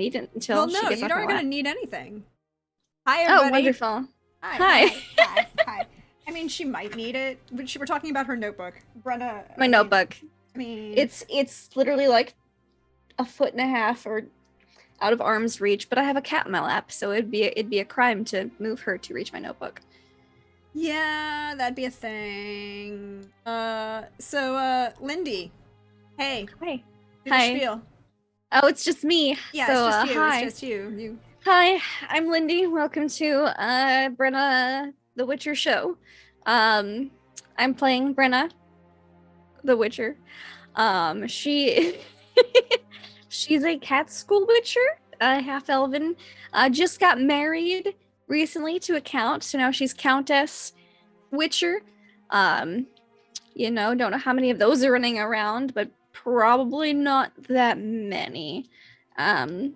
need it until Well, she no, gets you off my aren't lap. gonna need anything. Hi, everybody. Oh, wonderful. Hi, Hi. hi, hi, hi. I mean, she might need it, but we're talking about her notebook. Brenna, My notebook. I mean... It's literally like a foot and a half or out of arm's reach, but I have a cat in my lap, so it'd be a crime to move her to reach my notebook. Yeah, that'd be a thing. Lindy. Hey. Hi. Do the Hi. spiel. Oh, it's just me. Yeah, so, it's just you. hi. It's just you. Hi, I'm Lindy. Welcome to Brenna the Witcher show. I'm playing Brenna the Witcher. She she's a cat school witcher, half elven. Just got married recently to a count, so now she's Countess Witcher. Don't know how many of those are running around, but probably not that many. And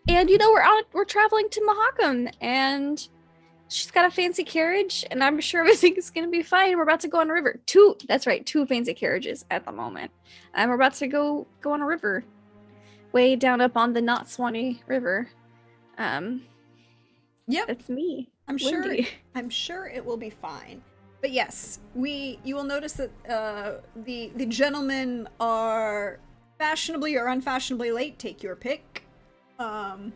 we're traveling to Mahakam, and she's got a fancy carriage, and I'm sure everything is gonna be fine. We're about to go on a river. Two fancy carriages at the moment. And we're about to go on a river, way down up on the Not Swanee River. Yep. That's me. I'm Lindy. sure it will be fine. But yes, you will notice that the gentlemen are fashionably or unfashionably late. Take your pick. But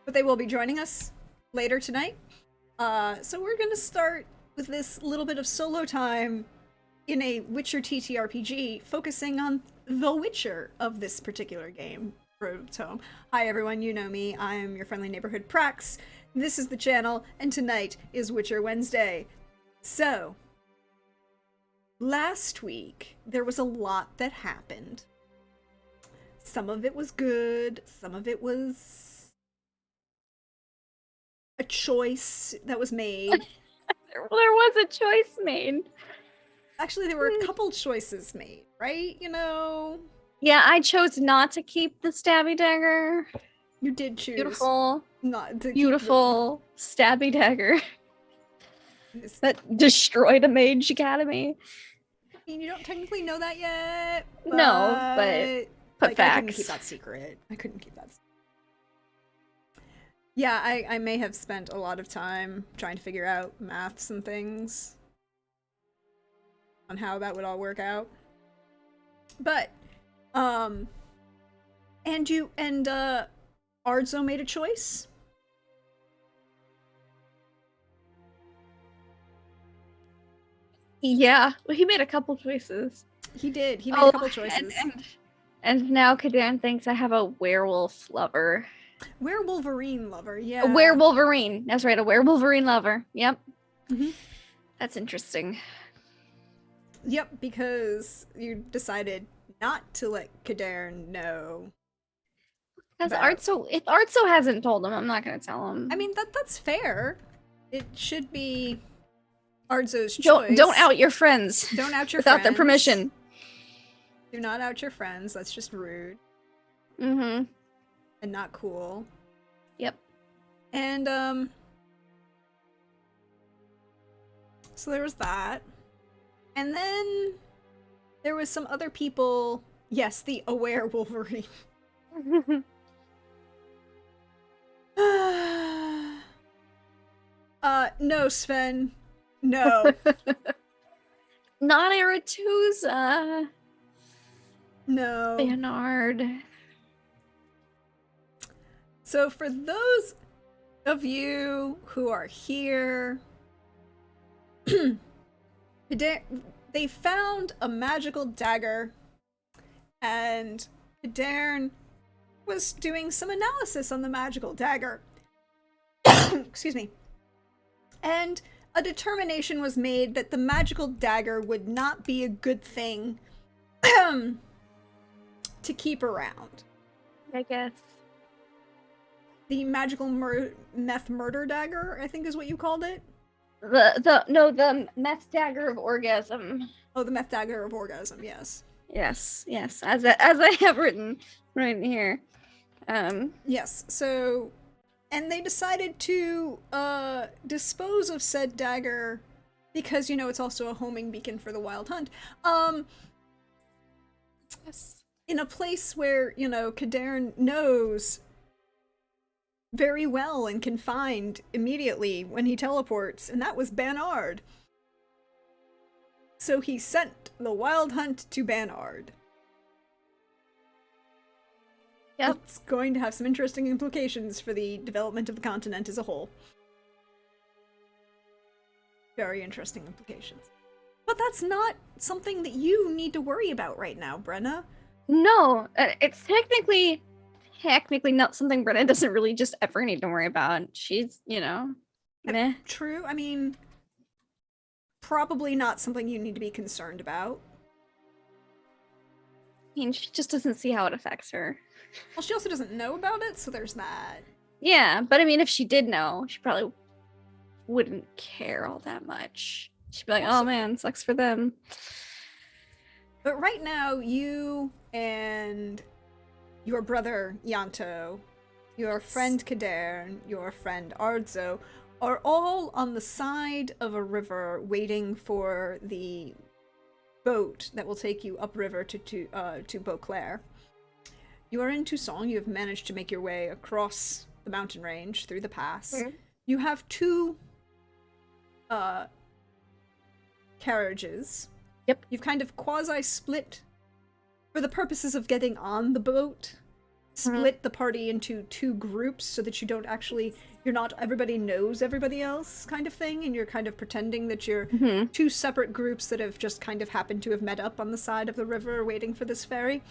they will be joining us later tonight. So we're gonna start with this little bit of solo time in a Witcher TTRPG, focusing on the Witcher of this particular game. Tome. Hi everyone, you know me. I'm your friendly neighborhood Prax. This is the channel, and tonight is Witcher Wednesday. So, last week there was a lot that happened. Some of it was good, some of it was a choice that was made. There was a choice made. Actually, there were a couple choices made, right? Yeah, I chose not to keep the stabby dagger. You did choose Beautiful not to stabby dagger that destroyed a mage academy. I mean, you don't technically know that yet. No, but facts. I couldn't keep that secret. Yeah, I may have spent a lot of time trying to figure out maths and things on how that would all work out. But, and Ardzo made a choice. Yeah, well, he made a couple choices. He did. He made a couple choices. And now Kadan thinks I have a werewolf lover. Werewolverine lover, yeah. A werewolverine. That's right, a werewolverine lover. Yep. Mm-hmm. That's interesting. Yep, because you decided not to let Kadarn know. Because if Artso hasn't told him, I'm not going to tell him. I mean, that's fair. It should be Ardzo's choice. Don't out your friends. Don't out your without friends. their permission. Do not out your friends. That's just rude. Mm-hmm. And not cool. Yep. And, so there was that. And then there was some other people. Yes, the aware Wolverine. No, Sven. No. Not Aretusa. No. Bernard. So for those of you who are here, they found a magical dagger, and Kadarn was doing some analysis on the magical dagger. Excuse me. And a determination was made that the magical dagger would not be a good thing to keep around. I guess. The magical meth murder dagger, I think is what you called it. The meth dagger of orgasm. Oh, the meth dagger of orgasm. Yes. Yes. As I have written right here. Yes. So, and they decided to dispose of said dagger because it's also a homing beacon for the Wild Hunt. Yes. In a place where Kadarn knows very well and can find immediately when he teleports, and that was Banard. So he sent the Wild Hunt to Banard. Yep. It's going to have some interesting implications for the development of the continent as a whole. Very interesting implications. But that's not something that you need to worry about right now, Brenna. No, it's technically not something Brenna doesn't really just ever need to worry about. She's, meh. True. I mean, probably not something you need to be concerned about. I mean, she just doesn't see how it affects her. Well, she also doesn't know about it, so there's that. Yeah, but I mean, if she did know, she probably wouldn't care all that much. She'd be like, oh man, sucks for them. But right now, you and your brother Yanto, your friend Kadern, your friend Ardzo, are all on the side of a river waiting for the boat that will take you upriver to Beauclair. You are in Toussaint. You have managed to make your way across the mountain range through the pass. Mm-hmm. You have two carriages. Yep. You've kind of quasi-split, for the purposes of getting on the boat, split the party into two groups so that you're not everybody knows everybody else kind of thing, and you're kind of pretending that you're two separate groups that have just kind of happened to have met up on the side of the river waiting for this ferry.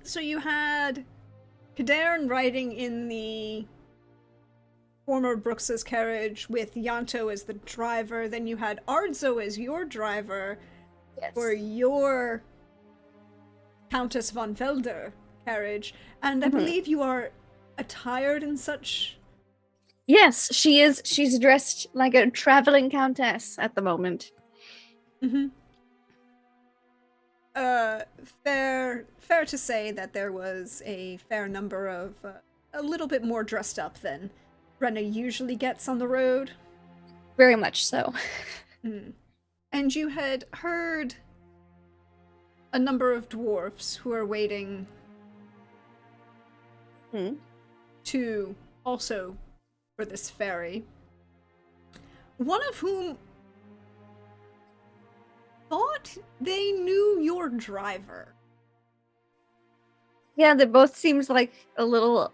So you had Kadern riding in the former Brooks's carriage with Yanto as the driver. Then you had Ardzo as your driver for your Countess von Felder carriage. And I believe you are attired in such... Yes, she is. She's dressed like a traveling countess at the moment. Fair to say that there was a fair number of a little bit more dressed up than Brenna usually gets on the road. Very much so. And you had heard a number of dwarves who are waiting to also for this ferry. One of whom thought they knew your driver. Yeah, they both seemed like a little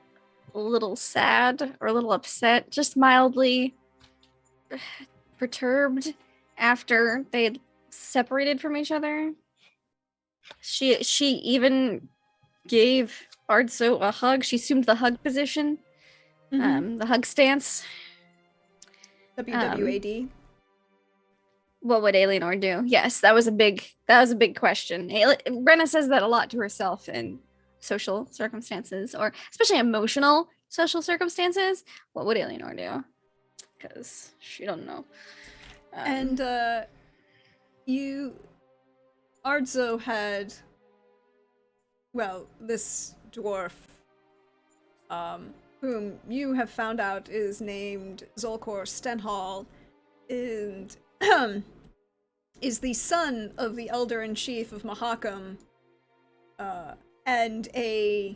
sad or a little upset, just mildly perturbed after they had separated from each other. She even gave Ardzo a hug. She assumed the hug position, the hug stance. WWAD. What would Alienor do? Yes, that was a big question. Brenna says that a lot to herself in social circumstances, or especially emotional social circumstances. What would Alienor do? Because she don't know. And Ardzo had, well, this dwarf, whom you have found out is named Zolkor Stenhall, and is the son of the elder-in-chief of Mahakam, and a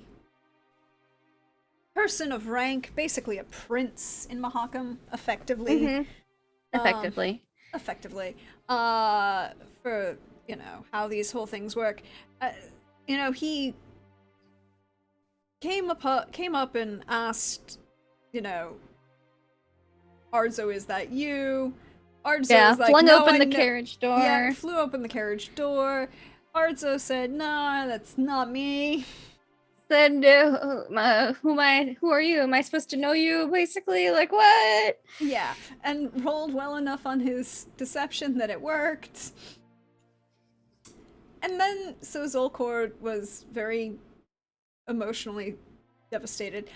person of rank, basically a prince in Mahakam, effectively. Effectively. For, how these whole things work. He came up and asked, Ardzo, is that you? Ardzo was like, flung no, open the carriage door. Yeah, flew open the carriage door. Ardzo said, "No, that's not me." Said, who are you? Am I supposed to know you? Basically, like, what? Yeah, and rolled well enough on his deception that it worked. And then, so Zolkor was very emotionally devastated,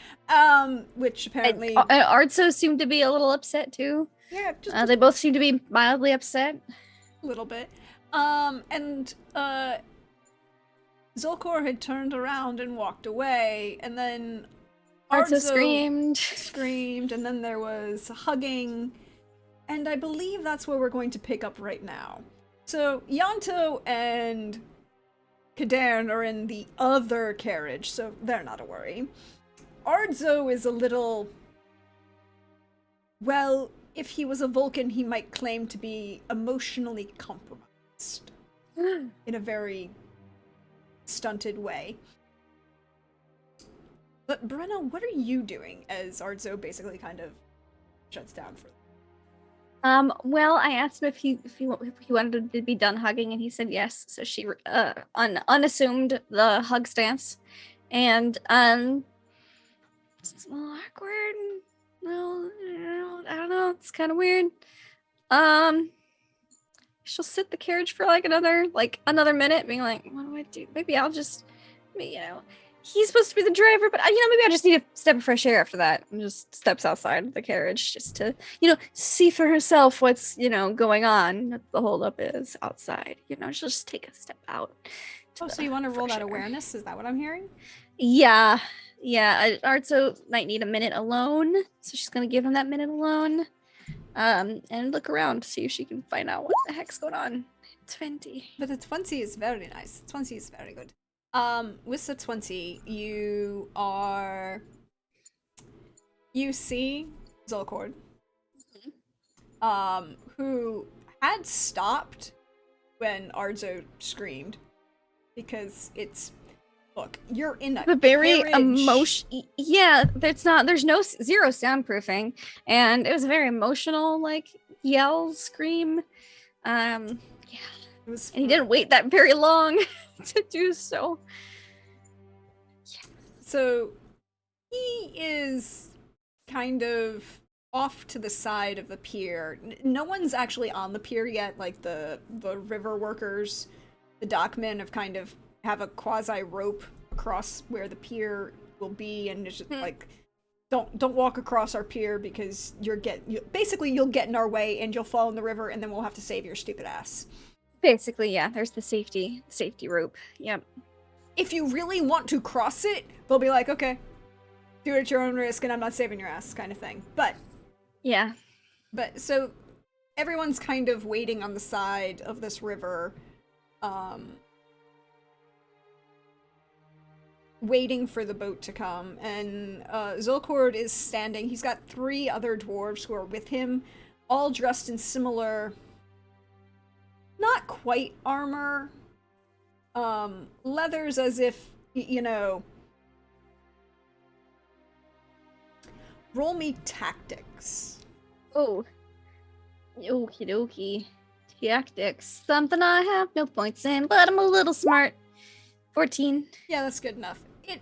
which apparently... And Ardzo seemed to be a little upset, too. Yeah, they both seem to be mildly upset. A little bit. Zolkor had turned around and walked away, and then Ardzo screamed, and then there was hugging, and I believe that's where we're going to pick up right now. So Yanto and Kadern are in the other carriage, so they're not a worry. Ardzo is a little... Well, if he was a Vulcan, he might claim to be emotionally compromised. In a very stunted way. But Brenna, what are you doing as Ardzo basically kind of shuts down for Well, I asked him if he wanted to be done hugging, and he said yes. So she unassumed the hug stance, and it's a little awkward. No, I don't know. It's kind of weird. She'll sit the carriage for like another minute, being like, "What do I do? Maybe I'll just, he's supposed to be the driver, but maybe I just need a step of fresh air after that." And just steps outside of the carriage just to, see for herself what's, going on. What the holdup is outside. She'll just take a step out. Oh, so you want to roll that awareness? Is that what I'm hearing? Yeah. Arzo might need a minute alone, so she's gonna give him that minute alone, and look around to see if she can find out what the heck's going on. 20. But the 20 is very nice. 20 is very good. With the 20, you see Zolcord, who had stopped when Arzo screamed, because look, you're in a very carriage. Yeah, there's zero soundproofing, and it was a very emotional, like, yell, scream. Yeah. And he didn't wait that very long to do so. Yeah. So he is kind of off to the side of the pier. No one's actually on the pier yet. Like the river workers, the dockmen have a quasi rope across where the pier will be, and it's just like, don't walk across our pier because you'll get in our way and you'll fall in the river, and then we'll have to save your stupid ass. Basically, yeah, there's the safety rope. Yep. If you really want to cross it, they'll be like, okay, do it at your own risk, and I'm not saving your ass, kind of thing. But yeah. But so everyone's kind of waiting on the side of this river, waiting for the boat to come, and Zolcord is standing. He's got 3 other dwarves who are with him, all dressed in similar, not quite armor, leathers, as if, roll me tactics. Oh. Okie dokie. Tactics. Something I have no points in, but I'm a little smart. 14. Yeah, that's good enough.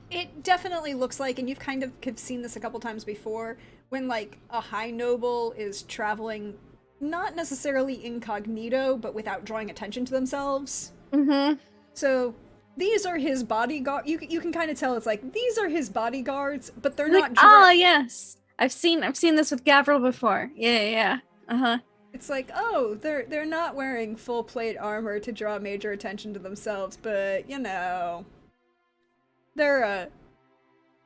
It definitely looks like, and you've kind of seen this a couple times before, when like a high noble is traveling, not necessarily incognito, but without drawing attention to themselves. Mm-hmm. So these are his bodyguard. You can kind of tell it's like, these are his bodyguards, but they're like, not. Yes, I've seen this with Gavril before. Yeah. Uh-huh. It's like, oh, they're not wearing full plate armor to draw major attention to themselves, but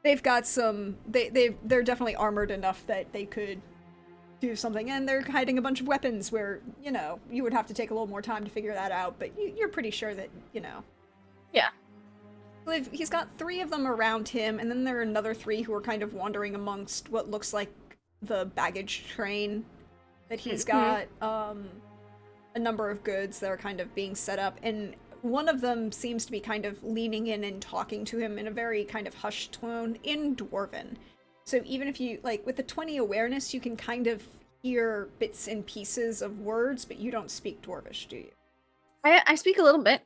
they've got some, they're definitely armored enough that they could do something, and they're hiding a bunch of weapons where, you would have to take a little more time to figure that out, but you're pretty sure that, Yeah. He's got 3 of them around him, and then there are another 3 who are kind of wandering amongst what looks like the baggage train that he's got, a number of goods that are kind of being set up, and one of them seems to be kind of leaning in and talking to him in a very kind of hushed tone in Dwarven. So even if you, like, with the 20 awareness, you can kind of hear bits and pieces of words, but you don't speak Dwarvish, do you? I speak a little bit.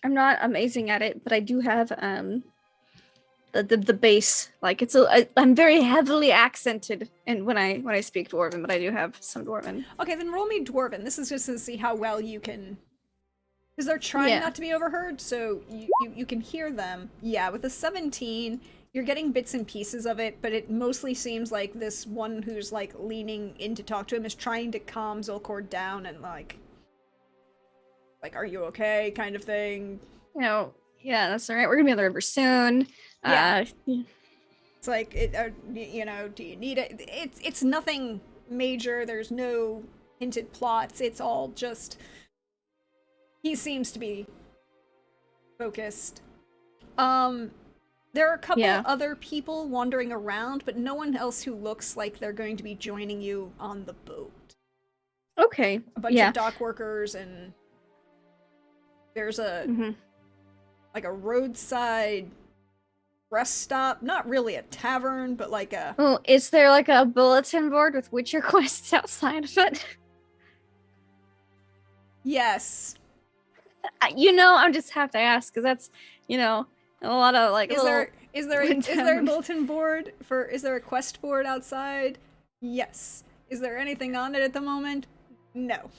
I'm not amazing at it, but I do have the base. Like, I'm very heavily accented when I speak Dwarven, but I do have some Dwarven. Okay, then roll me Dwarven. This is just to see how well you can, because they're trying not to be overheard, so you can hear them. Yeah, with a 17, you're getting bits and pieces of it, but it mostly seems like this one who's like leaning in to talk to him is trying to calm Zolcord down and like, are you okay, kind of thing. Yeah, that's all right. We're gonna be on the river soon. Yeah. It's like, do you need it? It's nothing major. There's no hinted plots. It's all just, he seems to be focused. There are a couple Yeah. other people wandering around, but no one else who looks like they're going to be joining you on the boat. Okay. A bunch Yeah. of dock workers, and there's a Hmm. like a roadside rest stop. Not really a tavern, but like a Oh, is there like a bulletin board with Witcher quests outside of it? yes. I just have to ask because that's, a lot of like Is little there a town. bulletin board for? Is there a quest board outside? Yes. Is there anything on it at the moment? No.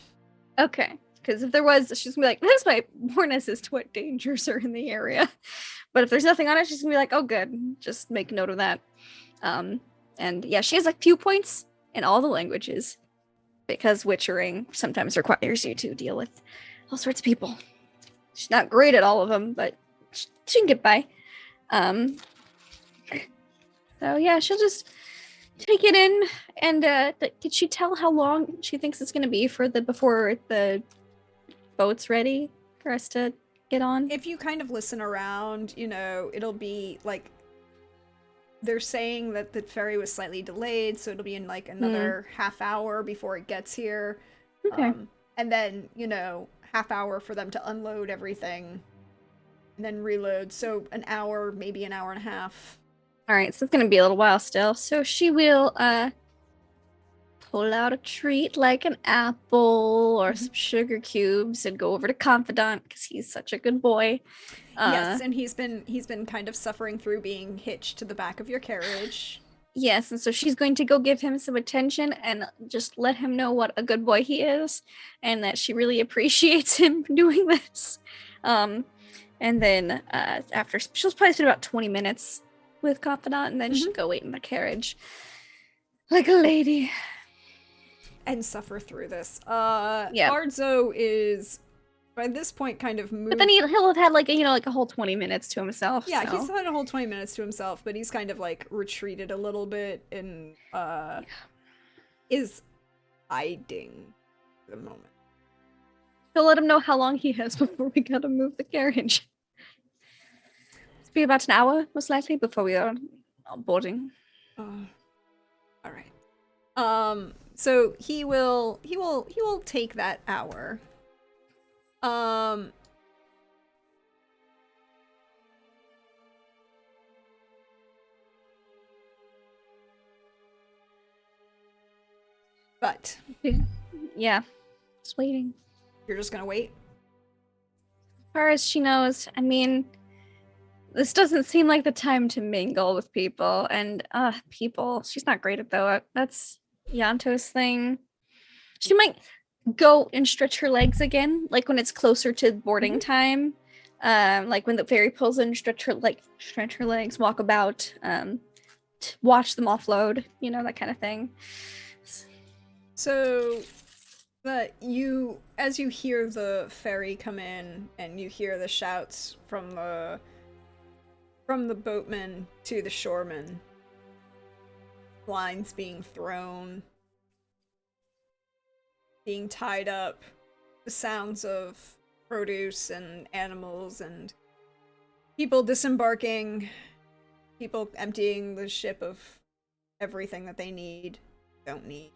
Okay, because if there was, she's gonna be like, "This might warn us as to what dangers are in the area." But if there's nothing on it, she's gonna be like, "Oh, good. Just make note of that." Um, and yeah, she has like few points in all the languages because witchering sometimes requires you to deal with all sorts of people. She's not great at all of them, but she can get by. Um, so yeah, she'll just take it in. And did she tell how long she thinks it's going to be before the boat's ready for us to get on? If you kind of listen around, it'll be like they're saying that the ferry was slightly delayed, so it'll be in like another half hour before it gets here. Okay. And then, half hour for them to unload everything and then reload. So an hour, maybe an hour and a half. All right, so it's going to be a little while still. So she will pull out a treat like an apple or some sugar cubes and go over to Confidant because he's such a good boy. Yes, and he's been kind of suffering through being hitched to the back of your carriage. Yes, and so she's going to go give him some attention and just let him know what a good boy he is and that she really appreciates him doing this. And then after she'll probably spend about 20 minutes with Confidant and then she'll go wait in the carriage like a lady. And suffer through this. Yeah. Arzo is by this point kind of moved. But then he'll have had like a whole 20 minutes to himself. Yeah, so. he's had a whole 20 minutes to himself, but he's kind of like retreated a little bit and is hiding for the moment. He'll let him know how long he has before we gotta move the carriage. It's be about an hour, most likely, before we are boarding. All right. So he will take that hour. But yeah, just waiting. You're just gonna wait? As far as she knows, I mean, this doesn't seem like the time to mingle with people. And people, she's not great at that. That's Yanto's thing. She might go and stretch her legs again, like when it's closer to boarding time. Like when the ferry pulls in, stretch her legs, walk about, watch them offload, that kind of thing. So as you hear the ferry come in and you hear the shouts from the boatmen to the shoremen, lines being thrown, being tied up, the sounds of produce and animals and people disembarking, people emptying the ship of everything that they don't need.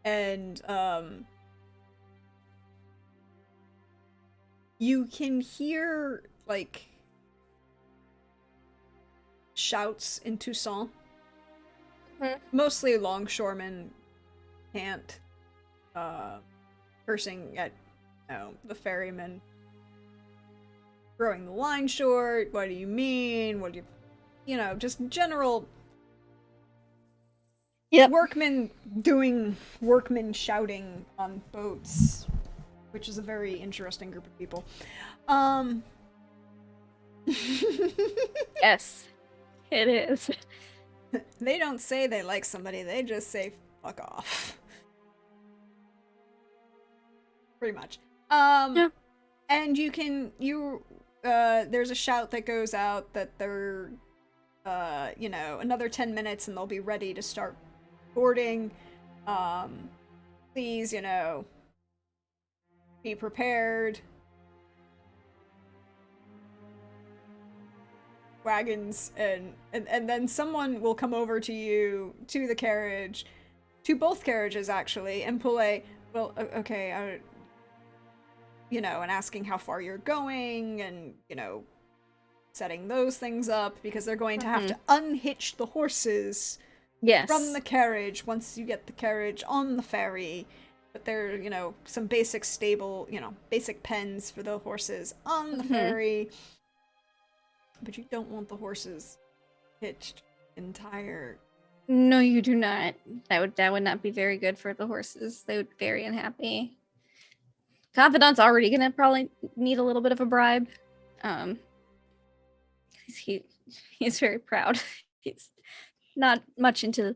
And you can hear like shouts in Toussaint. Mostly longshoremen can't cursing at the ferryman, throwing the line short. What do you mean? What do you just general workmen doing workmen shouting on boats, which is a very interesting group of people. Yes, it is. They don't say they like somebody, they just say fuck off. Pretty much. Yeah. And there's a shout that goes out that they're another 10 minutes and they'll be ready to start boarding. Please, be prepared. wagons, and then someone will come over to you, to the carriage, to both carriages actually, and pull a, well, okay, you know, and asking how far you're going, and, you know, setting those things up, because they're going to have to unhitch the horses from the carriage once you get the carriage on the ferry. But there are, you know, some basic stable, you know, basic pens for the horses on the ferry. But you don't want the horses hitched entire. No, you do not. That would not be very good for the horses. They would be very unhappy. Confidant's already gonna probably need a little bit of a bribe. He's very proud. He's not much into,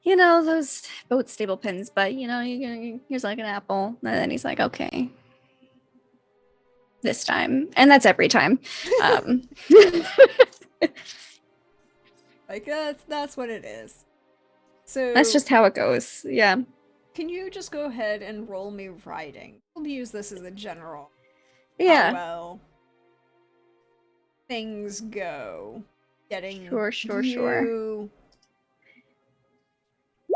you know, those boat stable pins, but you know, here's like an apple, and then he's like, okay, this time, and that's every time. Like that's what it is. So that's just how it goes. Yeah. Can you just go ahead and roll me riding? We'll use this as a general. Yeah. How well things go. Getting sure.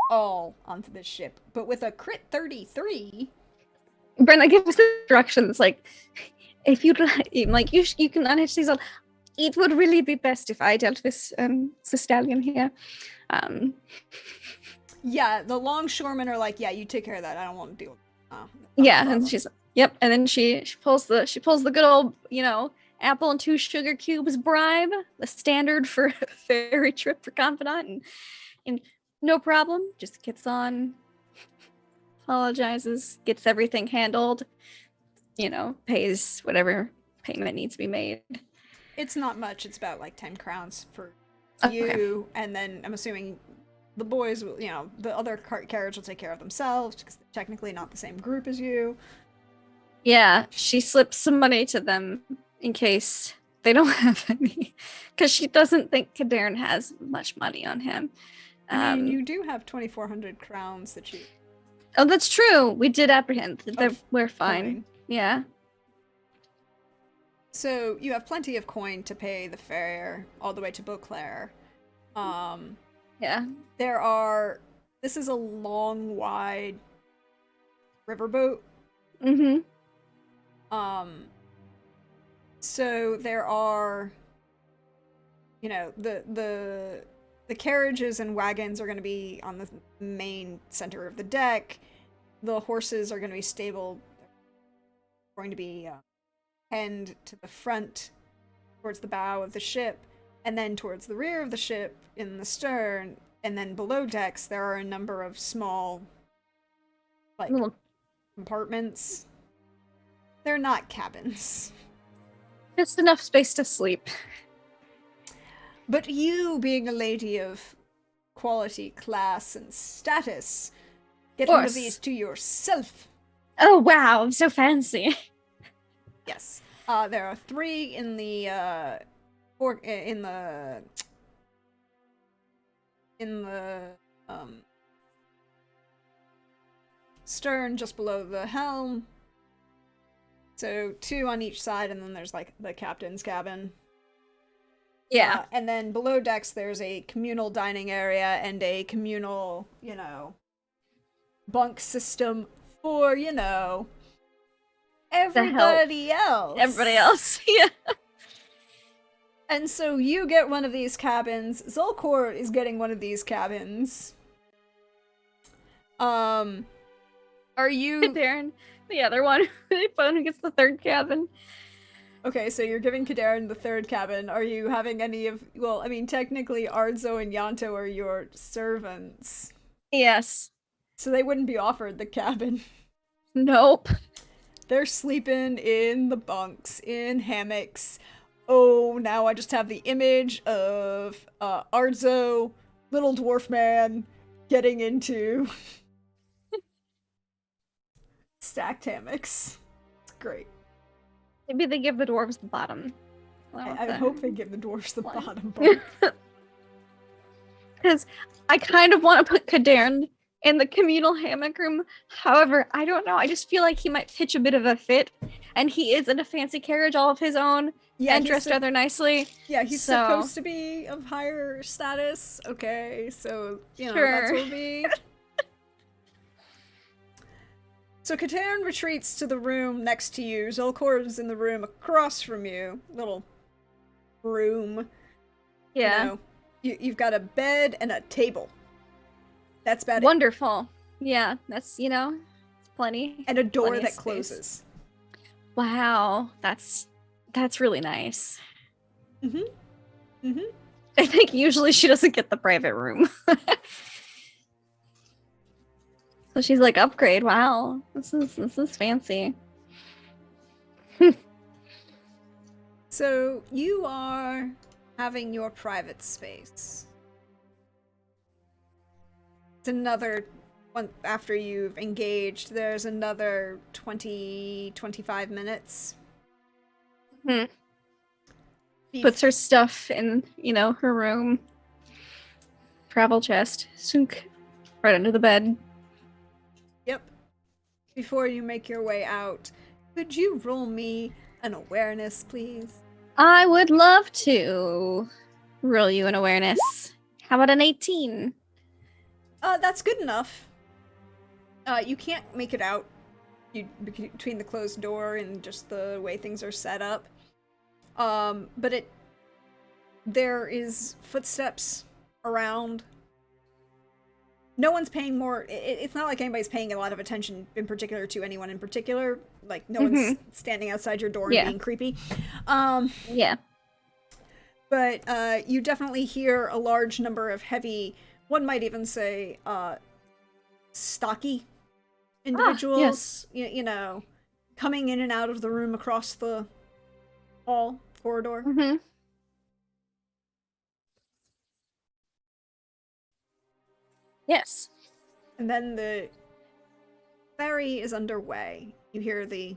All onto this ship, but with a crit 33. Brenna gives instructions like, if you'd like, you can unhitch these all. It would really be best if I dealt with the stallion here. Yeah, the longshoremen are like, yeah, you take care of that. I don't want to deal with it. Yeah, and she's like, yep. And then she pulls the good old, you know, apple and 2 sugar cubes bribe, the standard for a ferry trip for Confidant, and no problem, just gets on, apologizes, gets everything handled, you know, pays whatever payment needs to be made. It's not much. It's about like 10 crowns for you, and then I'm assuming the boys will, you know, the other carriage will take care of themselves because they're technically not the same group as you. Yeah, she slips some money to them in case they don't have any, because she doesn't think Kadarin has much money on him. I mean, you do have 2,400 crowns that you... Oh, that's true. We did apprehend. We're fine. Coin. Yeah. So you have plenty of coin to pay the fare all the way to Beauclair. Yeah. There are... This is a long, wide riverboat. So there are... You know, the carriages and wagons are going to be on the main center of the deck. The horses are going to be stable. They're going to be penned to the front, towards the bow of the ship, and then towards the rear of the ship in the stern. And then below decks, there are a number of small, like, compartments. They're not cabins. Just enough space to sleep. But you, being a lady of quality, class, and status, get one of these to yourself. Oh, wow, I'm so fancy. Yes. There are 3 in the, stern, just below the helm. So 2 on each side, and then there's, like, the captain's cabin. Yeah. And then below decks, there's a communal dining area and a communal, you know, bunk system for, you know, everybody else. Everybody else, yeah. And so you get one of these cabins. Zolkor is getting one of these cabins. Are you... Darren, the other one, who gets the 3rd cabin. Okay, so you're giving Kadarin the 3rd cabin. Are you having any of... Well, I mean, technically, Ardzo and Yanto are your servants. Yes. So they wouldn't be offered the cabin. Nope. They're sleeping in the bunks, in hammocks. Oh, now I just have the image of Ardzo, little dwarf man, getting into stacked hammocks. It's great. Maybe they give the dwarves the bottom. I hope they give the dwarves the bottom bunk. Because I kind of want to put Kadarin in the communal hammock room. However, I don't know. I just feel like he might pitch a bit of a fit, and he is in a fancy carriage all of his own and dressed rather nicely. Yeah, he's so... supposed to be of higher status. Okay, so, you know, that's what it'll be. So Katarn retreats to the room next to you. Zolkor is in the room across from you. Little room. Yeah. You know, you've got a bed and a table. That's about Wonderful. Yeah, that's, you know, plenty. And a door that closes. Wow, that's really nice. Mm-hmm. Mm-hmm. I think usually she doesn't get the private room. So she's like, upgrade. Wow, this is fancy. So you are having your private space. It's another one after you've engaged. There's another 25 minutes. Puts her stuff in, you know, her room. Travel chest. Sunk. Right under the bed. Yep. Before you make your way out, could you roll me an awareness, please? I would love to roll you an awareness. How about an 18? That's good enough. You can't make it out between the closed door and just the way things are set up. But there is footsteps around. No one's paying more. It's not like anybody's paying a lot of attention in particular to anyone in particular. Like, no one's standing outside your door and being creepy. Yeah. But you definitely hear a large number of heavy, one might even say, stocky individuals, you know, coming in and out of the room across the hall corridor. Mm-hmm. Yes. And then the ferry is underway. You hear the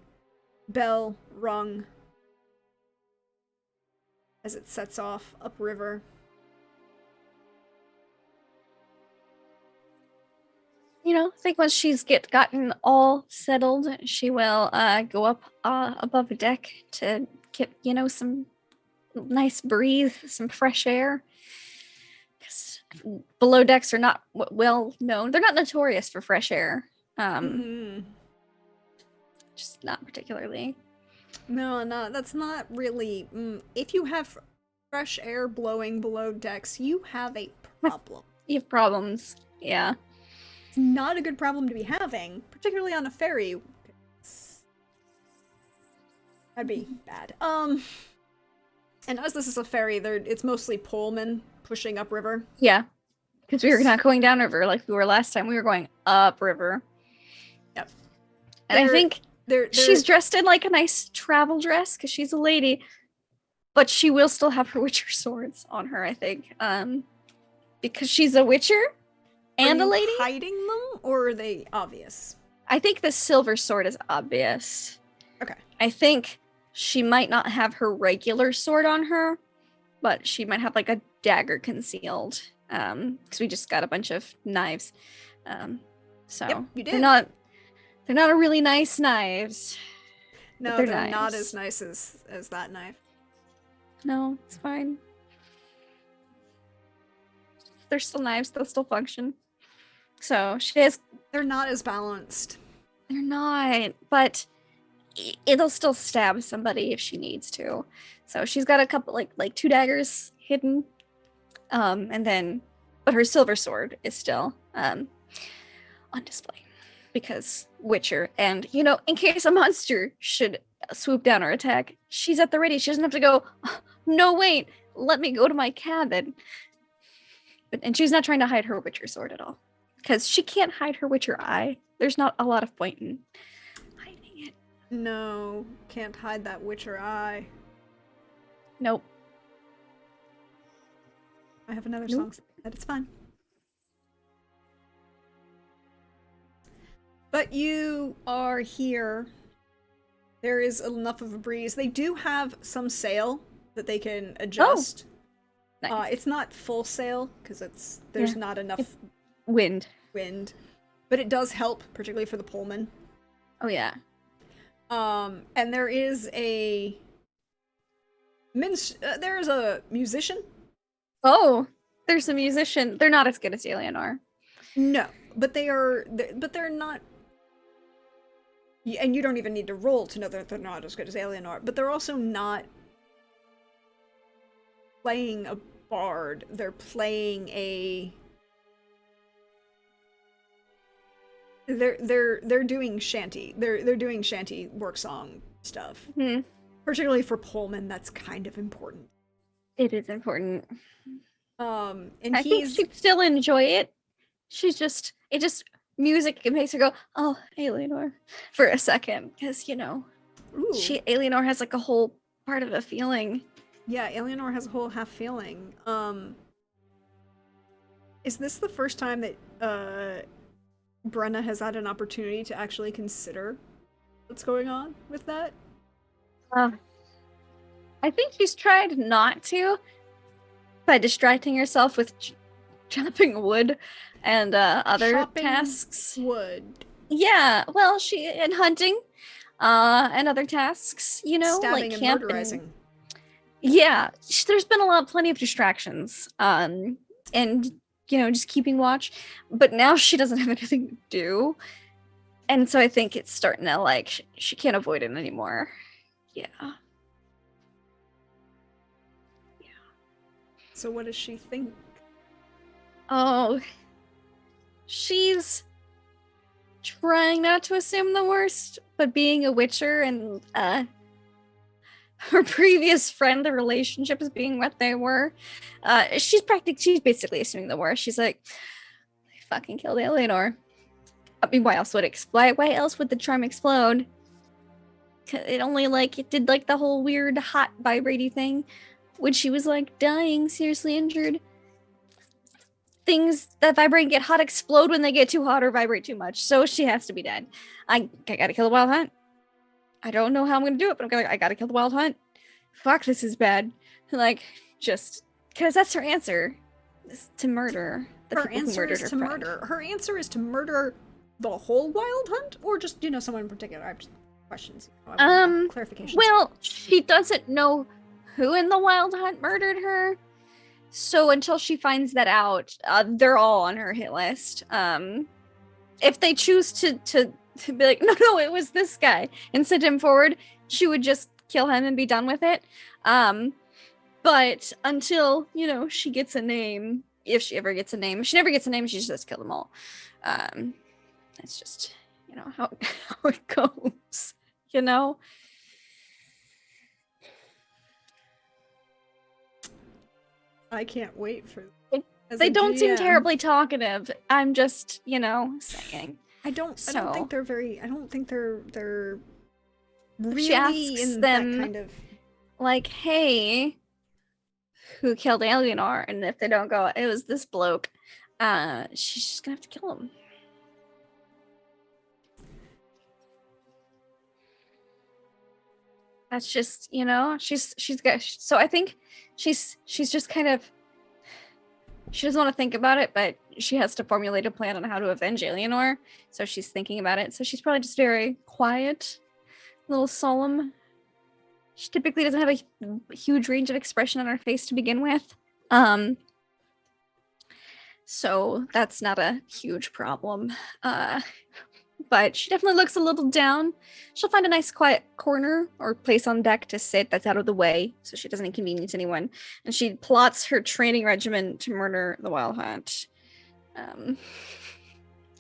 bell rung as it sets off upriver. You know, I think once she's gotten all settled, she will go up above the deck to get, you know, some nice breeze, some fresh air. Because below decks are not well known. They're not notorious for fresh air. Just not particularly. No, that's not really. If you have fresh air blowing below decks, you have a problem. You have problems, yeah. It's not a good problem to be having, particularly on a ferry. That'd be bad. And as this is a ferry, it's mostly polemen pushing upriver. Yeah, because we were not going downriver like we were last time. We were going upriver. Yep. And I think she's dressed in like a nice travel dress because she's a lady, but she will still have her witcher swords on her, I think, because she's a witcher and a lady. Hiding them, or are they obvious? I think the silver sword is obvious. Okay. I think she might not have her regular sword on her, but she might have like a dagger concealed. Because we just got a bunch of knives. So yep, you did. They're not a really nice knives. No, they're nice. Not as nice as that knife. No, it's fine. They're still knives, they'll still function. So they're not as balanced. They're not, but it'll still stab somebody if she needs to. So she's got a couple like 2 daggers hidden. But her silver sword is still on display because Witcher, and you know, in case a monster should swoop down or attack, she's at the ready. She doesn't have to go, oh, no wait, let me go to my cabin. And she's not trying to hide her Witcher sword at all because she can't hide her Witcher eye. There's not a lot of point in hiding it. No, can't hide that Witcher eye. Nope. I have another song that it's fine. But you are here. There is enough of a breeze. They do have some sail that they can adjust. Nice. It's not full sail because there's not enough wind. but it does help, particularly for the Pullman. Oh yeah. And there is a musician. Oh, there's a musician. They're not as good as Eleanor. No, but they're not. And you don't even need to roll to know that they're not as good as Eleanor. But they're also not playing a bard. They're playing a. They're doing shanty. They're doing shanty work song stuff. Hmm. Particularly for Pullman, that's kind of important. It is important. And I think she'd still enjoy it. Music it makes her go, oh, Eleanor, for a second, because Eleanor has like a whole part of a feeling. Yeah, Eleanor has a whole half feeling. Is this the first time that Brenna has had an opportunity to actually consider what's going on with that? I think she's tried not to by distracting herself with chopping wood and other tasks. Wood. Yeah, well, and hunting, and other tasks. Stabbing like and murderizing. Yeah, there's been plenty of distractions. And just keeping watch. But now she doesn't have anything to do, and so I think it's starting to like she can't avoid it anymore. Yeah. So what does she think? Oh, she's trying not to assume the worst, but being a Witcher and her previous friend, the relationships being what they were, she's basically assuming the worst. She's like, I fucking killed Eleanor. I mean, why else would the charm explode? It did like the whole weird hot vibrating thing when she was like dying, seriously injured. Things that vibrate and get hot explode when they get too hot or vibrate too much. So she has to be dead. I gotta kill the wild hunt. I don't know how I'm gonna do it, but I gotta kill the wild hunt. Fuck, this is bad. Just because that's her answer. Is to murder. Her answer is to murder. Her answer is to murder the whole wild hunt, or just someone in particular. I have questions. Clarification. Well, she doesn't know who in the wild hunt murdered her. So until she finds that out, they're all on her hit list. If they choose to be like, no, it was this guy, and send him forward, she would just kill him and be done with it. But until, she gets a name, if she ever gets a name, if she never gets a name, she just kill them all. That's just, how it goes, I can't wait for they don't seem terribly talkative. I'm just, saying. I don't think they're really she asks in them, that kind of like, hey, who killed Eleanor? And if they don't go, it was this bloke, she's just gonna have to kill him. That's just, she's got, so I think she's just kind of, she doesn't want to think about it, but she has to formulate a plan on how to avenge Eleanor. So she's thinking about it. So she's probably just very quiet, a little solemn. She typically doesn't have a huge range of expression on her face to begin with. So that's not a huge problem. But she definitely looks a little down. She'll find a nice quiet corner or place on deck to sit that's out of the way so she doesn't inconvenience anyone. And she plots her training regimen to murder the wild hunt.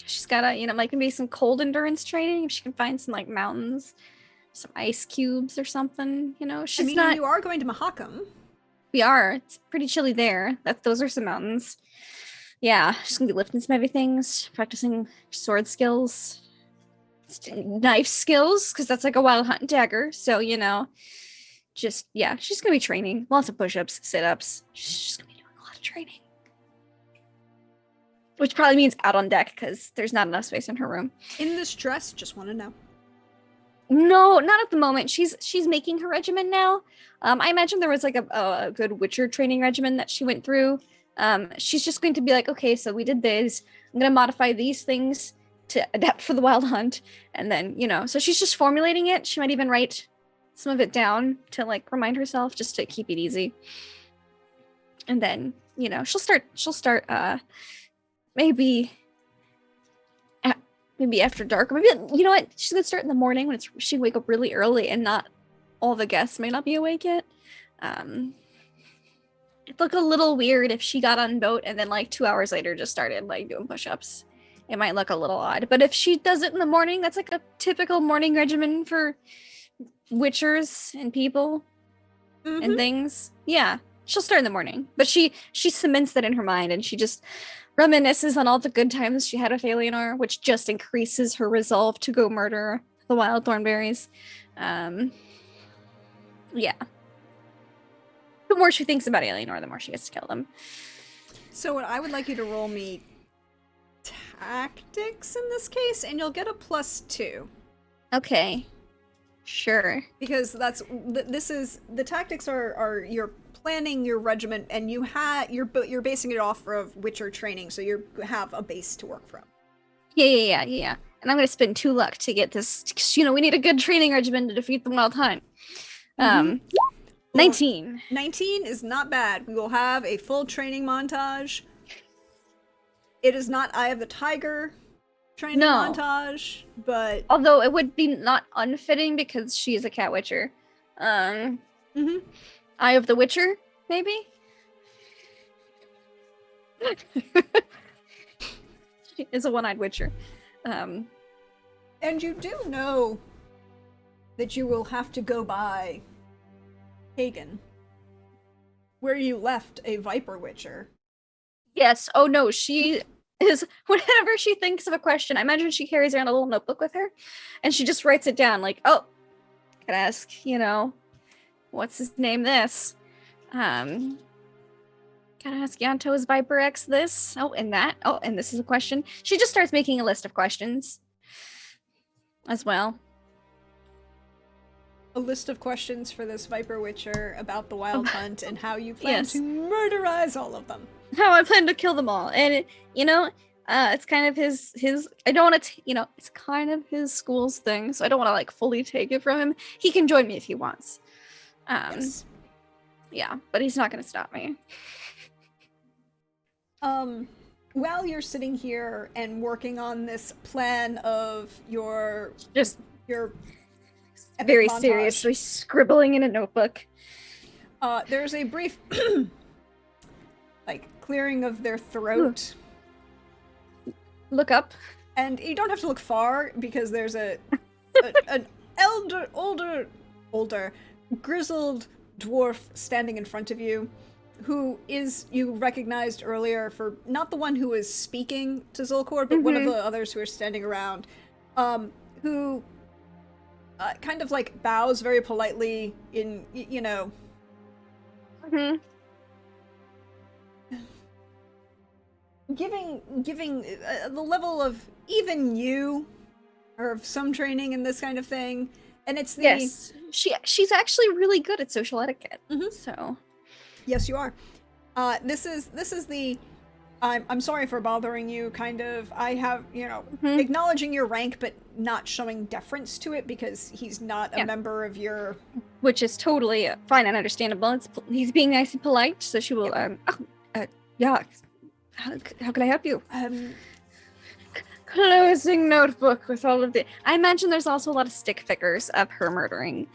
She's got maybe some cold endurance training if she can find some mountains, some ice cubes or something. She's not. You are going to Mahakam. We are. It's pretty chilly there. Those are some mountains. Yeah, she's gonna be lifting some heavy things, practicing sword skills, knife skills, because that's like a wild hunt and dagger. So, she's gonna be training. Lots of push-ups, sit-ups. She's just gonna be doing a lot of training. Which probably means out on deck, because there's not enough space in her room. In this dress, just want to know. No, not at the moment. She's making her regimen now. I imagine there was a good Witcher training regimen that she went through. She's just going to be like, okay, so we did this. I'm going to modify these things to adapt for the wild hunt. And then, so she's just formulating it. She might even write some of it down to like remind herself, just to keep it easy. And then, she'll start maybe after dark, or maybe, you know what, she's gonna start in the morning when she wake up really early and not all the guests may not be awake yet. It'd look a little weird if she got on boat and then like 2 hours later just started like doing push-ups. It might look a little odd, but if she does it in the morning, that's like a typical morning regimen for witchers and people and things. Yeah, she'll start in the morning, but she cements that in her mind, and she just reminisces on all the good times she had with Alienor, which just increases her resolve to go murder the wild thornberries. Yeah. The more she thinks about Alienor, the more she gets to kill them. So what I would like you to roll me tactics in this case, and you'll get a +2. Okay. Sure. Because the tactics are you're planning your regiment, and you're basing it off of Witcher training, so you have a base to work from. Yeah. And I'm gonna spend 2 luck to get this, because, we need a good training regimen to defeat the wild hunt. 19. 19 is not bad. We will have a full training montage. It is not Eye of the Tiger training montage, but although it would be not unfitting because she is a cat witcher. Eye of the Witcher, maybe? She is a one-eyed witcher. And you do know that you will have to go by Hagen, where you left a Viper Witcher. Yes. Oh no, she is, whenever she thinks of a question, I imagine she carries around a little notebook with her, and she just writes it down, like, oh, could ask, what's his name this? Gotta ask Yanto's Viper X this. Oh, and that. Oh, and this is a question. She just starts making a list of questions as well. A list of questions for this Viper Witcher about the wild hunt and how you plan to murderize all of them. How I plan to kill them all. And, it's kind of his I don't want to, it's kind of his school's thing, so I don't want to, like, fully take it from him. He can join me if he wants. Yes. Yeah, but he's not going to stop me. While you're sitting here and working on this plan of your very montage, seriously scribbling in a notebook, there's a brief like clearing of their throat. Look up, and you don't have to look far, because there's an older grizzled dwarf standing in front of you, who you recognized earlier for not the one who was speaking to Zulkor, but one of the others who are standing around, who kind of like bows very politely in, giving the level of even you, or of some training in this kind of thing. And it's the... Yes, she's actually really good at social etiquette, so... Yes, you are. This is the... I'm sorry for bothering you, kind of. I have, acknowledging your rank, but not showing deference to it, because he's not a member of your... Which is totally fine and understandable. He's being nice and polite, so she will, yeah. How can I help you? Closing notebook with all of the... I imagine there's also a lot of stick figures of her murdering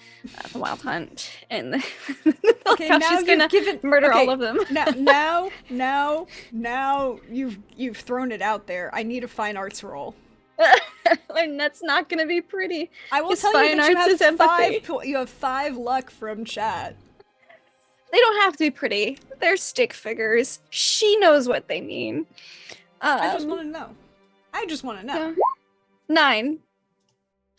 the wild hunt, and okay, how now she's gonna murder all of them. now you've thrown it out there. I need a fine arts roll. And that's not gonna be pretty. I will tell you that you have 5 luck from chat. They don't have to be pretty. They're stick figures. She knows what they mean. I just want to know. 9.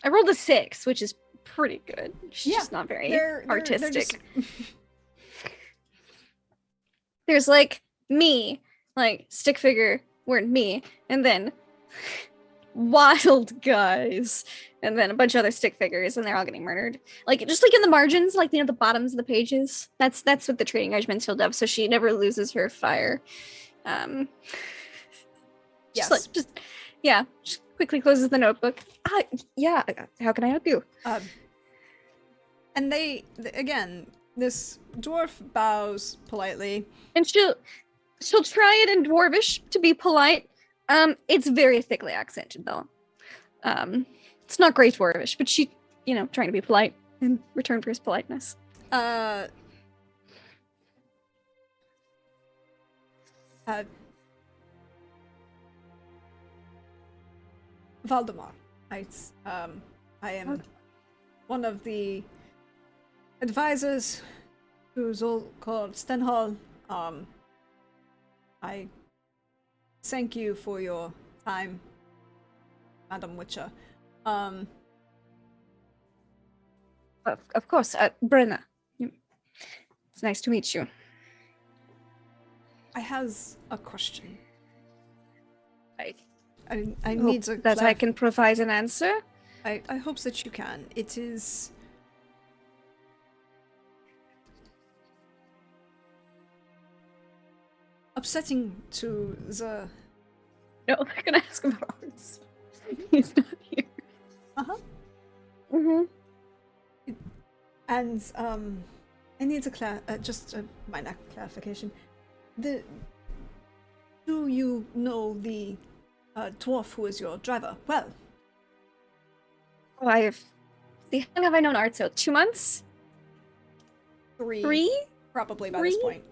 I rolled a 6, which is pretty good. She's just not very artistic. There's like me, like stick figure word me, and then wild guys, and then a bunch of other stick figures, and they're all getting murdered. Like just like in the margins, like the bottoms of the pages. That's what the training regiment's filled up, so she never loses her fire. Yes. Yeah, quickly closes the notebook. Yeah, how can I help you? And again, this dwarf bows politely. And she'll try it in Dwarvish to be polite. It's very thickly accented though. It's not great Dwarvish, but she, trying to be polite in return for his politeness. Valdemar, I am one of the advisors who's all called Stenhall. I thank you for your time, Madam Witcher. Of course, Brenna. It's nice to meet you. I has a question. I need that I can provide an answer. I hope that you can. It is upsetting to the. No, they're gonna ask about arts. He's not here. And I need just a minor clarification. Do you know the dwarf who is your driver? Well, how long have I known Artso? 2 months? 3? Probably by this point.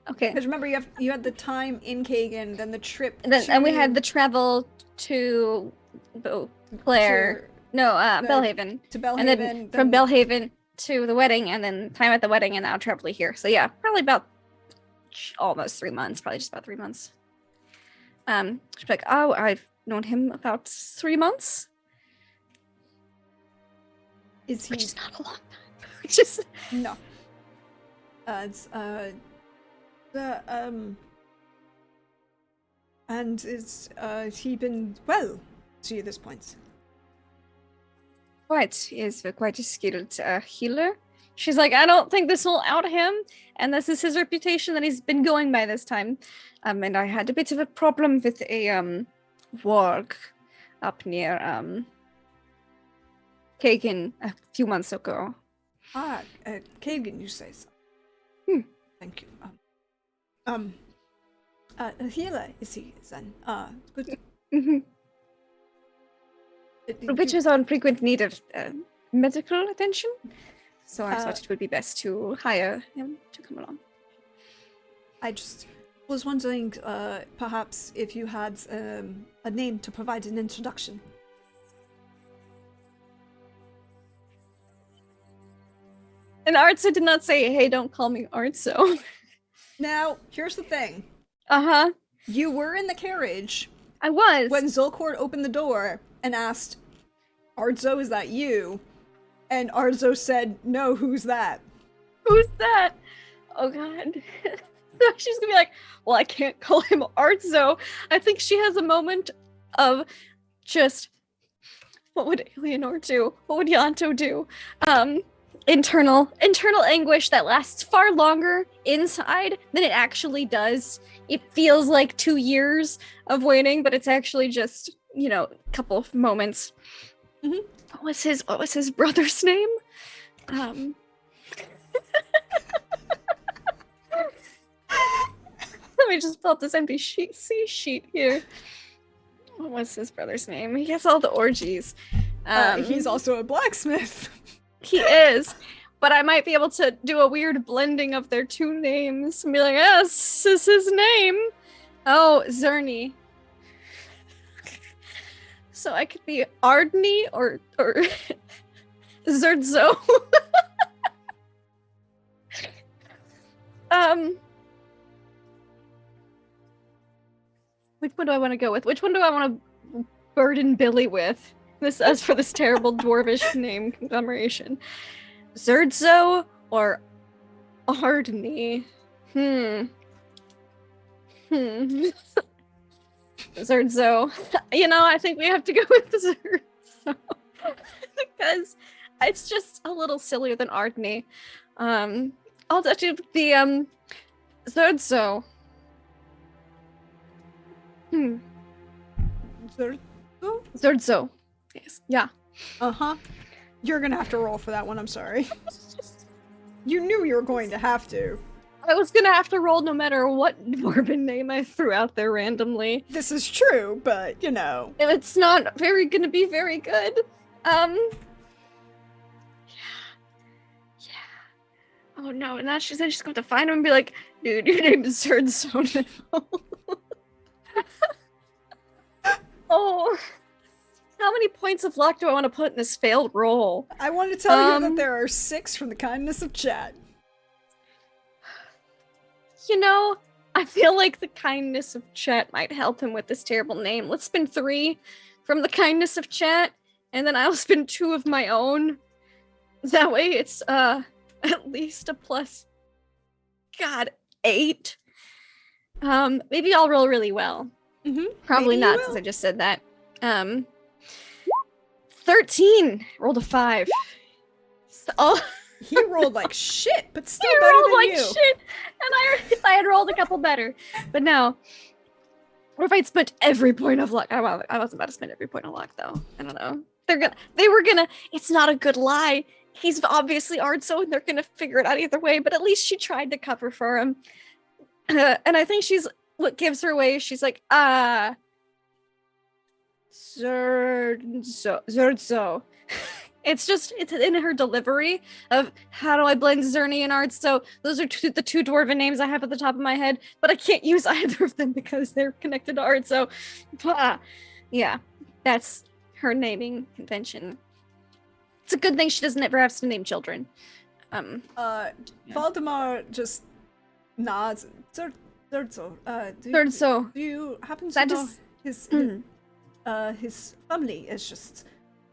Okay. Because remember, you had the time in Kagan, then the trip, and we had the travel to Belhaven. To Belhaven. And then from Belhaven to the wedding, and then time at the wedding, and now traveling here. So yeah, probably about almost 3 months. Probably just about 3 months. She's like, oh, I've known him about 3 months. Is he? Which is not a long time. Just no. And is he been well to you this point? Quite. He is quite a skilled healer. She's like, I don't think this will out him, and this is his reputation that he's been going by this time. And I had a bit of a problem with a warg up near Kagan a few months ago. Kagan, you say so. Thank you. A healer is he then? Good. Which is on frequent need of medical attention. So I thought it would be best to hire him to come along. I just was wondering, perhaps if you had a name to provide an introduction. And Artso did not say, hey, don't call me Artso. Now, here's the thing. You were in the carriage. I was. When Zolkord opened the door and asked, Artso, is that you? And Artso said, no, who's that? Who's that? Oh, God. So she's gonna be like, well, I can't call him Artso. I think she has a moment of just, what would Eleanor do? What would Yanto do? Internal anguish that lasts far longer inside than it actually does. It feels like 2 years of waiting, but it's actually just, a couple of moments. What was his brother's name? Let me just pull up this empty sheet here. What was his brother's name? He has all the orgies. He's also a blacksmith. He is, but I might be able to do a weird blending of their 2 names and be like, yes, this is his name. Oh, Zerny. So I could be Ardney or Zerdzo. Which one do I want to go with? Which one do I want to burden Billy with? This as for this terrible dwarvish name conglomeration. Zerdzo or Ardney? Zerdzo. I think we have to go with Zerdzo. Because it's just a little sillier than Ardney. I'll do the Zerdzo. Zerdzo? Zurdzo. Yes. Yeah. Uh-huh. You're gonna have to roll for that one, I'm sorry. You knew you were going to have to. I was gonna have to roll no matter what dwarven name I threw out there randomly. This is true, but, you know. It's not gonna be very good. Yeah. Oh no, and now she's going to find him and be like, dude, your name is Zurdzo now. Oh. How many points of luck do I want to put in this failed roll? I want to tell you that there are 6 from the kindness of chat. You know, I feel like the kindness of chat might help him with this terrible name. Let's spin 3 from the kindness of chat, and then I'll spin 2 of my own. That way it's at least a plus. God, 8. Maybe I'll roll really well. Probably not, since I just said that. 13. Rolled a 5. So, He rolled like shit, but still better than like you. Shit, and if I had rolled a couple better, but no. Or if I'd spent every point of luck. I wasn't about to spend every point of luck though. I don't know. They were gonna. It's not a good lie. He's obviously Ardso, and they're gonna figure it out either way. But at least she tried to cover for him. And I think what gives her away. She's like, Zurdzo. It's in her delivery of how do I blend Zerny and Ardso. Those are the 2 dwarven names I have at the top of my head, but I can't use either of them because they're connected to Ardso. Yeah, that's her naming convention. It's a good thing she doesn't ever have to name children. Yeah. Valdemar just nods. Zurdzo. Zurdzo. Do you happen to know his family is just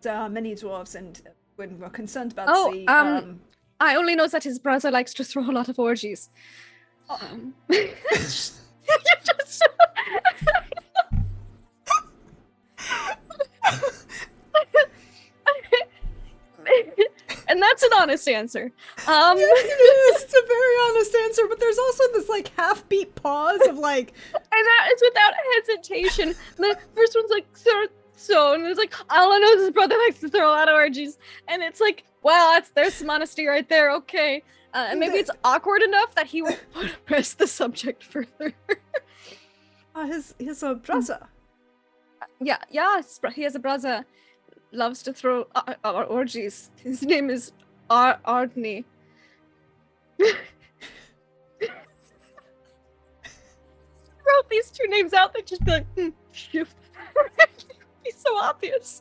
many dwarves, and when we're concerned about I only know that his brother likes to throw a lot of orgies. And that's an honest answer. Yes, it is. It's a very honest answer, but there's also this like half-beat pause of like, and that is without hesitation. The first one's like, so, and it's like, all I know is his brother likes to throw a lot of orgies, and it's like, wow, there's some honesty right there. Okay, and maybe it's awkward enough that he won't press the subject further. His brother. Yeah, he has a brother. Loves to throw orgies. His name is Ardney. Wrote these 2 names out. They'd just be like, shoot. He's so obvious.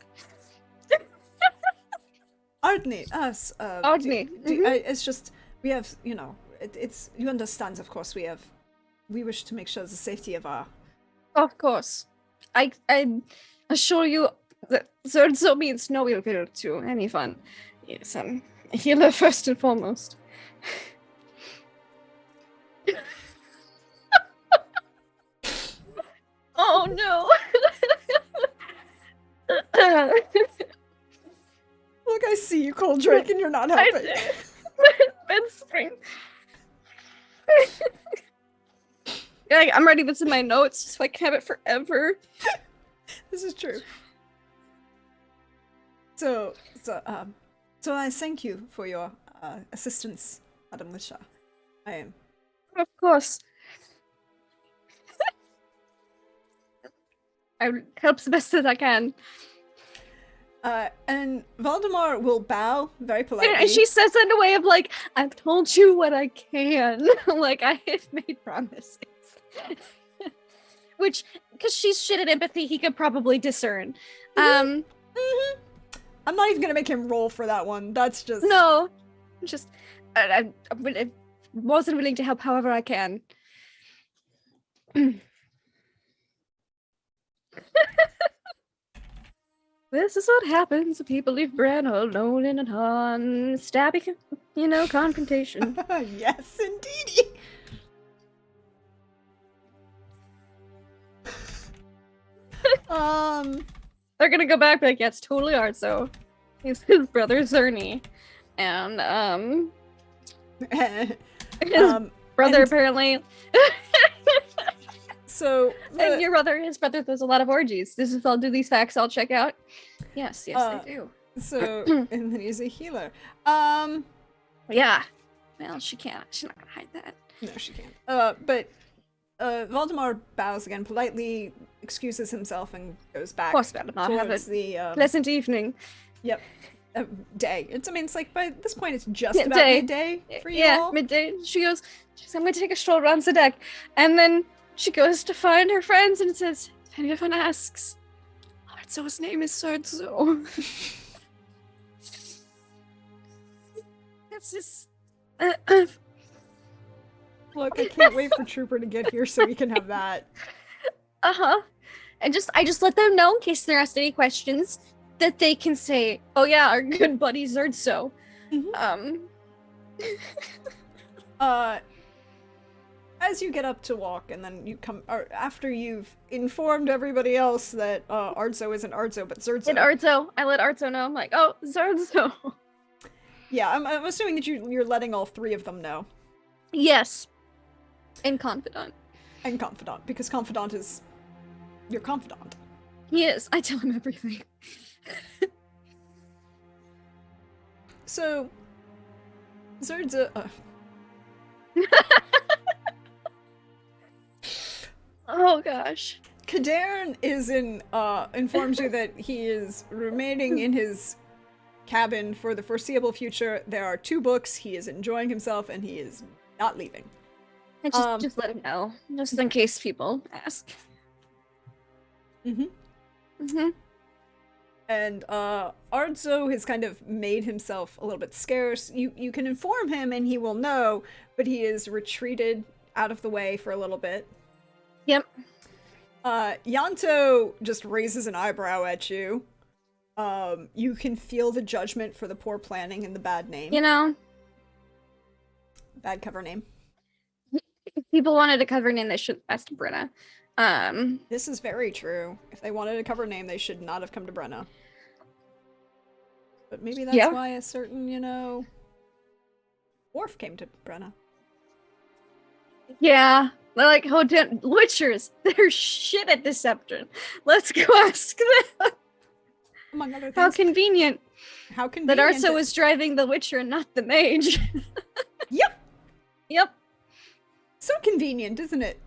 Ardney, us. Ardney. It's just we have, you know, it's you understand. Of course, we wish to make sure the safety of our. Of course, I assure you. That Zurdzo means no ill will to any fun. Yes, a healer first and foremost. Oh no! Look, I see you, Cold Drake, and you're not helping. I did. Ben Spring. Yeah, I'm writing this in my notes so I can have it forever. This is true. So I thank you for your assistance, Madam Lisha. I am. Of course. I help the best that I can. And Valdemar will bow very politely. And she says in a way of like, I've told you what I can. Like, I have made promises. Which, because she's shit at empathy, he could probably discern. I'm not even gonna make him roll for that one. That's just... No. Just, I'm more than willing to help however I can. This is what happens when people leave Bran alone in a stabby, confrontation. Yes, indeedy. They're gonna go back like, yeah, it's totally Ardso. He's his brother Zerny. And, his brother apparently... So And his brother does a lot of orgies. Do these facts all check out? Yes, they do. So and then he's a healer. Yeah. Well, she can't. She's not gonna hide that. No, she can't. But Valdemar bows again, politely excuses himself, and goes back Of course, Valdemar, have towards a the pleasant evening. Yep. Day. It's like by this point it's just about Day. midday for you Yeah, all. midday. She says, I'm going to take a stroll around the deck. And then she goes to find her friends and says, if anyone asks, so his name is so. That's just... Look, I can't wait for Trooper to get here so we can have that. Uh-huh. And I just let them know in case they're asked any questions that they can say, oh yeah, our good buddy Zerdso. Mm-hmm. As you get up to walk, and then you come, or after you've informed everybody else that Ardzo isn't Ardzo but Zerdso. And Ardzo, I let Ardzo know. I'm like, oh, Zerdso. Yeah, I'm assuming that you're letting all three of them know. Yes. And Confidant. And Confidant, because Confidant is your confidant. He is. I tell him everything. So, Zerdso... Oh gosh. Kadern informs you that he is remaining in his cabin for the foreseeable future. There are 2 books. He is enjoying himself, and he is not leaving. And just let him know, just in case people ask. And Ardzo has kind of made himself a little bit scarce. You can inform him, and he will know, but he is retreated out of the way for a little bit. Yep. Yanto just raises an eyebrow at you. You can feel the judgment for the poor planning and the bad name. You know, bad cover name. If people wanted a cover name, they should ask Brenna. This is very true. If they wanted a cover name, they should not have come to Brenna. But maybe that's why a certain, dwarf came to Brenna. Yeah. They're like, oh, Witchers, they're shit at deception. Let's go ask them. Among other things. How convenient. How convenient. That Arso was driving the Witcher and not the mage. Yep. Yep. So convenient, isn't it?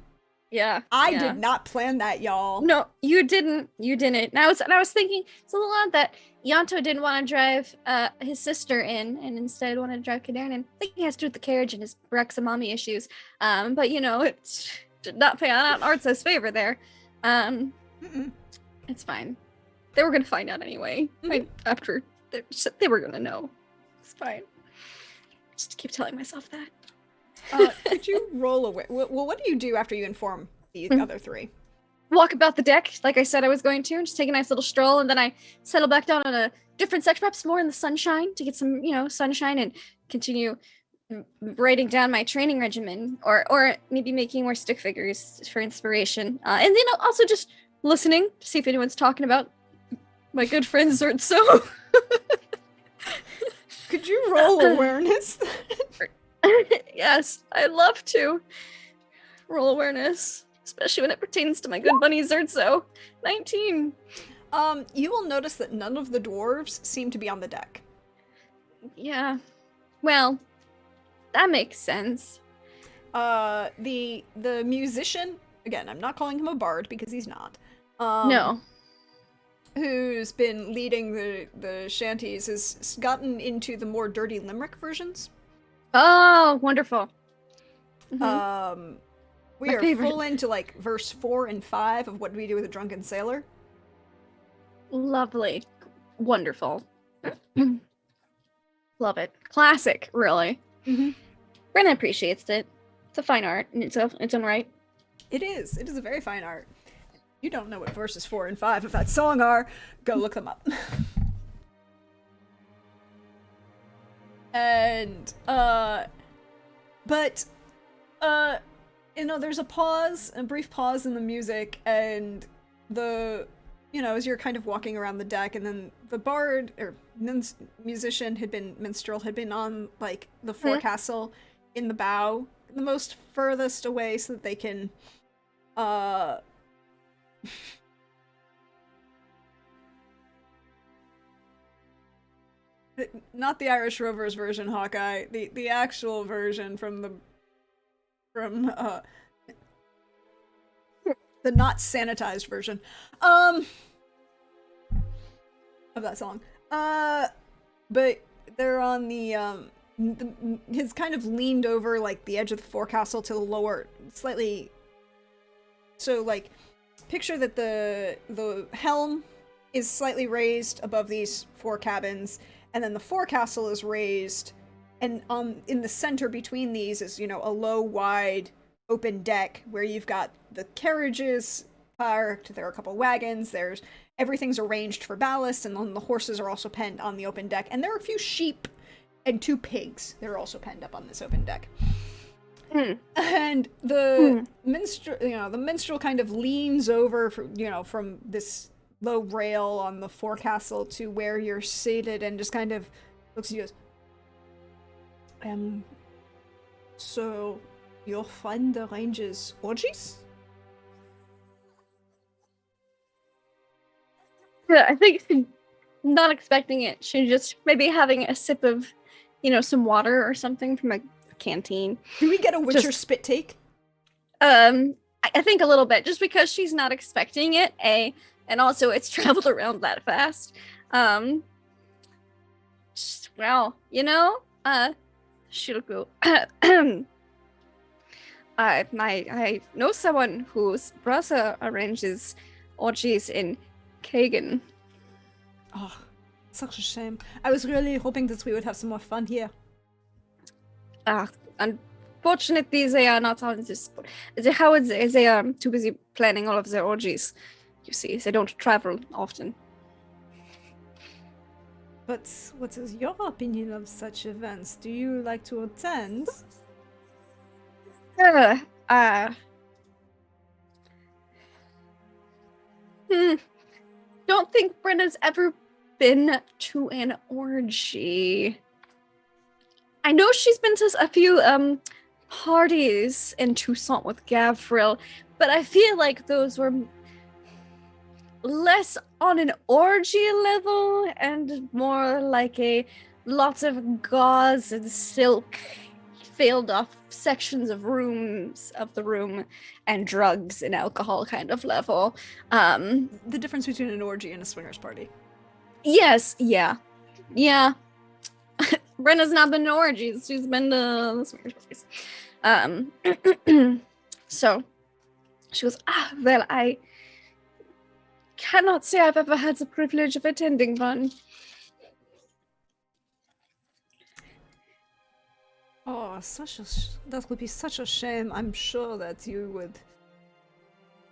Yeah. I did not plan that, y'all. No, you didn't. You didn't. And I was thinking, it's a little odd that Yanto didn't want to drive his sister in and instead wanted to drive Kadern in. I think he has to do with the carriage and his mommy issues. But it did not pay out in Artso's favor there. It's fine. They were going to find out anyway. After they were going to know. It's fine. Just keep telling myself that. Could you roll away? Well, what do you do after you inform the other 3? Walk about the deck, like I said I was going to, and just take a nice little stroll, and then I settle back down on a different section, perhaps more in the sunshine, to get some, sunshine, and continue writing down my training regimen, or maybe making more stick figures for inspiration. And then also just listening to see if anyone's talking about my good friend Zerdso. Could you roll awareness? Yes, I'd love to. Roll awareness, especially when it pertains to my good bunny Zerdso. 19. You will notice that none of the dwarves seem to be on the deck. Yeah. Well, that makes sense. The musician, again, I'm not calling him a bard because he's not. No. Who's been leading the shanties has gotten into the more dirty limerick versions. Oh, wonderful. We My are favorite. full into like verse 4 and 5 of What Do We Do with a Drunken Sailor. Lovely. Wonderful. Love it. Classic, really. Brenna appreciates it. It's a fine art in its own right. It is. It is a very fine art. You don't know what verses 4 and 5 of that song are. Go look them up. And, there's a brief pause in the music, and as you're kind of walking around the deck, and then the bard, or minstrel had been on, like, the forecastle in the bow, the most furthest away so that they can Uh, not the Irish Rovers version, Hawkeye. The actual version from the not sanitized version. Of that song. But they're on his kind of leaned over like the edge of the forecastle to the lower, slightly. So like, picture that the helm is slightly raised above these four cabins, and then the forecastle is raised, and in the center between these is, you know, a low, wide, open deck where you've got the carriages parked. There are a couple wagons. Everything's arranged for ballast, and then the horses are also penned on the open deck. And there are a few sheep and 2 pigs that are also penned up on this open deck. And the minstrel kind of leans over, from this low rail on the forecastle to where you're seated, and just kind of looks at you and goes, so you'll find the ranges orgies? Yeah, I think she's not expecting it. She's just maybe having a sip of, some water or something from a canteen. Do we get a Witcher spit take? I think a little bit, just because she's not expecting it, and also it's traveled around that fast. She'll go. I know someone whose brother arranges orgies in Kagan. Oh, such a shame. I was really hoping that we would have some more fun here. Unfortunately, they are not on this. They are too busy planning all of their orgies. You see, they don't travel often. But what is your opinion of such events? Do you like to attend? Don't think Brenna's ever been to an orgy. I know she's been to a few parties in Toussaint with Gavril, but I feel like those were less on an orgy level and more like a lots of gauze and silk filled off sections of the room and drugs and alcohol kind of level. The difference between an orgy and a swingers party. Yes, yeah. Brenna's not been to orgies, she's been to the swingers parties. So she goes, well, I cannot say I've ever had the privilege of attending one. Oh, that would be such a shame. I'm sure that you would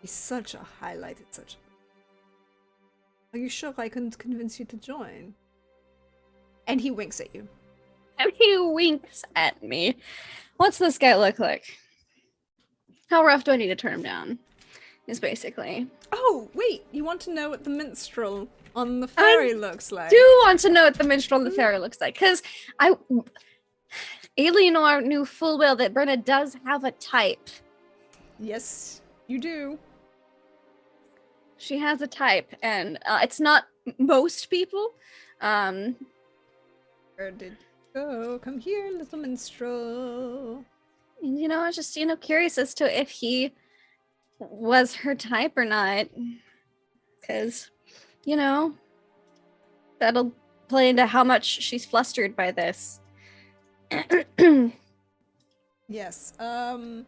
be such a highlight at such. Are you sure I couldn't convince you to join? And he winks at you. And he winks at me. What's this guy look like? How rough do I need to turn him down? Is basically. Oh, wait, you want to know what the minstrel on the ferry looks like? I do want to know what the minstrel on the ferry looks like, because Eleanor knew full well that Brenna does have a type. Yes, you do. She has a type, and it's not most people. Where did you go? Come here, little minstrel. And, I was just, curious as to if he was her type or not. Because, that'll play into how much she's flustered by this. Yes. Here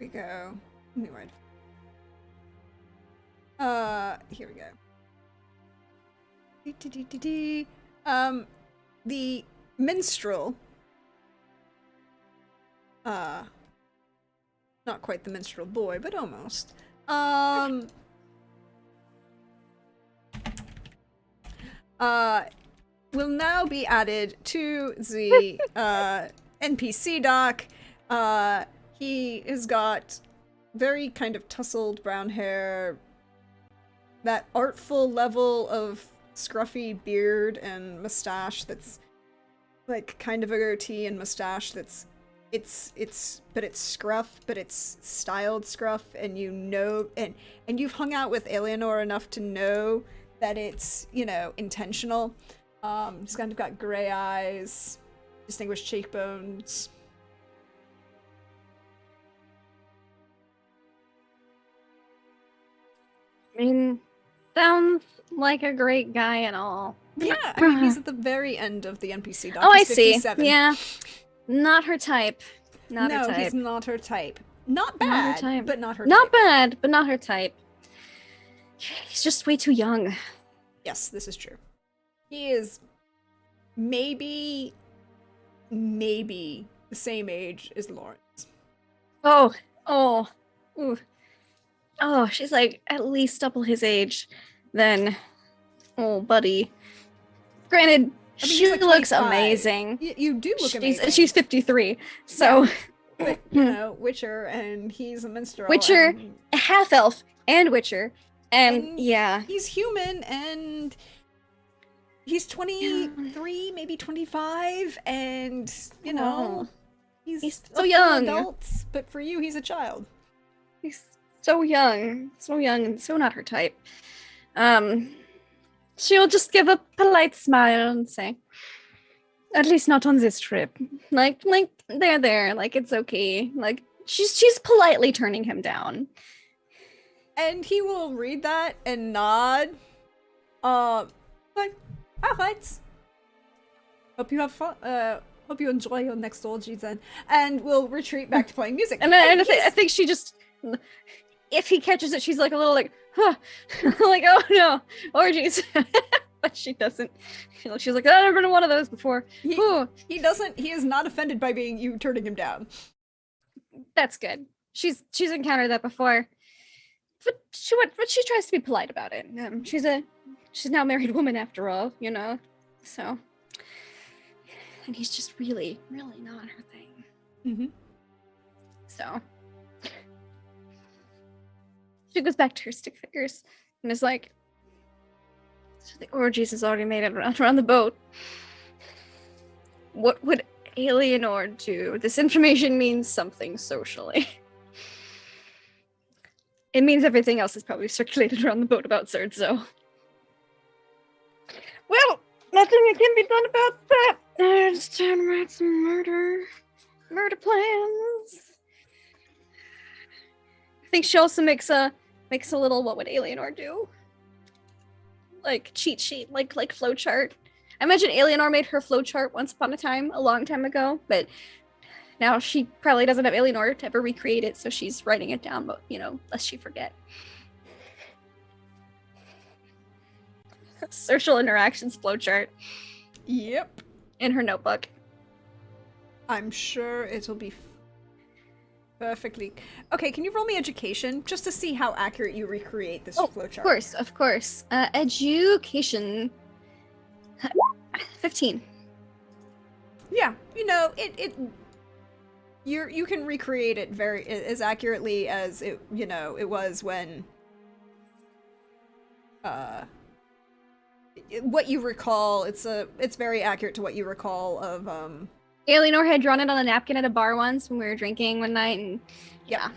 we go. Let me write. Here we go. The minstrel. Not quite the minstrel boy, but almost. Will now be added to the NPC doc. He has got very kind of tousled brown hair, that artful level of scruffy beard and mustache that's like kind of a goatee and mustache that's but it's scruff, but it's styled scruff, and you know, and you've hung out with Eleanor enough to know that it's, you know, intentional. He's kind of got gray eyes, distinguished cheekbones. I mean, sounds like a great guy and all. Yeah, I mean, he's at the very end of the NPC doc. Oh, I He's see. 57. Yeah. Not her type. Not her No, type. he's not her type. Not Not her bad, type. but not her Not type. bad, but not her type. He's just way too young. Yes, this is true. He is maybe the same age as Lawrence. Oh, ooh. Oh, she's like at least double his age. Then, oh, buddy. Granted, I mean, she like looks 25. amazing. You do look amazing. She's 53, so... Yeah. But, you know, Witcher, and he's a minstrel. Witcher, and a half-elf, and Witcher, and yeah. He's human, and he's 23, maybe 25, and, you know, he's so young. Adults, but for you, he's a child. He's so young, and so not her type. She'll just give a polite smile and say, "At least not on this trip." Like they're there, like it's okay. Like she's politely turning him down. And he will read that and nod. Like, alright. Hope you have fun. Hope you enjoy your next orgy then. And we'll retreat back to playing music. And I think she just, if he catches it, she's like a little like, huh, like, oh no, orgies. But she doesn't. She's like, I've never been to one of those before. He doesn't. He is not offended by being you turning him down. That's good. She's encountered that before. But she tries to be polite about it. She's now a married woman after all, you know. So, and he's just really, really not her thing. Mm-hmm. So she goes back to her stick figures and is like, "So the orgies has already made it around the boat. What would Eleanor do? This information means something socially." It means everything else is probably circulated around the boat about Zerd, so. Well, nothing can be done about that. It's time to write some murder plans. I think she also makes a little what would Eleanor do? Like cheat sheet, like flowchart. I imagine Eleanor made her flowchart once upon a time, a long time ago, but now she probably doesn't have Eleanor to ever recreate it, so she's writing it down, but, you know, lest she forget. Social interactions flowchart. Yep. In her notebook. I'm sure it'll be perfectly... Okay, can you roll me education, just to see how accurate you recreate this flowchart? Of course. Education. 15. Yeah, you know, you can recreate it very as accurately as it was when what you recall. It's very accurate to what you recall of Eleanor had drawn it on a napkin at a bar once when we were drinking one night, and yeah.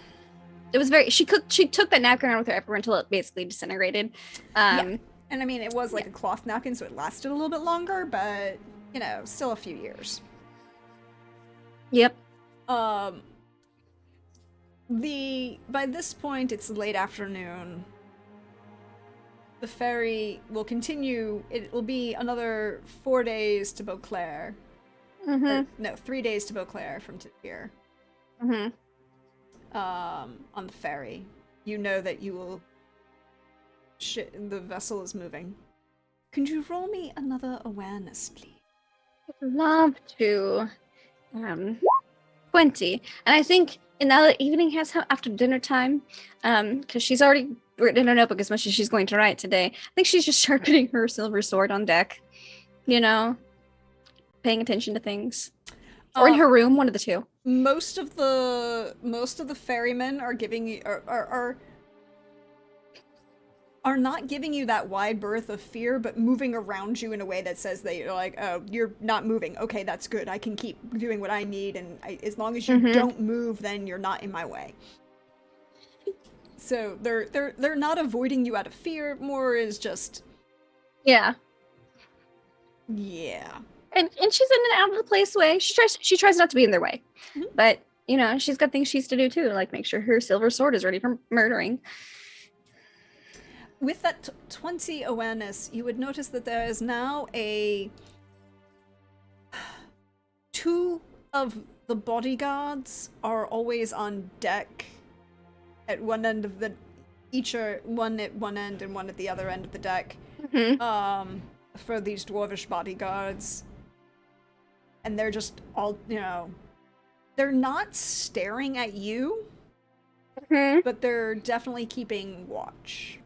It was very she took that napkin around with her everywhere until it basically disintegrated. And I mean, it was like a cloth napkin, so it lasted a little bit longer, but you know, still a few years. Yep. By this point, it's late afternoon. The ferry will continue. It will be another 4 days to Beauclair. Mm-hmm. No, 3 days to Beauclair from here. Mm-hmm. On the ferry. You know that you will... the vessel is moving. Can you roll me another awareness, please? I'd love to. 20. And I think now that evening has after dinner time, because she's already written in her notebook as much as she's going to write today, I think she's just sharpening her silver sword on deck, you know, paying attention to things. Or in her room, one of the two. Most of the ferrymen are giving you are not giving you that wide berth of fear, but moving around you in a way that says that you're like, oh, you're not moving. Okay, that's good. I can keep doing what I need, and as long as you don't move, then you're not in my way. So they're not avoiding you out of fear. More is just Yeah. yeah. And she's in an out of the place way. She tries not to be in their way. But, you know, she's got things she's to do too, like make sure her silver sword is ready for murdering. With that 20 awareness, you would notice that there is now two of the bodyguards are always on deck at one end of the one at one end and one at the other end of the deck. For these dwarvish bodyguards. And they're just all, you know, they're not staring at you, but they're definitely keeping watch.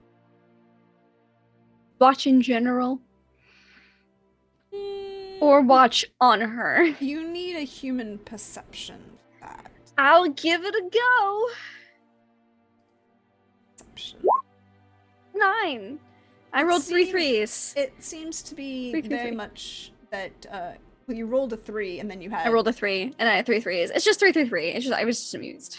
Watch in general? Or watch on her? You need a human perception for that. I'll give it a go. Perception. 9. I rolled 3 3s. It seems to be very much that, well, you rolled a 3 and then you had... I rolled a 3 and I had 3 3s. It's just 3 3 3. It's just, I was just amused.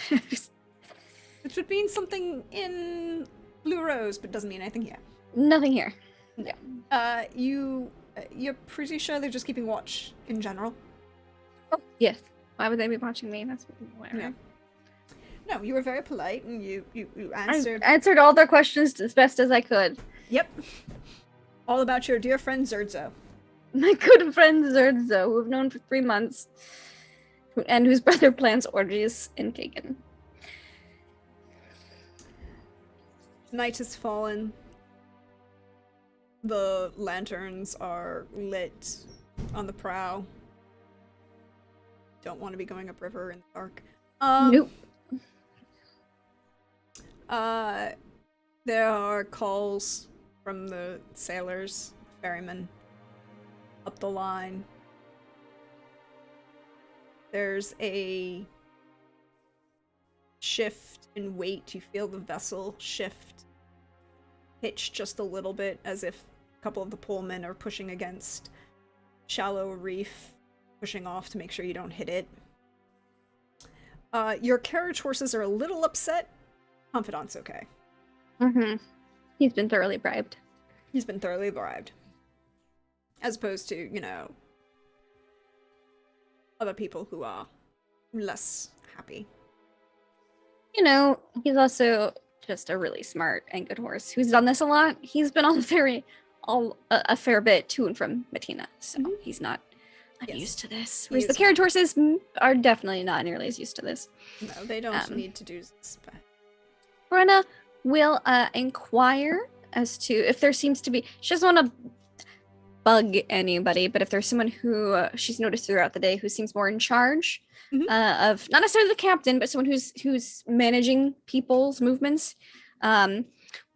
Which would mean something in Blue Rose, but doesn't mean anything here. Nothing here. Yeah. You're pretty sure they're just keeping watch in general? Oh, yes. Why would they be watching me? That's whatever. Yeah. No, you were very polite and you answered... I answered all their questions as best as I could. Yep. All about your dear friend Zerdzo. My good friend Zerdzo, who I've known for 3 months, and whose brother plans orgies in Kagan. Night has fallen. The lanterns are lit on the prow. Don't want to be going upriver in the dark. Nope. There are calls from the sailors, ferrymen, up the line. There's a shift in weight. You feel the vessel shift, pitch just a little bit, as if a couple of the polemen are pushing against shallow reef, pushing off to make sure you don't hit it. Your carriage horses are a little upset. Confidant's okay. He's been thoroughly bribed. He's been thoroughly bribed. As opposed to, you know, other people who are less happy. You know, he's also just a really smart and good horse who's done this a lot. He's been on the ferry a fair bit to and from Matina, so he's not used to this. Whereas the carriage horses are definitely not nearly as used to this. No, they don't need to do this. Brenna will inquire as to if there seems to be... She doesn't want to bug anybody, but if there's someone who she's noticed throughout the day who seems more in charge of, not necessarily the captain, but someone who's managing people's movements,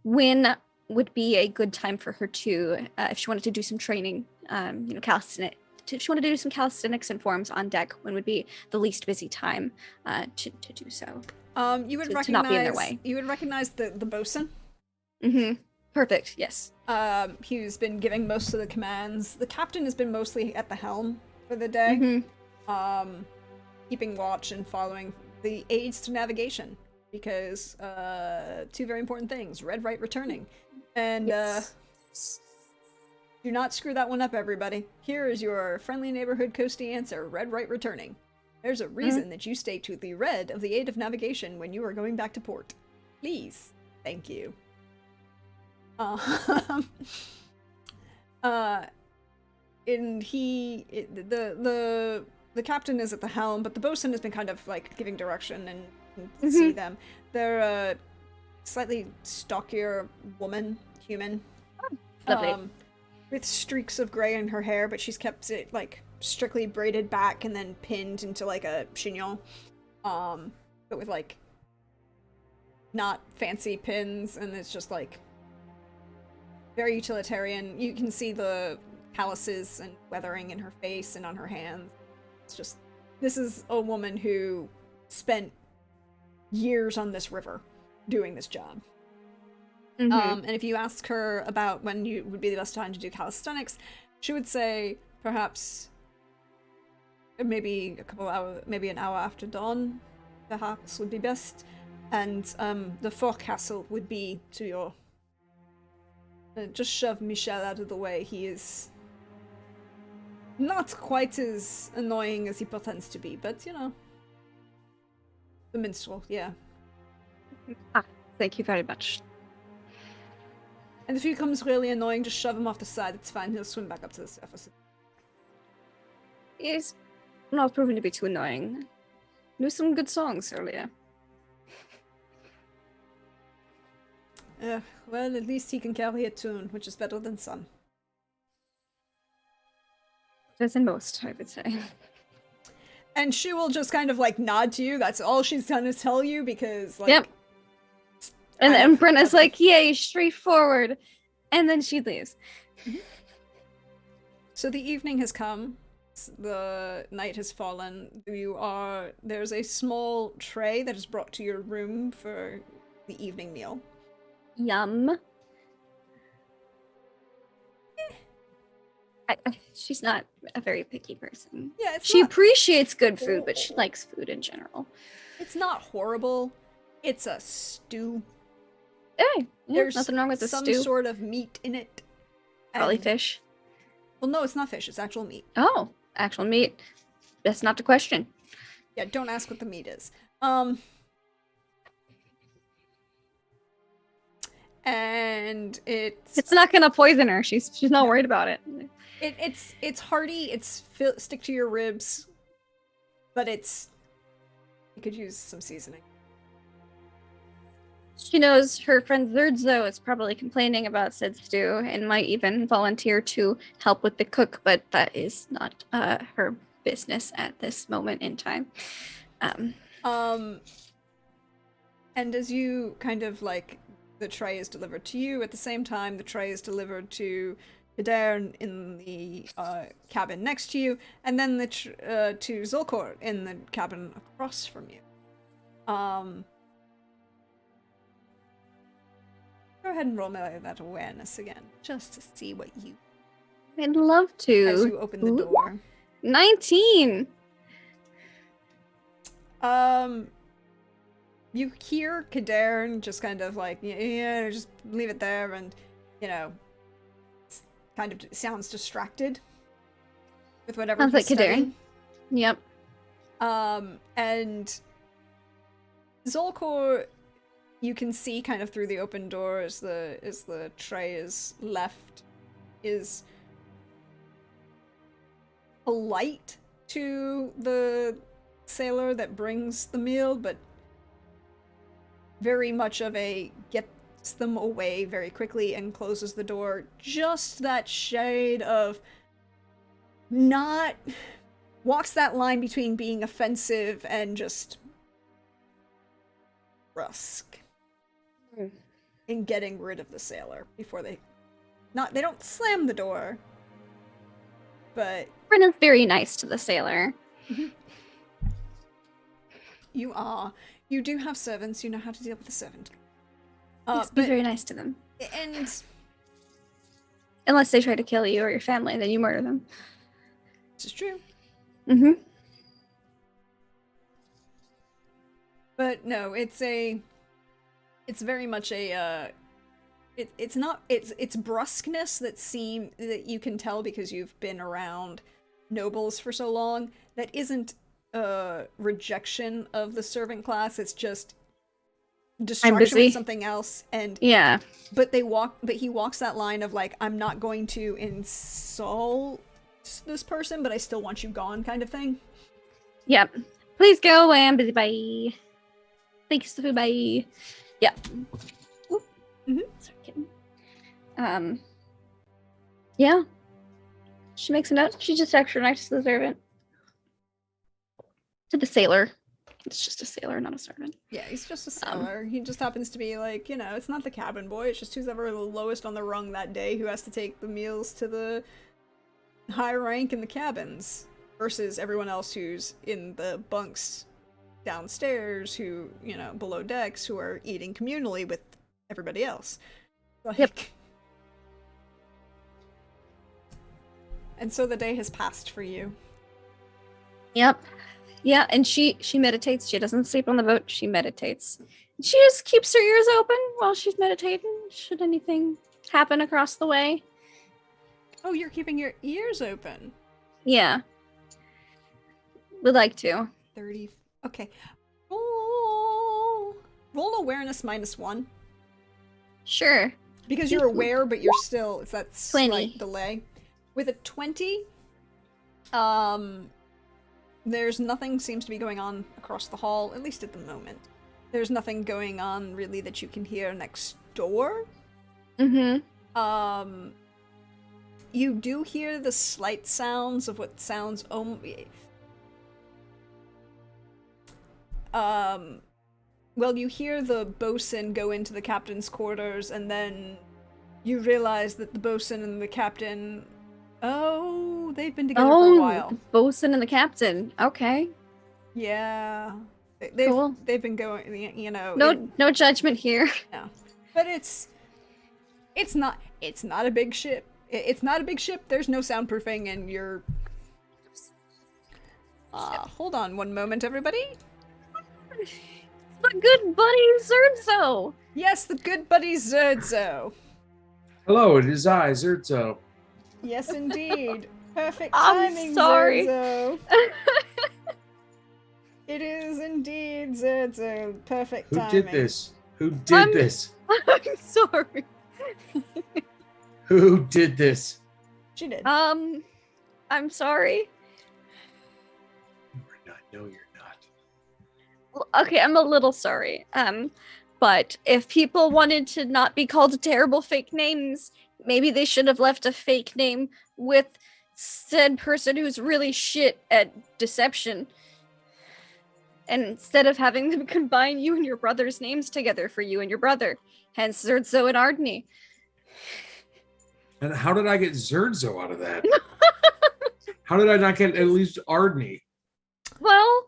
when would be a good time for her to, if she wanted to do some training, you know, calisthenics. If she wanted to do some calisthenics and forms on deck, when would be the least busy time to do so? You would recognize, to not be in their way. You would recognize the bosun. Perfect. Yes. He's been giving most of the commands. The captain has been mostly at the helm for the day, keeping watch and following the aids to navigation, because 2 very important things: red right returning, and do not screw that one up, everybody. Here is your friendly neighborhood coasty answer: red right returning. There's a reason that you stay to the red of the aid of navigation when you are going back to port. Please. Thank you. The captain is at the helm, but the bosun has been kind of like giving direction and see them. They're a slightly stockier human. Lovely. With streaks of gray in her hair, but she's kept it like strictly braided back and then pinned into like a chignon, but with like not fancy pins, and it's just like very utilitarian. You can see the calluses and weathering in her face and on her hands. It's just, this is a woman who spent years on this river doing this job. Mm-hmm. And if you ask her about when you would be the best time to do calisthenics, she would say perhaps maybe a couple hours, maybe an hour after dawn, perhaps would be best. And the forecastle would be to your. Just shove Michel out of the way. He is not quite as annoying as he pretends to be, but you know, the minstrel, yeah. Ah, thank you very much. And if he becomes really annoying, just shove him off the side. It's fine. He'll swim back up to the surface. He's not proven to be too annoying. Knew some good songs earlier. Well, at least he can carry a tune, which is better than some. As in most, I would say. And she will just kind of like nod to you. That's all she's gonna tell you because, like. Yep. And Brenna's like, yay, straightforward. And then she leaves. So the evening has come. The night has fallen. There's a small tray that is brought to your room for the evening meal. Yum. She's not a very picky person. Yeah, she appreciates good food, but she likes food in general. It's not horrible. It's a stew. Hey, yeah, there's nothing wrong with the some stew. sort of meat in it. Probably fish. Well, no, it's not fish. It's actual meat. Oh, actual meat. That's not the question. Yeah, don't ask what the meat is. And it's not gonna poison her. She's not worried about it. It's hearty. Stick to your ribs, but you could use some seasoning. She knows her friend Zerdzo is probably complaining about said stew and might even volunteer to help with the cook, but that is not her business at this moment in time. And as you kind of like, the tray is delivered to you, at the same time the tray is delivered to Kadern in the cabin next to you, and then to Zulkor in the cabin across from you. Go ahead and roll me that awareness again, just to see what you. I'd love to. As you open the door. 19. You hear Kadern just kind of like, yeah, just leave it there, and you know, kind of sounds distracted with whatever. Sounds like Kadern. Yep. And Zolkor, you can see kind of through the open door as the tray is left, is a light to the sailor that brings the meal, but very much of a gets them away very quickly and closes the door. Just that shade of not walks that line between being offensive and just brusque in getting rid of the sailor before they don't slam the door, but Brenna's very nice to the sailor. You do have servants. You know how to deal with a servant. Yes, be very nice to them. And unless they try to kill you or your family, then you murder them. This is true. But no, it's very much a it's brusqueness that you can tell because you've been around nobles for so long, that isn't rejection of the servant class. It's just distraction with something else, and yeah. But he walks that line of like, I'm not going to insult this person, but I still want you gone, kind of thing. Yep. Please go away. I'm busy. Bye. Thanks for bye. Yeah. Sorry, kitten. Yeah. She makes a note. She's just extra nice to the servant. To the sailor. It's just a sailor, not a servant. Yeah, he's just a sailor. He just happens to be like, you know, it's not the cabin boy. It's just who's ever the lowest on the rung that day who has to take the meals to the high rank in the cabins versus everyone else who's in the bunks downstairs, who, you know, below decks, who are eating communally with everybody else. Like, Yep. And so the day has passed for you. Yep. Yeah, and she meditates. She doesn't sleep on the boat. She meditates. She just keeps her ears open while she's meditating. Should anything happen across the way? Oh, you're keeping your ears open. Yeah. Would like to. 30. Okay. Roll awareness -1. Sure. Because you're aware, but you're still, it's that 20. slight delay. With a 20, there's nothing seems to be going on across the hall, at least at the moment. There's nothing going on really that you can hear next door. Mm-hmm. You do hear the slight sounds of what sounds well, you hear the bosun go into the captain's quarters, and then you realize that the bosun and the captain, they've been together for a while. The bosun and the captain. Okay. Yeah. Cool. They've been going, you know. No judgment here. Yeah. But it's not a big ship. It's not a big ship. There's no soundproofing, and you're... hold on one moment, everybody. The good buddy Zerzo. Yes, the good buddy Zerzo. Hello, it is I, Zerzo. Yes, indeed. Perfect I'm timing, sorry. Zerzo. It is indeed Zerzo. Perfect timing. Who did this? Who did this? I'm sorry. Who did this? She did. I'm sorry. You're not. No, you're not. Okay, I'm a little sorry. But if people wanted to not be called terrible fake names, maybe they should have left a fake name with said person who's really shit at deception. And instead of having them combine you and your brother's names together for you and your brother. Hence Zerzo and Ardney. And how did I get Zerzo out of that? How did I not get at least Ardney? Well,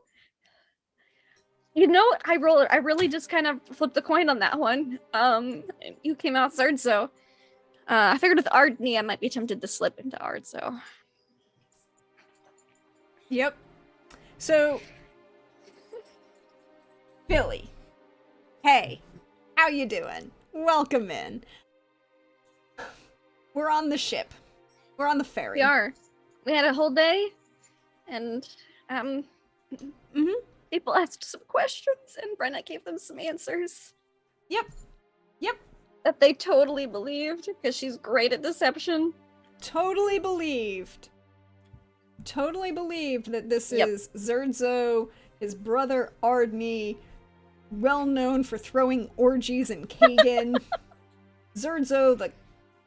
you know, I really just kind of flipped the coin on that one. You came out Zerzo. I figured with Ardney I might be tempted to slip into Ardzo. Yep. So, Billy. Hey, how you doing? Welcome in. We're on the ship. We're on the ferry. We are. We had a whole day, and people asked some questions, and Brenna gave them some answers. Yep. That they totally believed, because she's great at deception. Totally believed that this is Zerzo, his brother Ardney, well known for throwing orgies in Kagan. Zerzo, the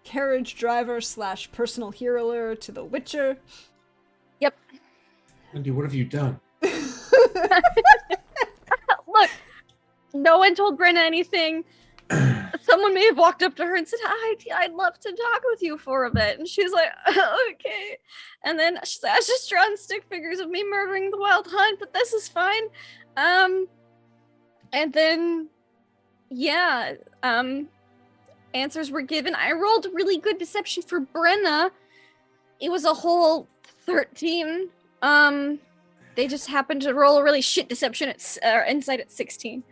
carriage driver / personal healer to the Witcher. Yep. Wendy, what have you done? Look, no one told Brenna anything. Someone may have walked up to her and said, I'd love to talk with you for a bit. And she's like, okay. And then she's like, I was just drawing stick figures of me murdering the wild hunt, but this is fine. And then, yeah, answers were given. I rolled really good deception for Brenna. It was a whole 13. They just happened to roll a really shit deception at insight at 16.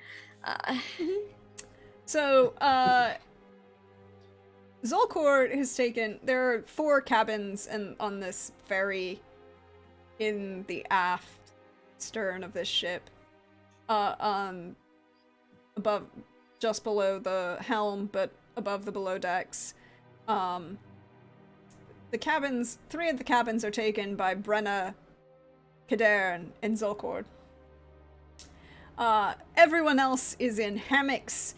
So, Zolkor has taken... There are 4 cabins on this ferry in the aft stern of this ship. Above, just below the helm, but above the below decks. The cabins... 3 of the cabins are taken by Brenna, Kader, and Zolkor. Everyone else is in hammocks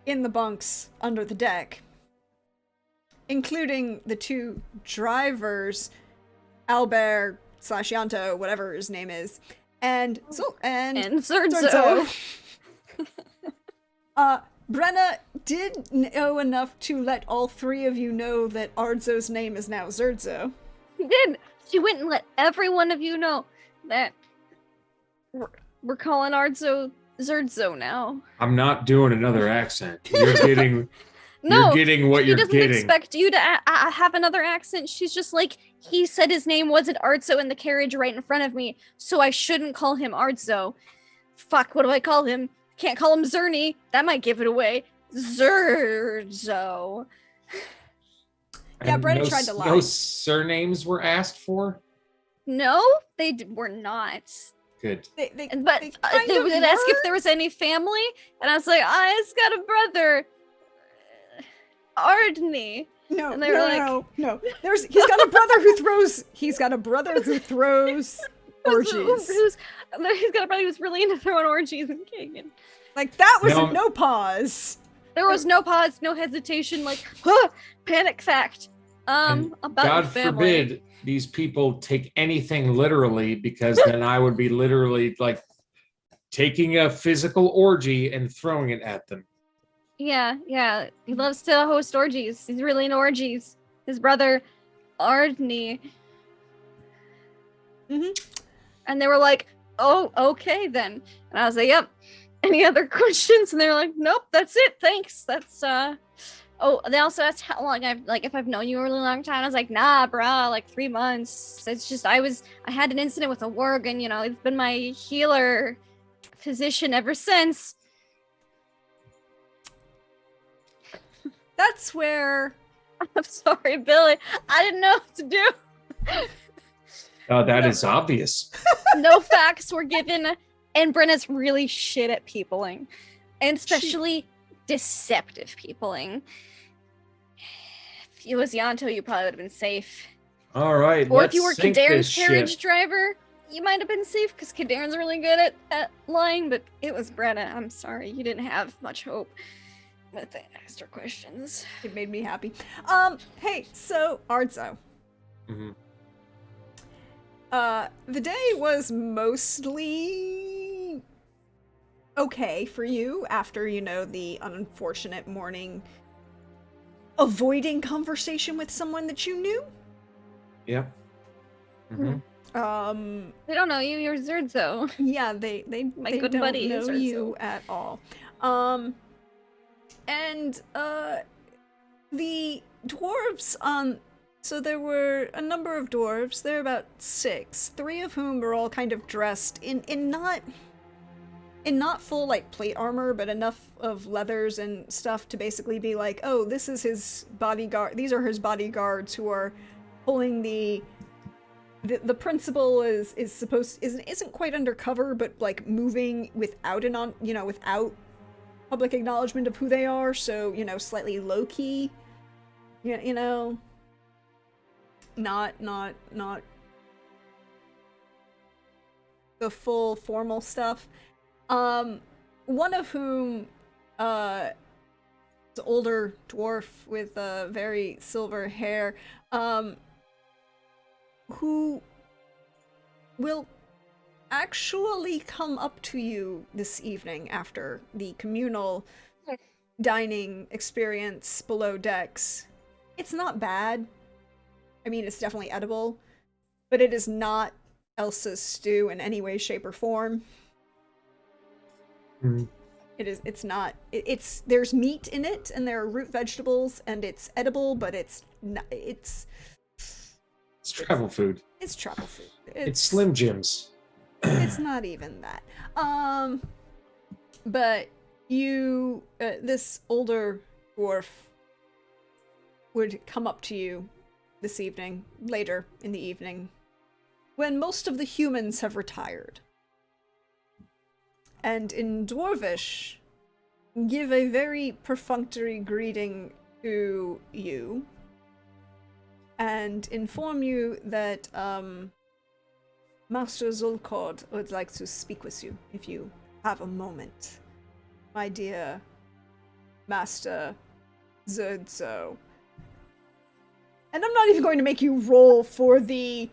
in the bunks under the deck, including the 2 drivers, Albert / Yanto, whatever his name is, and Zerzo. Brenna did know enough to let all 3 of you know that Ardzo's name is now Zerzo. She did. She went and let every one of you know that we're calling Ardzo Zerzo now. I'm not doing another accent. You're getting No, you're getting what she you're doesn't getting. expect you to have another accent. She's just like, he said his name wasn't Artzo in the carriage right in front of me, so I shouldn't call him Artzo. Fuck, what do I call him? Can't call him Zerny. That might give it away. Zerzo. Yeah, And Brenna tried to lie. No surnames were asked for? No, they were not. Good. They they would kind ask if were. there was any family, and I was like, I've got a brother, Ardney. No, And they were like- no. He's got a brother who throws orgies. He's got a brother who's really into throwing orgies and kicking. Like that was No. no pause. There was no pause, no hesitation, like, huh, panic fact. And About God your family. forbid these people take anything literally, because then I would be literally like taking a physical orgy and throwing it at them. Yeah. He loves to host orgies. He's really into orgies. His brother, Ardney. Mhm. And they were like, oh, okay then. And I was like, yep. Any other questions? And they were like, nope, that's it. Thanks. That's Oh, they also asked how long if I've known you a really long time. I was like, nah, brah, like 3 months. It's just I had an incident with a warg, and he's been my healer physician ever since. That's where I'm sorry, Billy. I didn't know what to do. Oh, that is obvious. No facts were given, and Brenna's really shit at peopling, and especially deceptive peopling. If it was Yanto, you probably would have been safe. All right. Or if you were sink Kadarn's this carriage ship. driver, you might have been safe, because Kadarn's really good at lying, but it was Brenna. I'm sorry, you didn't have much hope. But they asked her questions. it made me happy. Hey, so Ardzo. Mhm. The day was mostly okay for you after, the unfortunate morning avoiding conversation with someone that you knew. Yep. Mhm. They don't know you, you're Zerdzo. Yeah, they My they good don't buddy know is you at all. And the dwarves so there were a number of dwarves. There are about 6, 3 of whom are all kind of dressed in not full like plate armor, but enough of leathers and stuff to basically be like, oh, this is his bodyguard. These are his bodyguards who are pulling the principal isn't quite undercover, but like moving without without public acknowledgement of who they are, so slightly low key. Not the full formal stuff. One of whom is an older dwarf with very silver hair, who will actually come up to you this evening after the communal dining experience below decks. It's not bad. I mean, it's definitely edible, but it is not Elsa's stew in any way, shape, or form. Mhm. It's not. There's meat in it, and there are root vegetables, and it's edible, but it's not. It's travel food. It's travel food. It's Slim Jims. It's not even that. But you, this older dwarf would come up to you this evening, later in the evening, when most of the humans have retired. And in Dwarvish, give a very perfunctory greeting to you, and inform you that, Master Zulkord would like to speak with you, if you have a moment. My dear Master Zerdzo. And I'm not even going to make you roll for the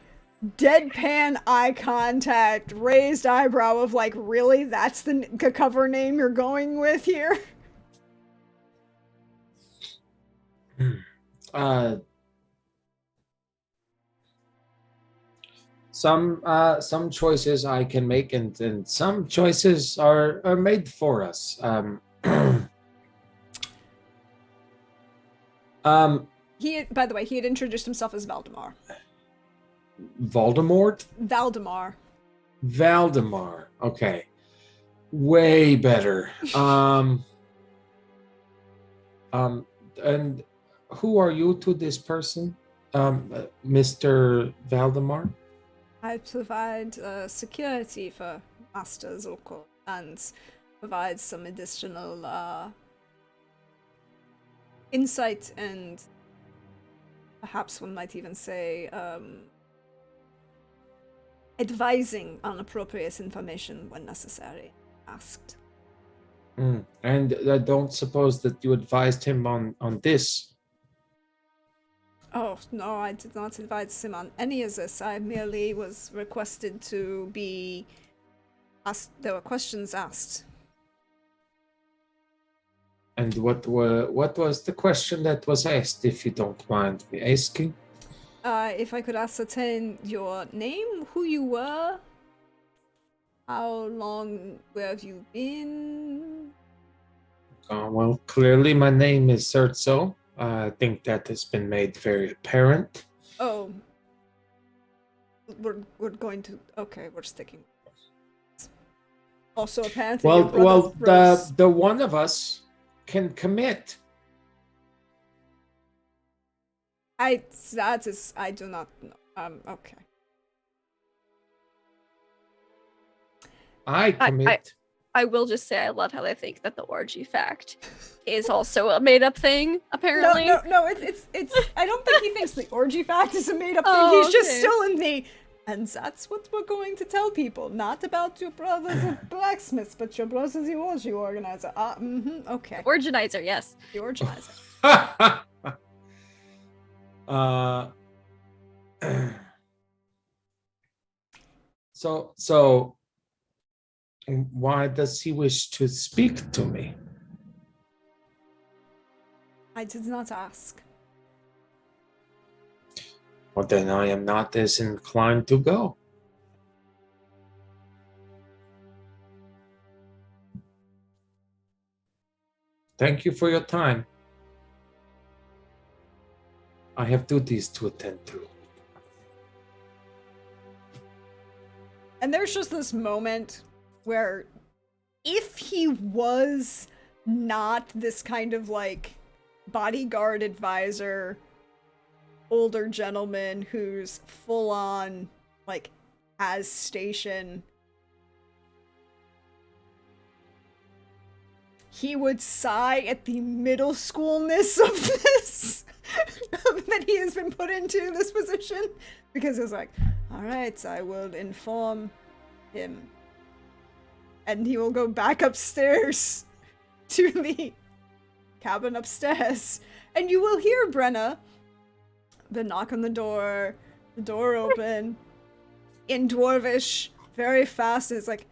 deadpan eye contact, raised eyebrow of like, really? That's the cover name you're going with here? Some choices I can make, and some choices are made for us. By the way, he had introduced himself as Valdemar. Voldemort? Valdemar. Valdemar. Okay. Way better. And who are you to this person, Mr. Valdemar? I provide security for Master Zulko and provide some additional insight and perhaps one might even say advising on appropriate information when necessary, asked. And I don't suppose that you advised him on this. Oh, no, I did not advise him on any of this. I merely was requested to be asked. There were questions asked. And what was the question that was asked, if you don't mind me asking? If I could ascertain your name, who you were, how long, where have you been? Well, clearly my name is Serzo. I think that has been made very apparent. Oh, we're going to. Okay, we're sticking. Also, apparently, your brother Rose. the one of us can commit. I do not know. Okay. I commit. I will just say I love how they think that the orgy fact is also a made-up thing, apparently. No, it's I don't think he thinks the orgy fact is a made-up thing. Oh, He's just okay. still in the, and that's what we're going to tell people. Not about your brothers the blacksmiths, but your brothers the orgy organizer. Okay. Organizer, yes. The organizer. So why does he wish to speak to me? I did not ask. Well, then I am not as inclined to go. Thank you for your time. I have duties to attend to. And there's just this moment where if he was not this kind of like bodyguard advisor, older gentleman who's full on like has station, he would sigh at the middle schoolness of this that he has been put into this position, because it's like, all right, I will inform him, and he will go back upstairs to the cabin upstairs, and you will hear Brenna the knock on the door open in Dwarvish very fast, and it's like,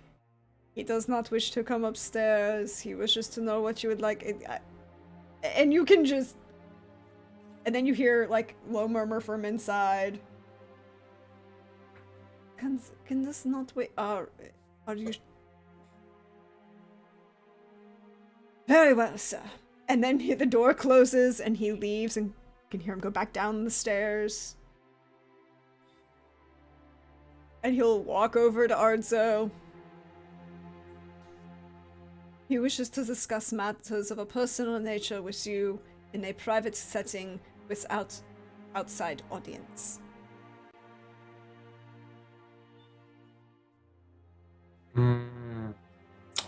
he does not wish to come upstairs, he wishes to know what you would like. And you can just, and then you hear like low murmur from inside. Can this not wait? Are you? Very well, sir. And then the door closes and he leaves, and you can hear him go back down the stairs. And he'll walk over to Ardzo. He wishes to discuss matters of a personal nature with you in a private setting without outside audience.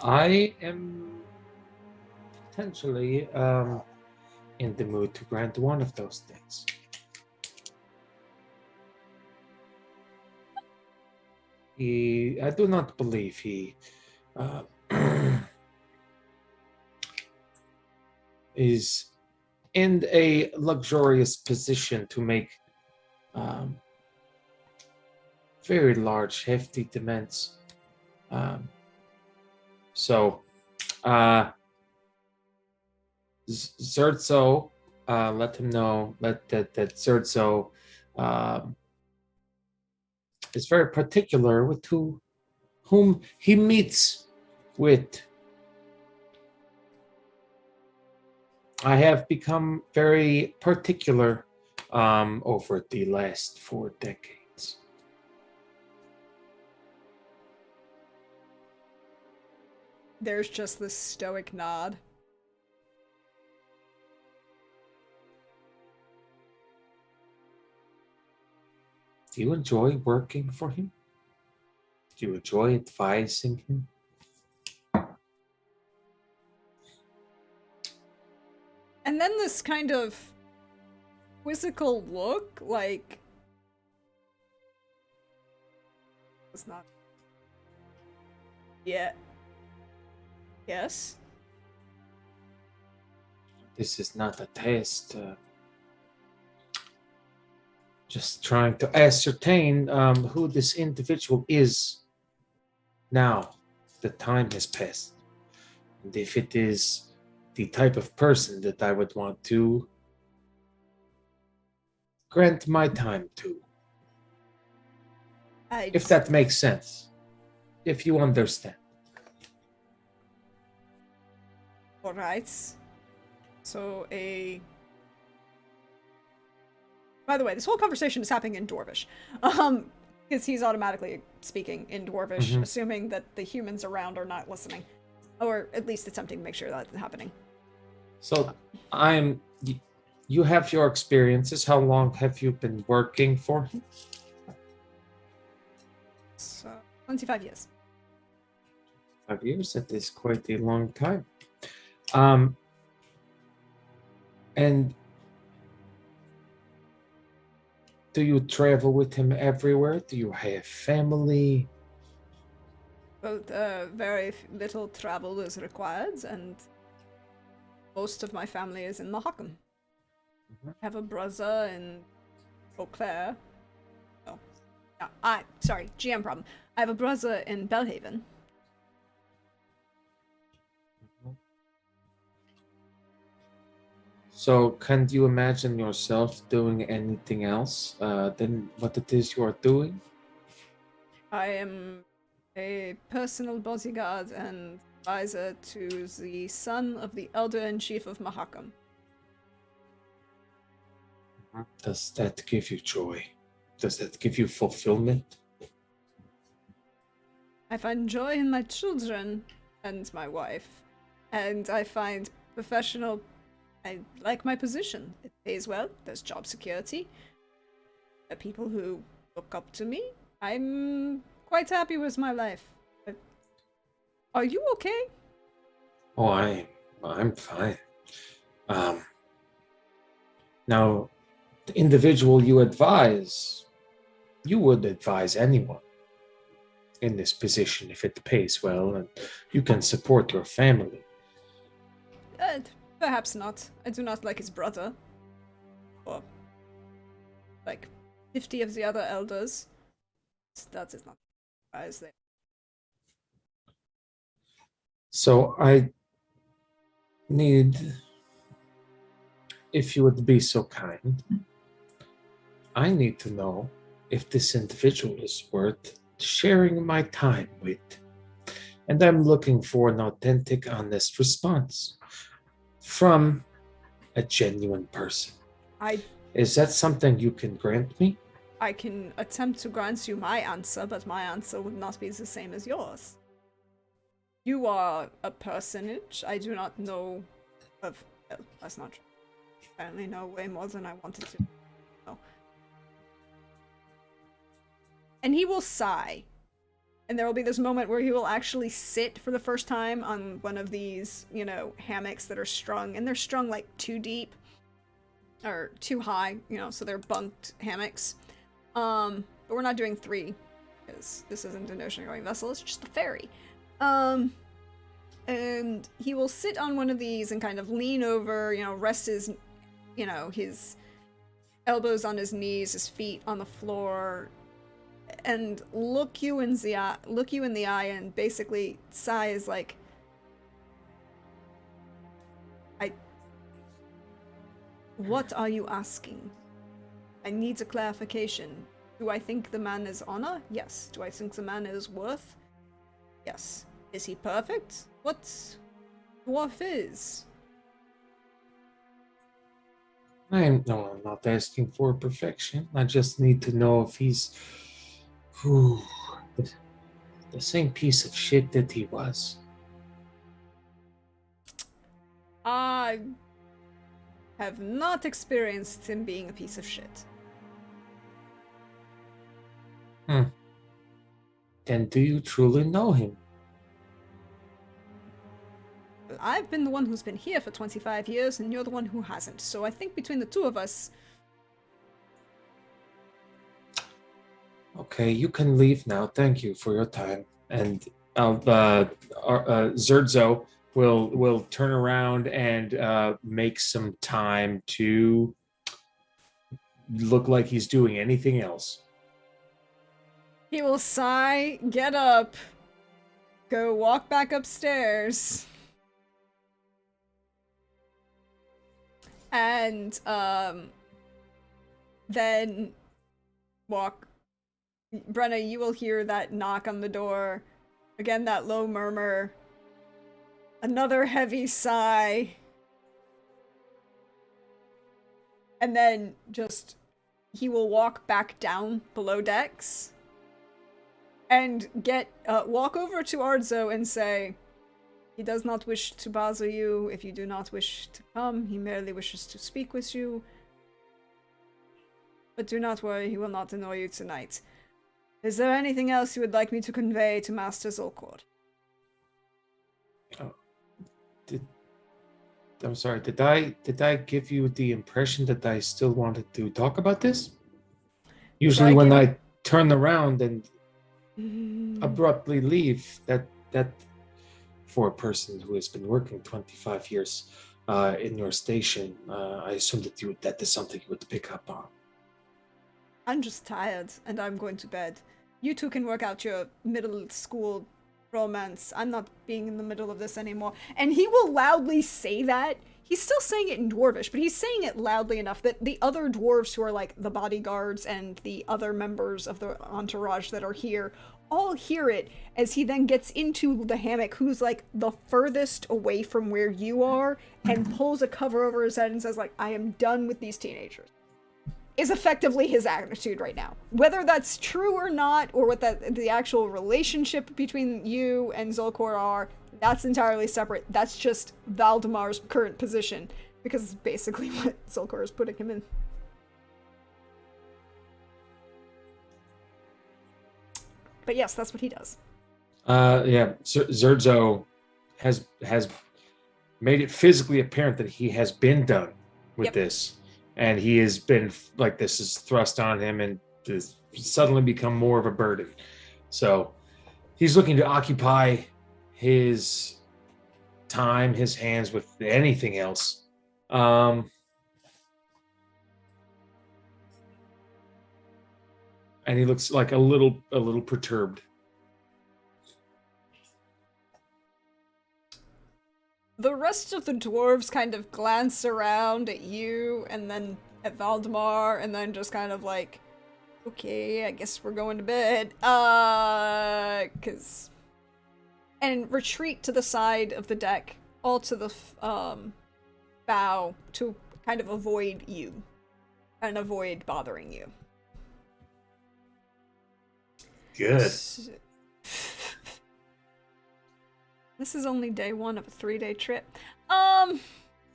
I am potentially in the mood to grant one of those things. I do not believe he is in a luxurious position to make very large, hefty demands. Zerzo, let him know that Zerzo is very particular with whom he meets with. I have become very particular over the last 4 decades. There's just this stoic nod. Do you enjoy working for him? Do you enjoy advising him? And then this kind of quizzical look, like... It's not... Yeah. Yes? This is not a test. Just trying to ascertain who this individual is now. The time has passed. And if it is the type of person that I would want to grant my time to. If that makes sense. If you understand. Alright. So By the way, this whole conversation is happening in Dwarvish. Because he's automatically speaking in Dwarvish, assuming that the humans around are not listening. Or at least attempting to make sure that's happening. So, you have your experiences. How long have you been working for him? So, 25 years. 5 years? That is quite a long time. And do you travel with him everywhere? Do you have family? Well, very little travel is required, and most of my family is in Mahakam. I have a brother in Eau Claire. Oh, no, sorry, GM problem. I have a brother in Belhaven. So, can you imagine yourself doing anything else than what it is you are doing? I am a personal bodyguard and advisor to the son of the Elder-in-Chief of Mahakam. Does that give you joy? Does that give you fulfillment? I find joy in my children and my wife. And I find professional... I like my position. It pays well. There's job security. There are people who look up to me. I'm quite happy with my life. Are you okay? Oh, I'm fine. Now, the individual you advise, you would advise anyone in this position if it pays well and you can support your family. Perhaps not. I do not like his brother. Or, like, 50 of the other elders. That is not as they. So I need, if you would be so kind, I need to know if this individual is worth sharing my time with. And I'm looking for an authentic, honest response from a genuine person. Is that something you can grant me? I can attempt to grant you my answer, but my answer would not be the same as yours. You are a personage. I do not know of... Well, that's not true. I only know way more than I wanted to know. And he will sigh. And there will be this moment where he will actually sit for the first time on one of these, you know, hammocks that are strung. And they're strung, like, too deep. Or too high, you know, so they're bunked hammocks. But we're not doing 3. Because this isn't an ocean-going vessel, it's just a ferry. And he will sit on one of these and kind of lean over, you know, rest his, you know, his elbows on his knees, his feet on the floor, and look you in the eye and basically sigh is like, what are you asking? I need a clarification. Do I think the man is honor? Yes. Do I think the man is worth? Yes. Is he perfect? What dwarf is? I'm not asking for perfection. I just need to know if he's whew, the same piece of shit that he was. I have not experienced him being a piece of shit. Then do you truly know him? I've been the one who's been here for 25 years, and you're the one who hasn't. So I think between the two of us... Okay, you can leave now. Thank you for your time. And Zerdzo will turn around and make some time to look like he's doing anything else. He will sigh, get up, go walk back upstairs, and then walk. Brenna, you will hear that knock on the door. Again, that low murmur. Another heavy sigh. And then just, he will walk back down below decks and walk over to Ardzo and say, he does not wish to bother you if you do not wish to come. He merely wishes to speak with you. But do not worry, he will not annoy you tonight. Is there anything else you would like me to convey to Master Zolkor? I'm sorry, did I give you the impression that I still wanted to talk about this? Usually when I turn around and abruptly leave, that for a person who has been working 25 years in your station, I assume that is something you would pick up on. I'm just tired, and I'm going to bed. You two can work out your middle school romance. I'm not being in the middle of this anymore. And he will loudly say that. He's still saying it in Dwarvish, but he's saying it loudly enough that the other dwarves who are like the bodyguards and the other members of the entourage that are here all hear it as he then gets into the hammock, who's like the furthest away from where you are, and pulls a cover over his head and says like, I am done with these teenagers. Is effectively his attitude right now. Whether that's true or not, or what the actual relationship between you and Zolkor are, that's entirely separate. That's just Valdemar's current position, because it's basically what Zolkor is putting him in. But yes, that's what he does. Yeah, Zerdzo has made it physically apparent that he has been done with this. And he has been, like, this is thrust on him and has suddenly become more of a burden. So he's looking to occupy his time, his hands with anything else. And he looks like a little perturbed. The rest of the dwarves kind of glance around at you, and then at Valdemar, and then just kind of like, okay, I guess we're going to bed. And retreat to the side of the deck, all to the, bow, to kind of avoid you, and avoid bothering you. Good. This is only day one of a 3-day trip.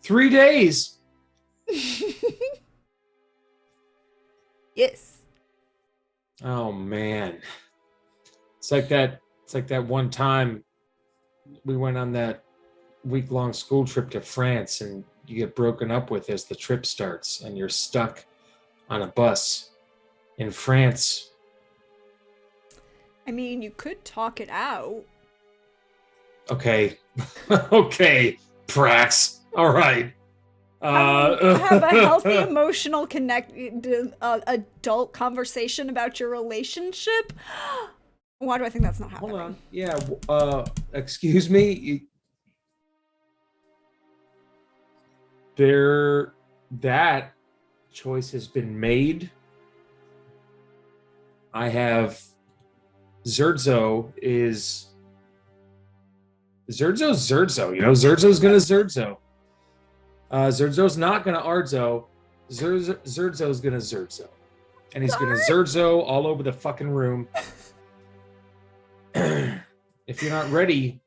3 days? Yes. Oh man. It's like that one time we went on that week-long school trip to France and you get broken up with as the trip starts and you're stuck on a bus in France. I mean, you could talk it out. Okay. Okay, Prax. All right. Have a healthy, emotional, adult conversation about your relationship. Why do I think that's not happening? Hold on. Yeah. Excuse me. That choice has been made. I have. Zerdzo, you know, Zerdzo's gonna Zerdzo. Zerdzo's not gonna Ardzo, Zerdzo's gonna Zerdzo. And he's gonna Zerdzo all over the fucking room. If you're not ready,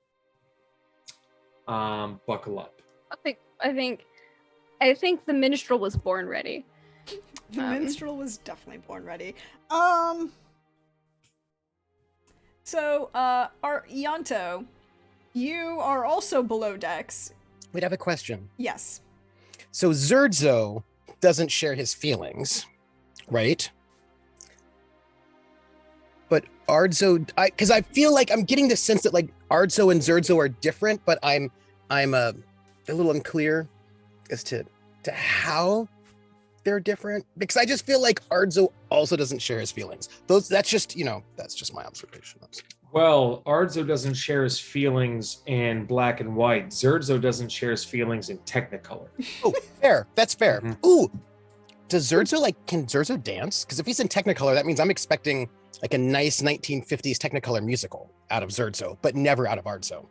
buckle up. I think the minstrel was born ready. The minstrel was definitely born ready. So, Yanto, you are also below decks. Wait, I have a question. Yes. So Zerdzo doesn't share his feelings, right? But Ardzo, because I feel like I'm getting the sense that like Ardzo and Zerdzo are different, but I'm a little unclear as to how they're different, because I just feel like Ardzo also doesn't share his feelings. That's just my observation. Well, Ardzo doesn't share his feelings in black and white. Zerdzo doesn't share his feelings in Technicolor. Oh, fair. That's fair. Mm-hmm. Ooh, can Zerdzo dance? Because if he's in Technicolor, that means I'm expecting like a nice 1950s Technicolor musical out of Zerdzo, but never out of Ardzo.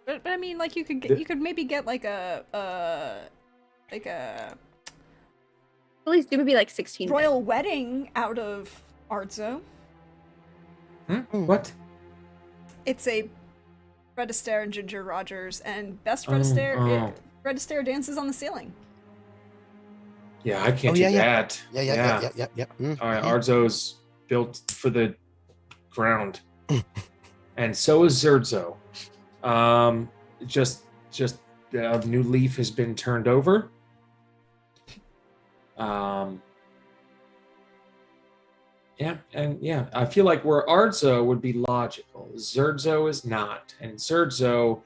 But I mean, like you could maybe get like a At least do maybe like 16. royal wedding out of Ardzo. What? It's a Fred Astaire and Ginger Rogers, and best Fred Astaire, Fred Astaire dances on the ceiling. Yeah, I can't do that. Yeah. All right, Ardzo's built for the ground, and so is Zerdzo. Just a new leaf has been turned over. I feel like where Ardzo would be logical, Zerdzo is not, and Zerdzo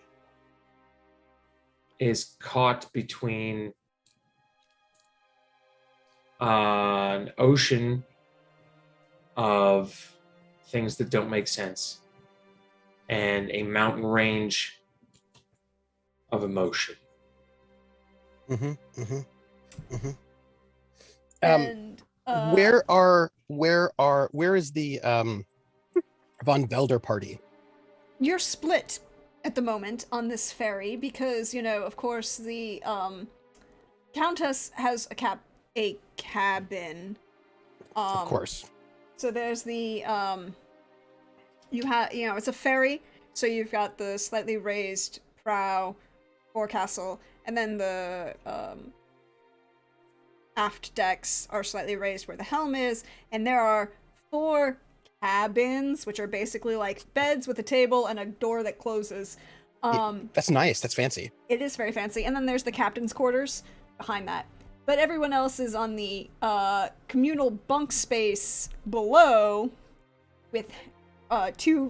is caught between an ocean of things that don't make sense and a mountain range of emotion. And where is the Von Velder party? you're split at the moment on this ferry because, of course, the Countess has a cabin. Of course. So there's the it's a ferry, so you've got the slightly raised prow, forecastle, and then the aft decks are slightly raised where the helm is, and there are 4 cabins, which are basically like beds with a table and a door that closes. That's nice. That's fancy. It is very fancy. And then there's the captain's quarters behind that. But everyone else is on the communal bunk space below with 2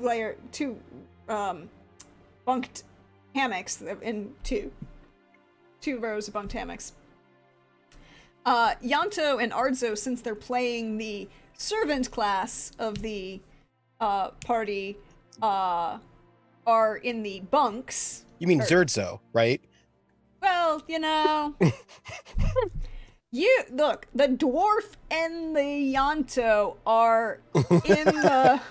bunked hammocks in 2 rows of bunked hammocks. Yanto and Ardzo, since they're playing the servant class of the party, are in the bunks. You mean Zerdzo, right? Well, you look, the dwarf and the Yanto are in the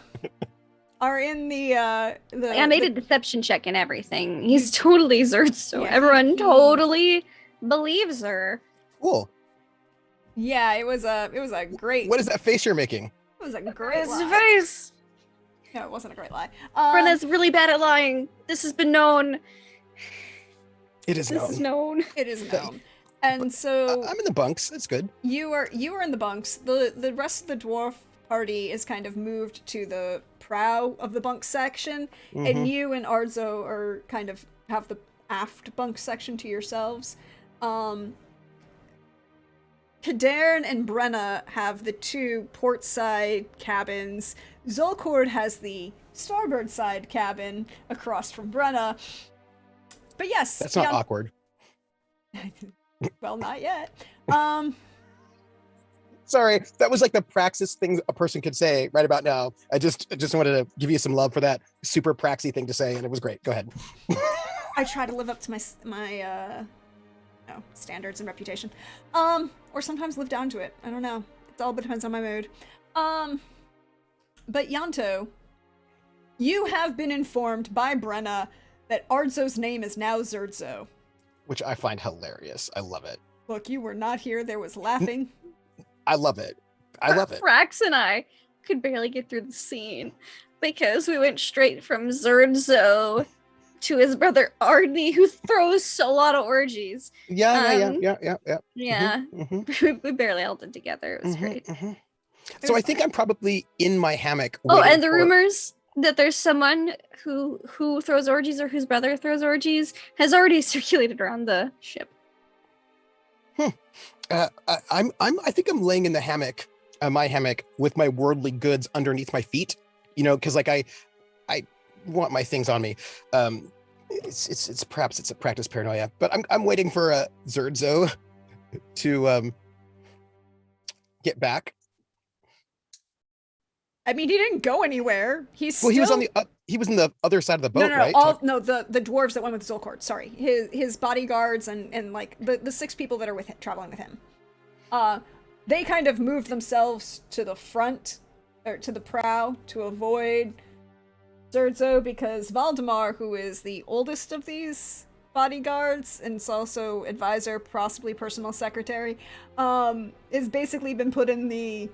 I made a deception check and everything. He's totally Zerdzo. Yeah. Everyone totally believes her. Cool. Yeah, it was a great. What is that face you're making? It was a great His lie. face. No, it wasn't a great lie. Brenna's really bad at lying. This has been known. It is This known. is known. It is known. And so I'm in the bunks. That's good. you are in the bunks. The rest of the dwarf party is kind of moved to the prow of the bunk section, and you and Ardzo are kind of have the aft bunk section to yourselves. Kadarn and Brenna have the 2 port side cabins. Zolcord has the starboard side cabin across from Brenna. But yes, That's not awkward. Well, not yet. Sorry, that was like the praxis thing a person could say right about now. I just wanted to give you some love for that super praxy thing to say, and it was great. Go ahead. I try to live up to my standards and reputation, or sometimes live down to it. I don't know. It all depends on my mood. But Yanto, you have been informed by Brenna that Ardzo's name is now Zerdzo. Which I find hilarious. I love it. Look, you were not here. There was laughing. I love it. I love it. Rax and I could barely get through the scene because we went straight from Zerdzo to his brother Ardney, who throws a lot of orgies. Yeah. Yeah. We barely held it together. It was great. So I think I'm probably in my hammock. Oh, waiting and the for- rumors that there's someone who throws orgies or whose brother throws orgies has already circulated around the ship. I think I'm laying in the hammock, my hammock, with my worldly goods underneath my feet. Because like I want my things on me. It's perhaps it's a practice paranoia, but I'm waiting for Zerdzo to get back. I mean, he didn't go anywhere. He's Well, still... he was on the he was in the other side of the boat, right? The dwarves that went with Zolkord. Sorry, his bodyguards and like the 6 people that are traveling with him. They kind of moved themselves to the front or to the prow to avoid Zerdzo because Valdemar, who is the oldest of these bodyguards and is also advisor, possibly personal secretary, is basically been put in the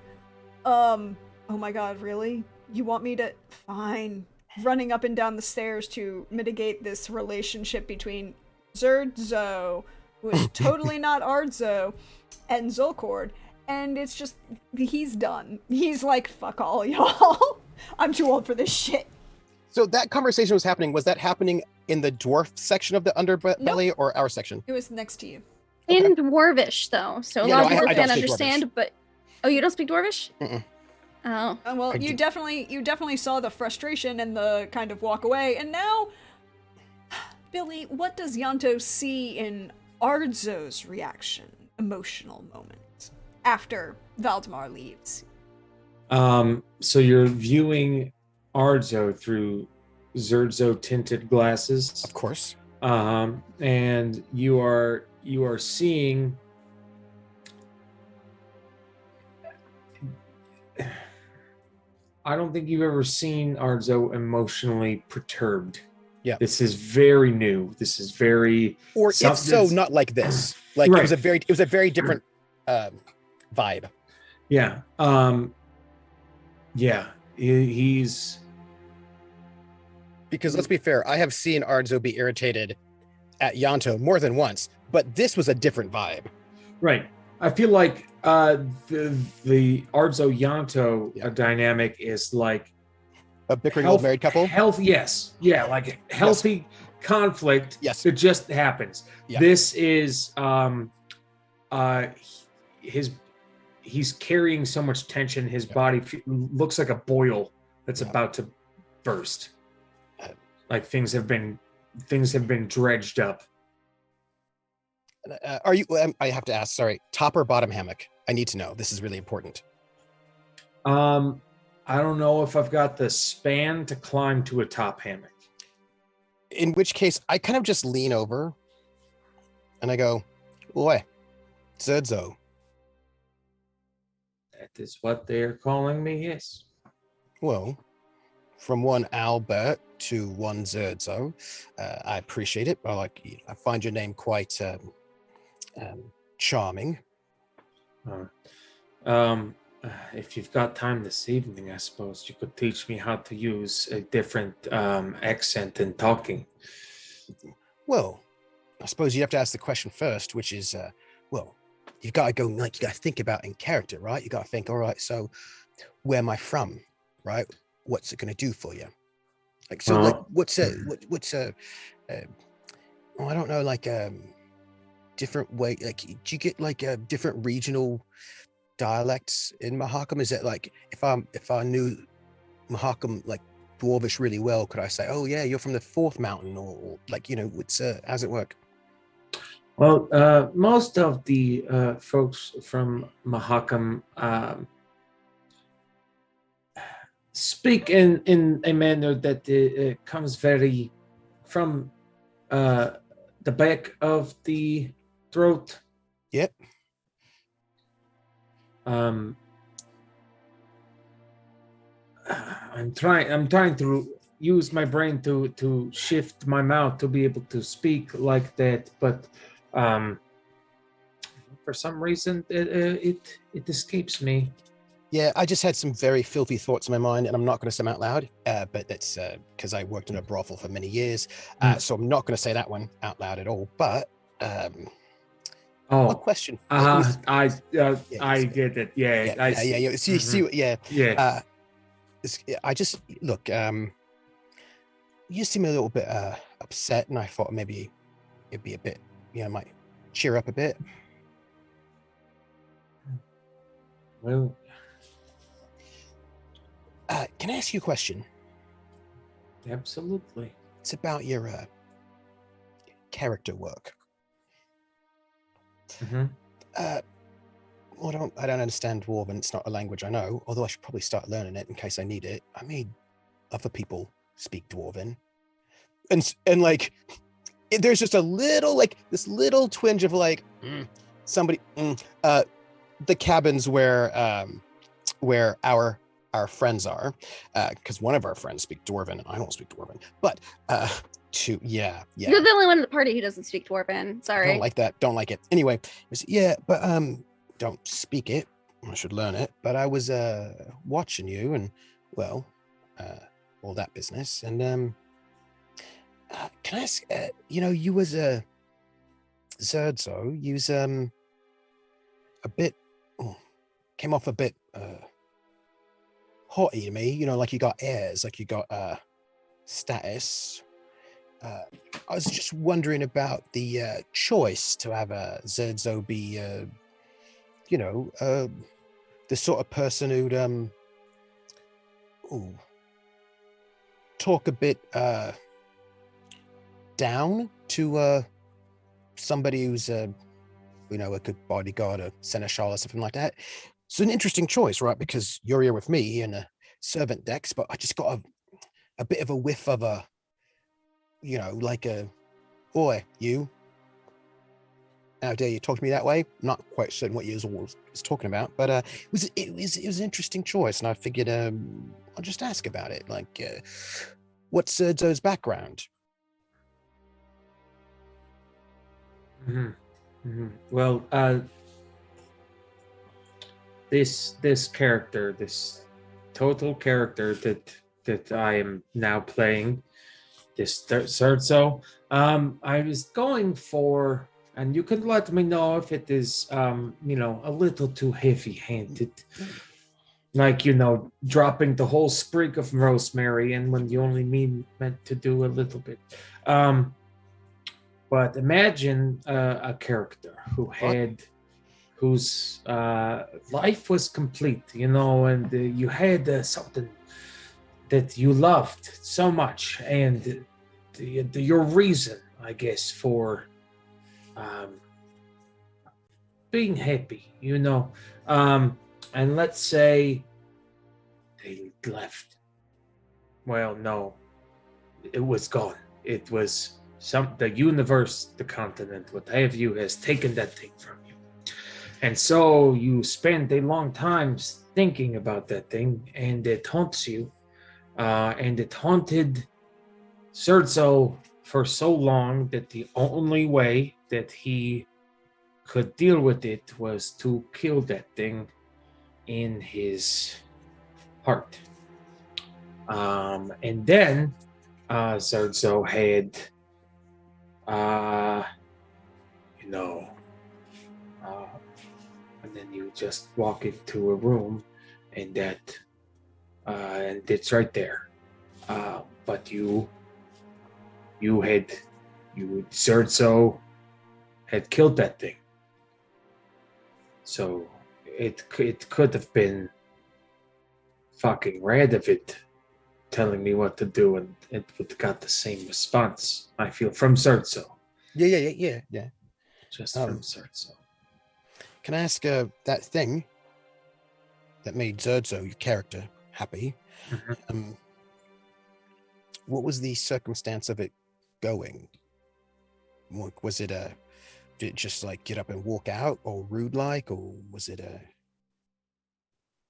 oh my god, really? You want me to... Fine. Running up and down the stairs to mitigate this relationship between Zerdzo, who is totally not Ardzo, and Zolkord. And it's just... He's done. He's like, fuck all y'all. I'm too old for this shit. So that conversation was that happening in the dwarf section of the underbelly or our section? It was next to you. In Dwarvish, though. So a lot of people I don't can't speak understand, Dwarvish. but... Oh, you don't speak Dwarvish? Mm-mm. Oh. Well, you definitely saw the frustration and the kind of walk away, and now, Billy, what does Yanto see in Ardzo's reaction, emotional moment, after Valdemar leaves? So you're viewing Ardzo through Zerdzo tinted glasses, Of course. and you are seeing. I don't think you've ever seen Ardzo emotionally perturbed. Yeah. This is very new. This is very... Or if so, not like this. Like Right. it was a very different vibe. Yeah. Yeah. He's... Because let's be fair, I have seen Ardzo be irritated at Yanto more than once, but this was a different vibe. Right. I feel like the Ardzo Yanto dynamic is like A bickering old married couple? Healthy, yes. Yeah, like healthy conflict Yes. that just happens. Yeah. This is he's carrying so much tension, his body looks like a boil that's about to burst. Like things have been dredged up. Are you? I have to ask. Sorry, top or bottom hammock? I need to know. This is really important. I don't know if I've got the span to climb to a top hammock. In which case, I kind of just lean over, and I go, "Oi, Zerdzo." That is what they're calling me. Yes. Well, from one Albert to one Zerdzo, I appreciate it. I find your name quite charming. If you've got time this evening, I suppose you could teach me how to use a different accent in talking. Well, I suppose you have to ask the question first, which is, well, you've got to go, like, you got to think about in character, right? You got to think, all right, so where am I from, right? What's it going to do for you? Like, so, like, what's I don't know, like, different way, like, do you get like a different regional dialects in Mahakam? Is it like, if I knew Mahakam like Dwarvish really well, could I say, oh yeah, you're from the fourth mountain, or like, you know, what's how's it work? Well, most of the folks from Mahakam speak in a manner that comes very from the back of the throat. Yep. I'm trying to use my brain to shift my mouth to be able to speak like that, but for some reason, it escapes me. Yeah, I just had some very filthy thoughts in my mind, and I'm not going to say them out loud. But that's because I worked in a brothel for many years, so I'm not going to say that one out loud at all. But a question. I Yeah, get it. Yeah, I see. yeah. See, Yeah. I just look. You seem a little bit upset, and I thought maybe it'd be a bit, might cheer up a bit. Well, can I ask you a question? absolutely. It's about your character work. Mm-hmm. Well, I don't understand Dwarven. It's not a language I know, although I should probably start learning it in case I need it. I made other people speak Dwarven. And like, there's just a little, like, this little twinge of like, the cabins where our friends are, because one of our friends speak Dwarven, and I don't speak Dwarven, but yeah. You're the only one in the party who doesn't speak Dwarven. Sorry. I don't like that. Don't like it. Anyway, but don't speak it. I should learn it. But I was watching you, and well, all that business. And can I ask? You was a Zerdzo. You was a bit came off a bit haughty to me. Like you got airs, like you got status. I was just wondering about the choice to have a Zerdzo be, the sort of person who'd talk a bit down to somebody who's a good bodyguard, a seneschal, or something like that. It's an interesting choice, right? Because you're here with me in a servant decks, but I just got a bit of a whiff of a, like a, oi, you. How dare you talk to me that way? Not quite certain what you was talking about, but it was an interesting choice, and I figured I'll just ask about it. Like, what's Zoe's background? Mm-hmm. Mm-hmm. Well, this character, this total character that I am now playing, this Zerzo, I was going for, and you can let me know if it is, a little too heavy-handed. Like, dropping the whole sprig of rosemary, and when you only meant to do a little bit. But imagine a character whose life was complete, and you had something that you loved so much, and your reason, I guess, for being happy, and let's say they left. Well, no, it was gone. It was the universe, the continent, what have you, has taken that thing from you. And so you spend a long time thinking about that thing, and it haunts you. And it haunted Zerzo for so long that the only way that he could deal with it was to kill that thing in his heart. And then Zerzo had, and then you just walk into a room, and and it's right there. But Zerzo had killed that thing. So it could have been fucking Radovid telling me what to do, and it would have got the same response, I feel, from Zerzo. Yeah. Just from Zerzo. Can I ask that thing that made Zerzo, your character, happy? Mm-hmm. What was the circumstance of it going? Was it did it just like get up and walk out, or rude like, or was it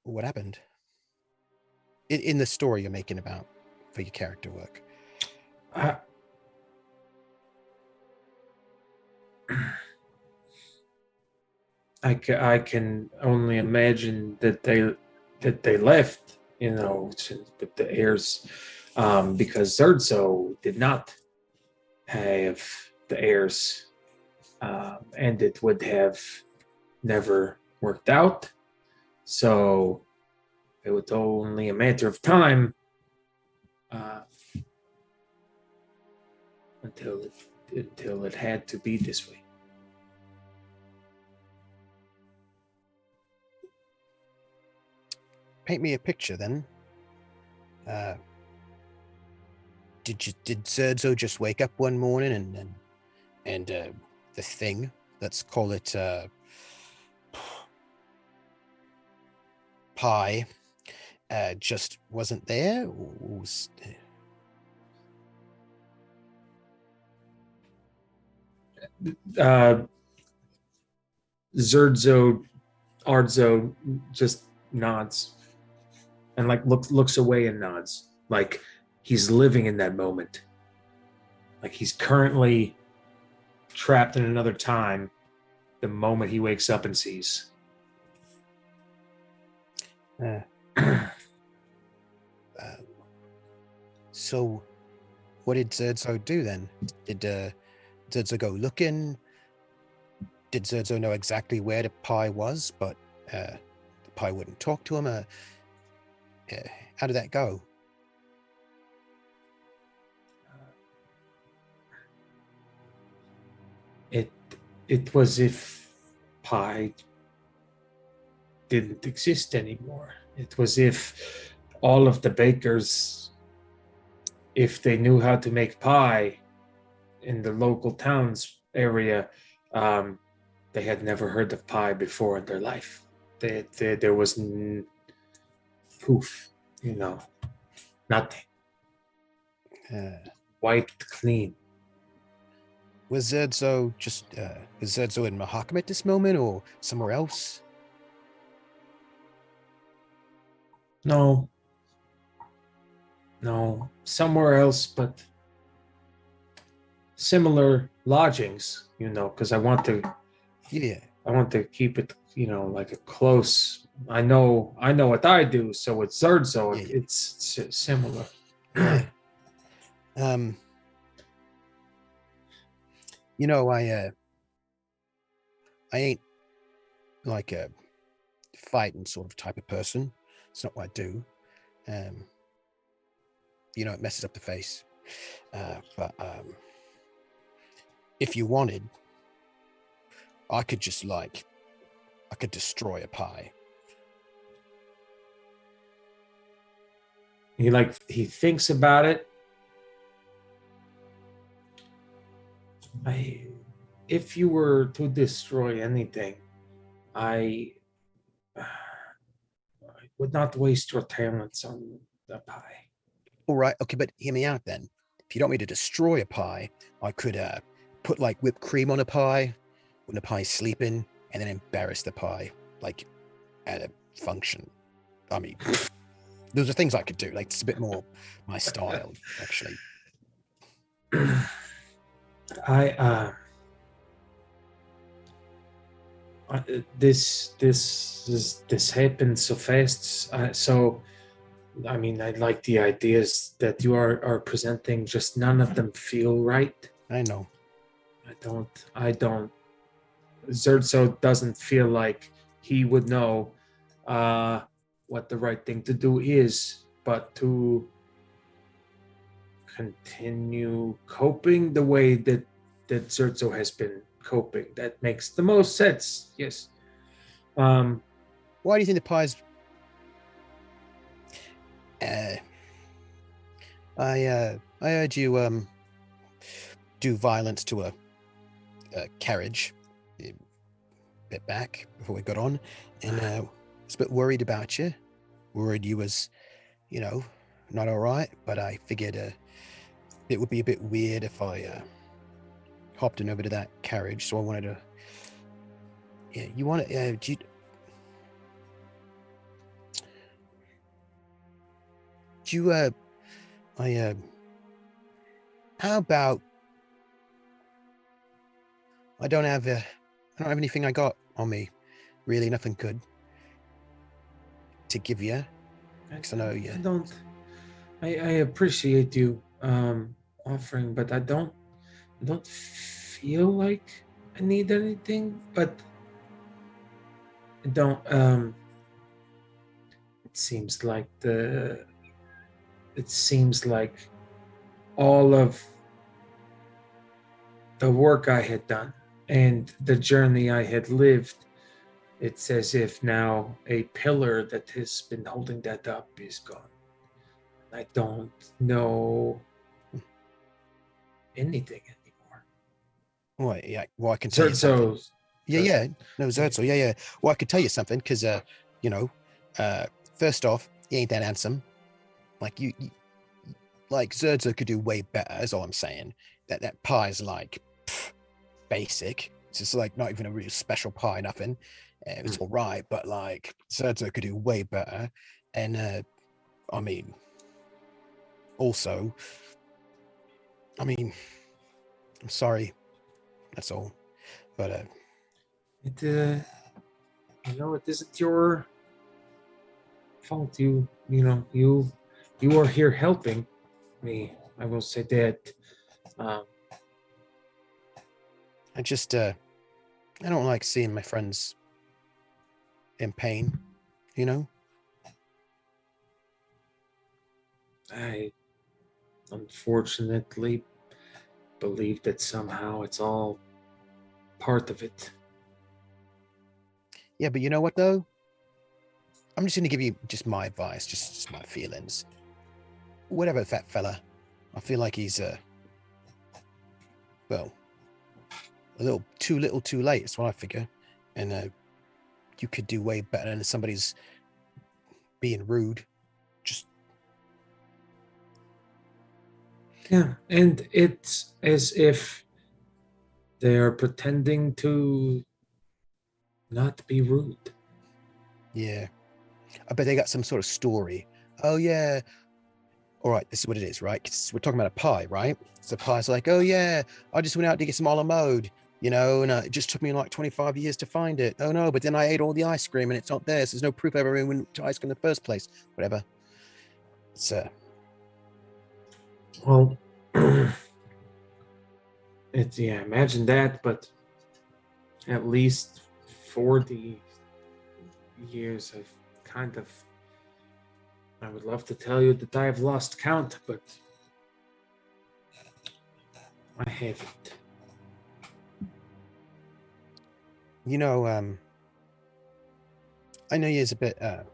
what happened in the story you're making about for your character work? I can only imagine that they left, with the heirs, because Zerzo did not have the heirs, and it would have never worked out. So it was only a matter of time uh, until it had to be this way. Paint me a picture then. Did Zerdzo just wake up one morning and the thing, let's call it pie, just wasn't there? Uh, Zerdzo Ardzo just nods and like looks away and nods, like he's living in that moment, like he's currently trapped in another time. The moment he wakes up and sees. So, what did Zerdzo do then? Did Zerdzo go looking? Did Zerdzo know exactly where the pie was, but the pie wouldn't talk to him? How did that go? It was if pie didn't exist anymore. It was if all of the bakers, if they knew how to make pie in the local towns area, they had never heard of pie before in their life. There was poof, nothing. Wiped clean. Was Zerdzo in Mahakam at this moment or somewhere else? No, somewhere else, but similar lodgings, because I want to keep it, like a close. I know what I do, so it's Zerdzo. Yeah. It's similar. Yeah. I ain't like a fighting sort of type of person. It's not what I do. It messes up the face. But if you wanted, I could just I could destroy a pie. He thinks about it. If you were to destroy anything, I would not waste your talents on the pie. All right, okay, but hear me out then. If you don't want me to destroy a pie, I could put like whipped cream on a pie when the pie's sleeping, and then embarrass the pie like at a function. I mean, those are things I could do. Like it's a bit more my style, actually. This happened so fast. So, I mean, I like the ideas that you are presenting. Just none of them feel right. I know. I don't. Zerzo doesn't feel like he would know what the right thing to do is, but to continue coping the way that Zerzo has been coping. That makes the most sense. Yes. Why do you think the pie's? I heard you do violence to a carriage a bit back before we got on, and I was a bit worried about you. Worried you was, not all right. But I figured it would be a bit weird if I hopped in over to that carriage. So I wanted to. Yeah, you want to? Do you? Do you? How about? I don't have anything I got on me. Really nothing good to give you. Because I know you. I don't. I appreciate you offering, but I don't feel like I need anything. But I don't. It seems like all of the work I had done and the journey I had lived, it's as if now a pillar that has been holding that up is gone. I don't know anything anymore. Well, yeah. Well, I can tell you something. Yeah. No, Zerzo. Yeah. Well, I could tell you something because, first off, he ain't that handsome. Like you like Zerzo could do way better. Is all I'm saying. That pie's like basic. It's just like not even a real special pie. Nothing. It's all right, but like Zerzo could do way better. And I mean, also, I mean, I'm sorry. That's all. But it it isn't your fault. You are here helping me. I will say that. I just I don't like seeing my friends in pain, you know? I unfortunately believe that somehow it's all part of it. Yeah, but you know what though? I'm just gonna give you just my advice, just my feelings. Whatever that fella, I feel like he's well, a little too little too late, that's what I figure. And you could do way better than somebody's being rude. Just Yeah, and it's as if they are pretending to not be rude. yeah. I bet they got some sort of story. Oh yeah. All right, this is what it is, right? 'Cause we're talking about a pie, right? So pie's like, oh yeah, I just went out to get some a la mode, and it just took me like 25 years to find it. Oh no, but then I ate all the ice cream and it's not there. So there's no proof I ever went to ice cream in the first place. Whatever. It's Well, it's imagine that, but at least 40 years I've kind of I would love to tell you that I have lost count, but I haven't. I know you's a bit the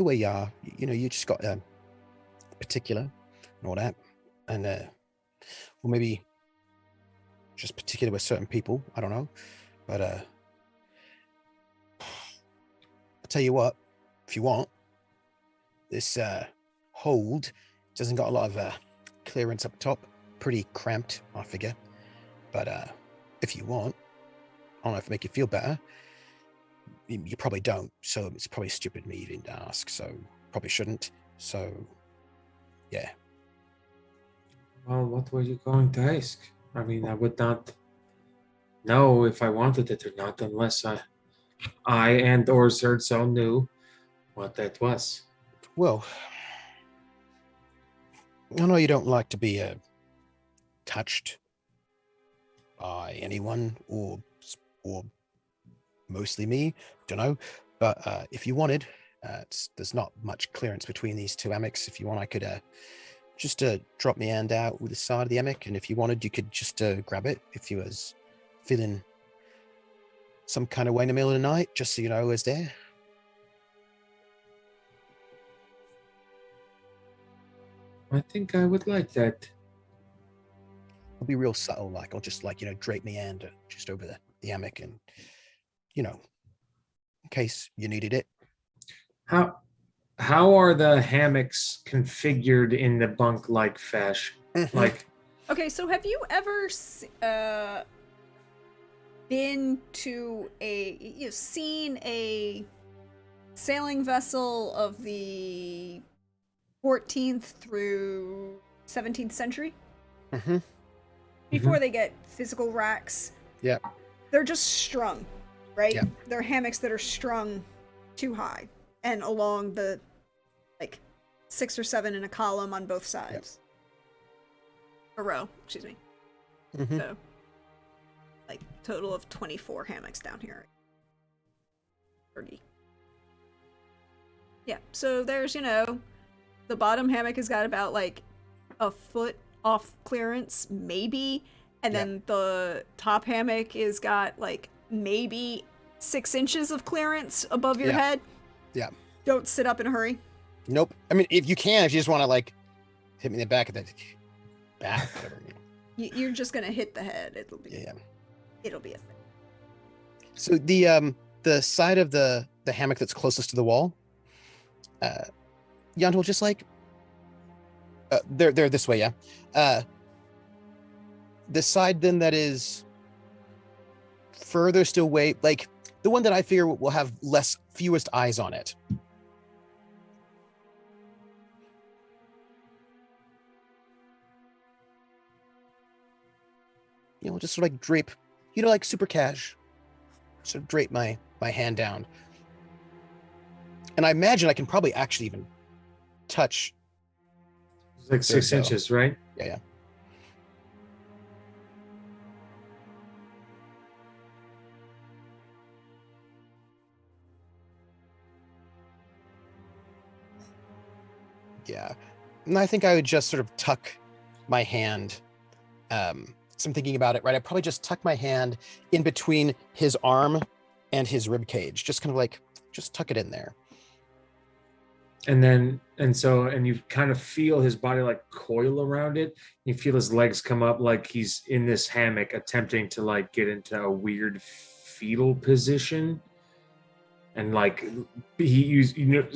way you are, you just got particular and all that. And or maybe just particular with certain people. I don't know. But I'll tell you what, if you want, this hold doesn't got a lot of clearance up top. Pretty cramped, I figure. But if you want, I don't know if it make you feel better. You probably don't, so it's probably stupid me even to ask. So probably shouldn't. So yeah. Well, what were you going to ask? I mean, I would not know if I wanted it or not unless I and or Zerzo knew what that was. Well, I know you don't like to be touched by anyone or mostly me. Don't know, but if you wanted, there's not much clearance between these two hammocks. If you want, I could just drop my hand out with the side of the hammock, and if you wanted, you could just grab it if you was feeling some kind of way in the middle of the night, just so you know I was there. I think I would like that. I'll be real subtle, like I'll just drape my hand just over the hammock, and in case you needed it. How are the hammocks configured in the bunk-like fashion? Like, Okay, so have you ever been to seen a sailing vessel of the 14th through 17th century? Mm-hmm. Before they get physical racks. Yeah. they're just strung, right? Yeah. They're hammocks that are strung too high and along the, like, 6 or 7 in a column on both sides. A row, excuse me. Mm-hmm. So, like, total of 24 hammocks down here. 30. Yeah, so there's, the bottom hammock has got about, like, a foot off clearance, maybe. And then the top hammock is got, like, maybe 6 inches of clearance above your head. Yeah. Don't sit up in a hurry. Nope. I mean, if you just want to, like, hit me in the back of the back, whatever. You're just gonna hit the head. It'll be a thing. So the side of the hammock that's closest to the wall, Yant will just like, they're this way, yeah. The side then that is furthest away, like the one that I figure will have fewest eyes on it. Just sort of like drape, like super cash. Sort of drape my hand down. And I imagine I can probably actually even touch. It's like 6 inches, right? Yeah. Yeah. And I think I would just sort of tuck my hand. So I'm thinking about it, right? I'd probably just tuck my hand in between his arm and his rib cage. Just kind of like, just tuck it in there. And you kind of feel his body like coil around it. You feel his legs come up like he's in this hammock attempting to like get into a weird fetal position. And like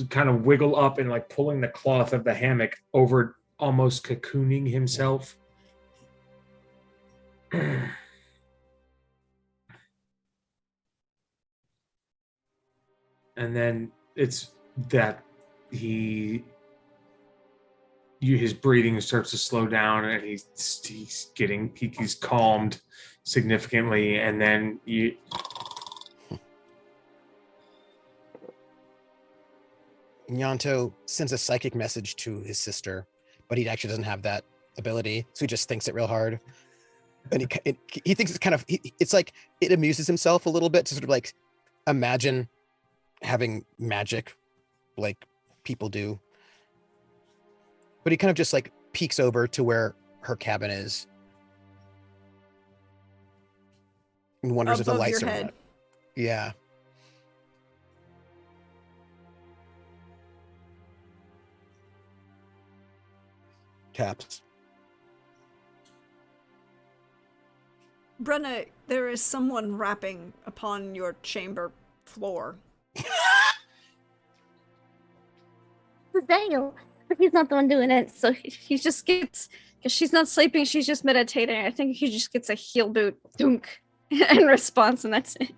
kind of wiggle up and like pulling the cloth of the hammock over, almost cocooning himself. And then it's that his breathing starts to slow down, and he's calmed significantly, and then Nyanto sends a psychic message to his sister, but he actually doesn't have that ability, so he just thinks it real hard. And he thinks it's kind of, it's like, it amuses himself a little bit to sort of like imagine having magic like people do. But he kind of just like peeks over to where her cabin is and wonders if the lights are on. Yeah. Taps. Brenna, there is someone rapping upon your chamber floor. Daniel, but he's not the one doing it, so he just gets, because she's not sleeping, she's just meditating. I think he just gets a heel boot dunk in response, and that's it.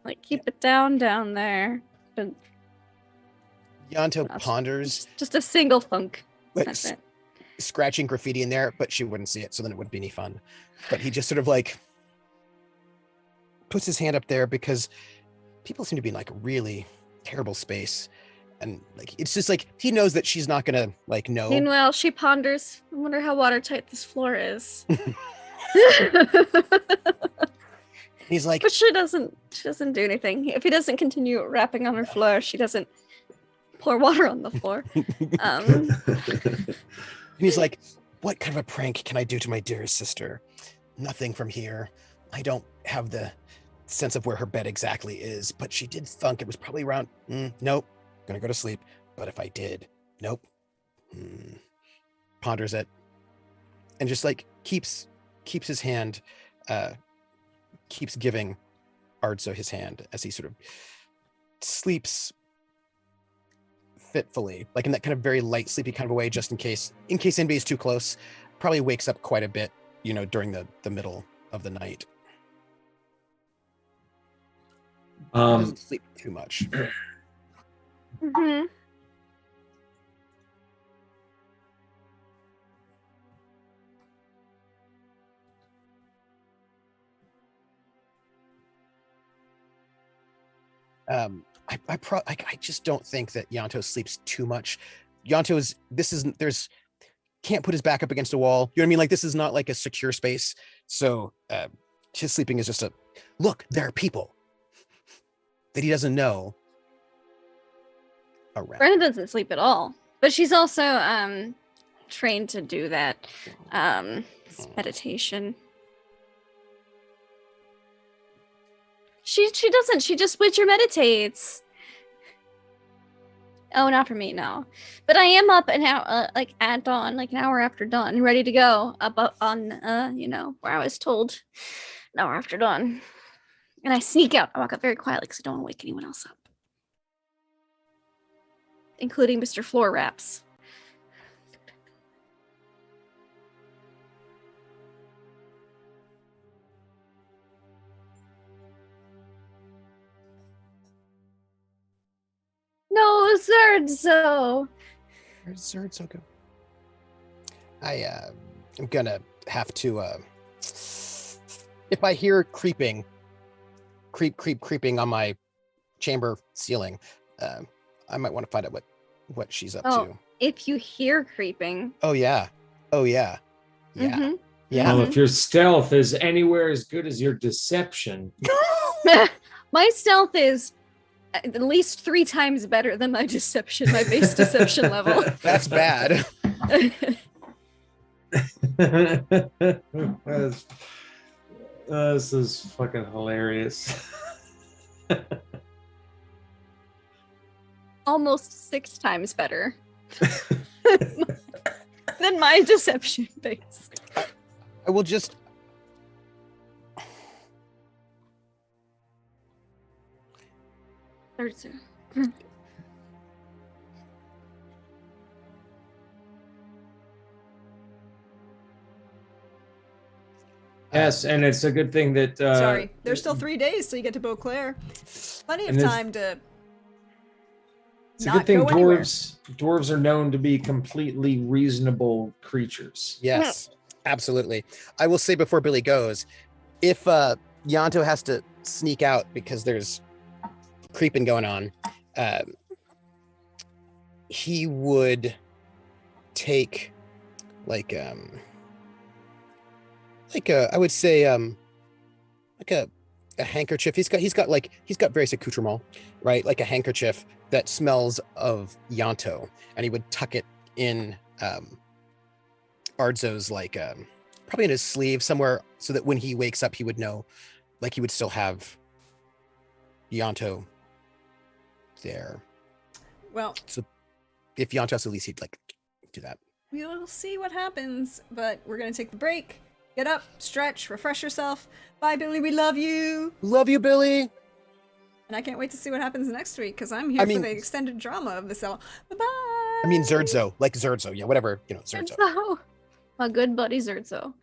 Like, keep it down there. But Yanto ponders. Just a single thunk. Like, that's it. Scratching graffiti in there, but she wouldn't see it, so then it wouldn't be any fun. But he just sort of like puts his hand up there because people seem to be in like a really terrible space. And like, it's just like, he knows that she's not gonna like know. Meanwhile, she ponders, I wonder how watertight this floor is. He's like, but she doesn't do anything. If he doesn't continue rapping on her floor, she doesn't pour water on the floor. He's like, what kind of a prank can I do to my dearest sister? Nothing from here. I don't have the sense of where her bed exactly is, but she did thunk. It was probably around, nope, gonna go to sleep. But if I did, nope. Ponders it. And just like keeps his hand, keeps giving Ardso his hand as he sort of sleeps fitfully, like in that kind of very light, sleepy kind of a way, just in case anybody's too close. Probably wakes up quite a bit, during the middle of the night. Doesn't sleep too much. Mm-hmm. I just don't think that Yanto sleeps too much. There's can't put his back up against a wall. You know what I mean? Like this is not like a secure space. So his sleeping is just look, there are people that he doesn't know around. Brenna doesn't sleep at all, but she's also trained to do that meditation. She doesn't. She just Witcher meditates. Oh, not for me, no. But I am up an hour, like at dawn, like an hour after dawn, ready to go up on, where I was told an hour after dawn. And I sneak out. I walk up very quietly because I don't want to wake anyone else up, including Mr. Floor Wraps. No, Zerdzo. Where's Zerdzo go? I'm gonna have to if I hear creeping on my chamber ceiling, I might want to find out what she's up to. If you hear creeping. Oh yeah. Yeah. Mm-hmm. Yeah. Well, if your stealth is anywhere as good as your deception. My stealth is at least 3 times better than my deception, my base deception level. That's bad. This is fucking hilarious. Almost 6 times better than my deception base. I will just Yes, and it's a good thing that Sorry, there's still 3 days till you get to Beauclair. Plenty of time to. It's a good thing dwarves are known to be completely reasonable creatures. Yes, absolutely. I will say before Billy goes, if Yanto has to sneak out because there's creeping going on, he would take like a handkerchief. He's got various accoutrements, right? Like a handkerchief that smells of Yanto, and he would tuck it in Ardzo's probably in his sleeve somewhere, so that when he wakes up, he would know, like he would still have Yanto there. Well, so if Yanto has, at least he'd do that. We'll see what happens, but we're gonna take the break. Get up, stretch, refresh yourself. Bye, Billy. We love you. Love you, Billy. And I can't wait to see what happens next week because I'm here for the extended drama of this. Bye bye. I mean, Zerdzo, yeah, whatever, Zerdzo. My good buddy Zerdzo.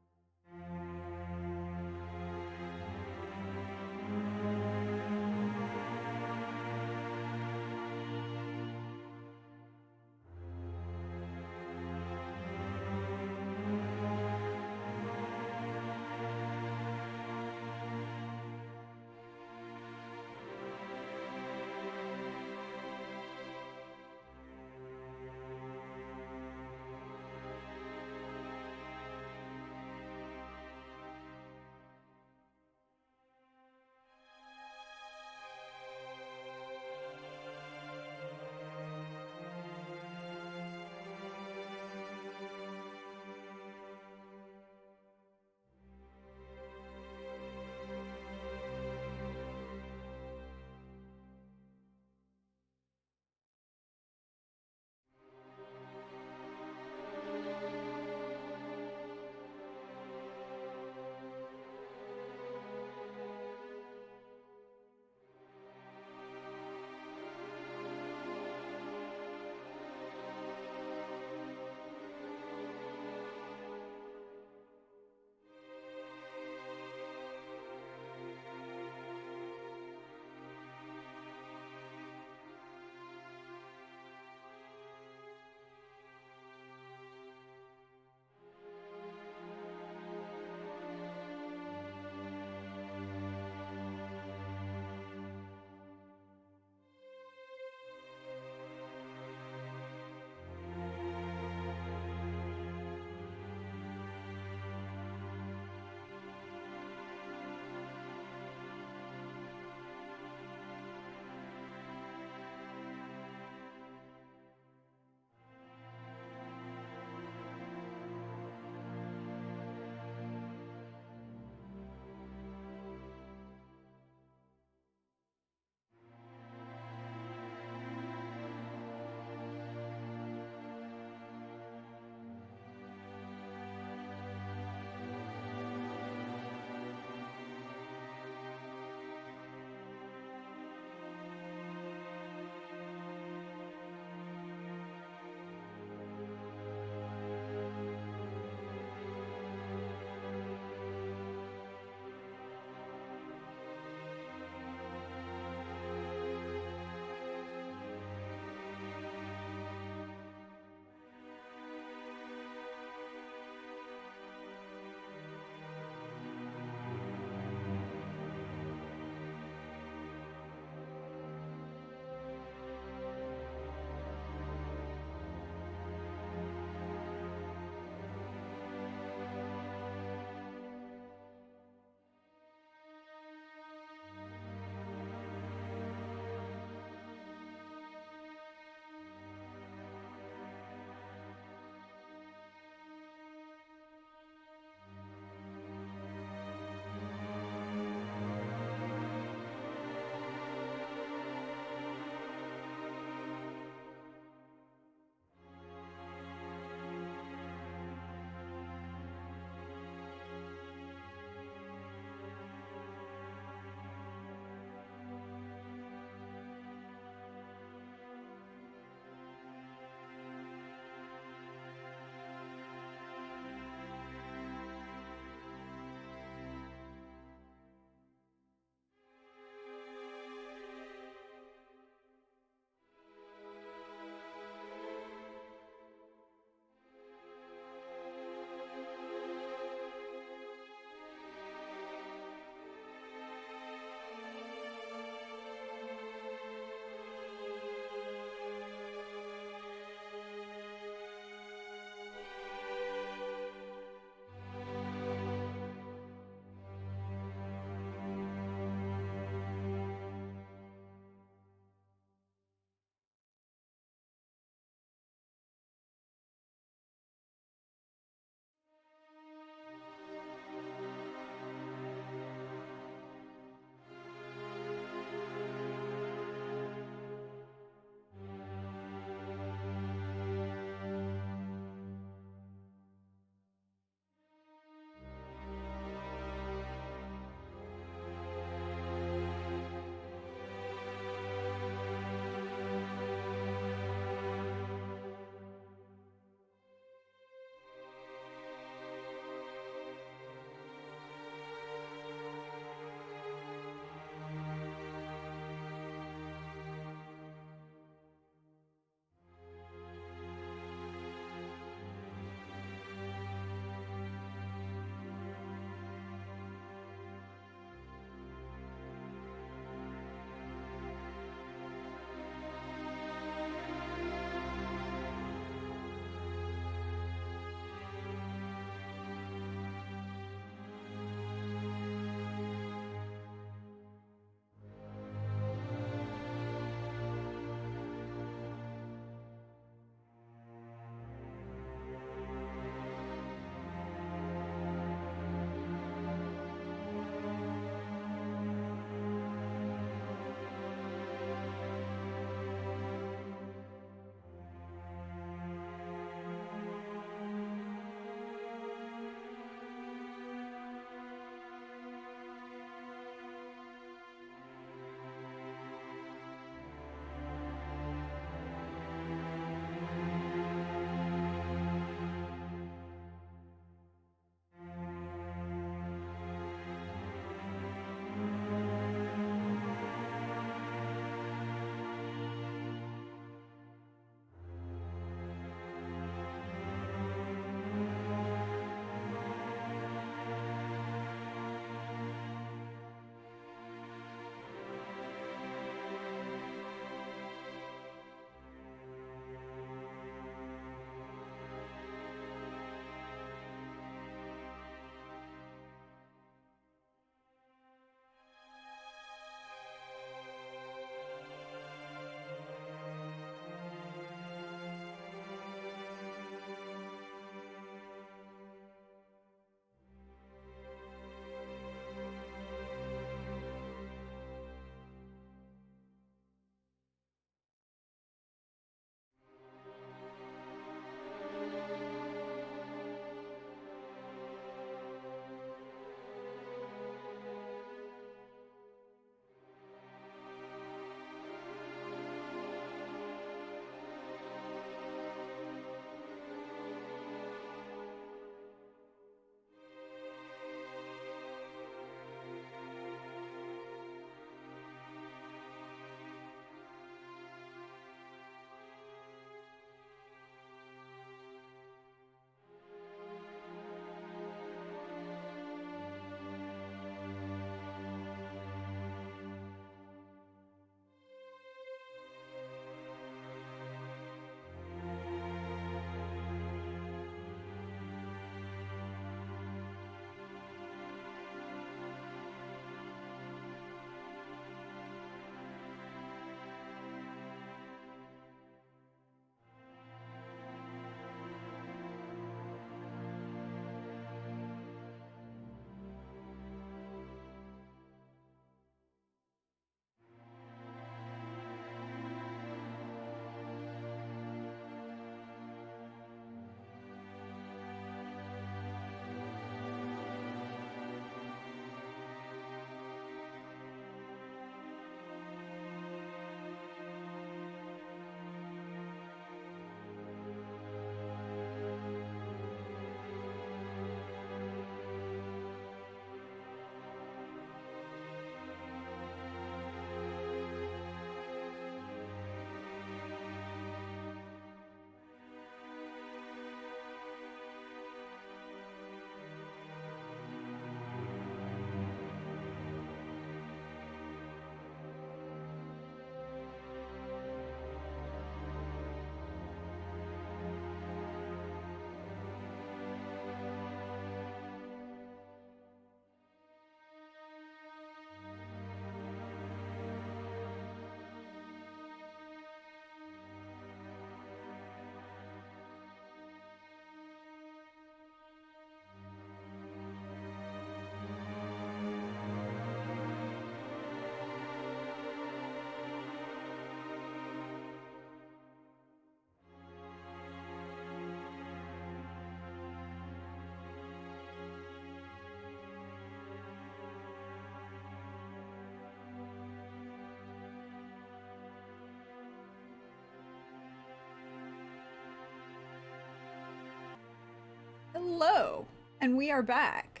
Hello, and we are back.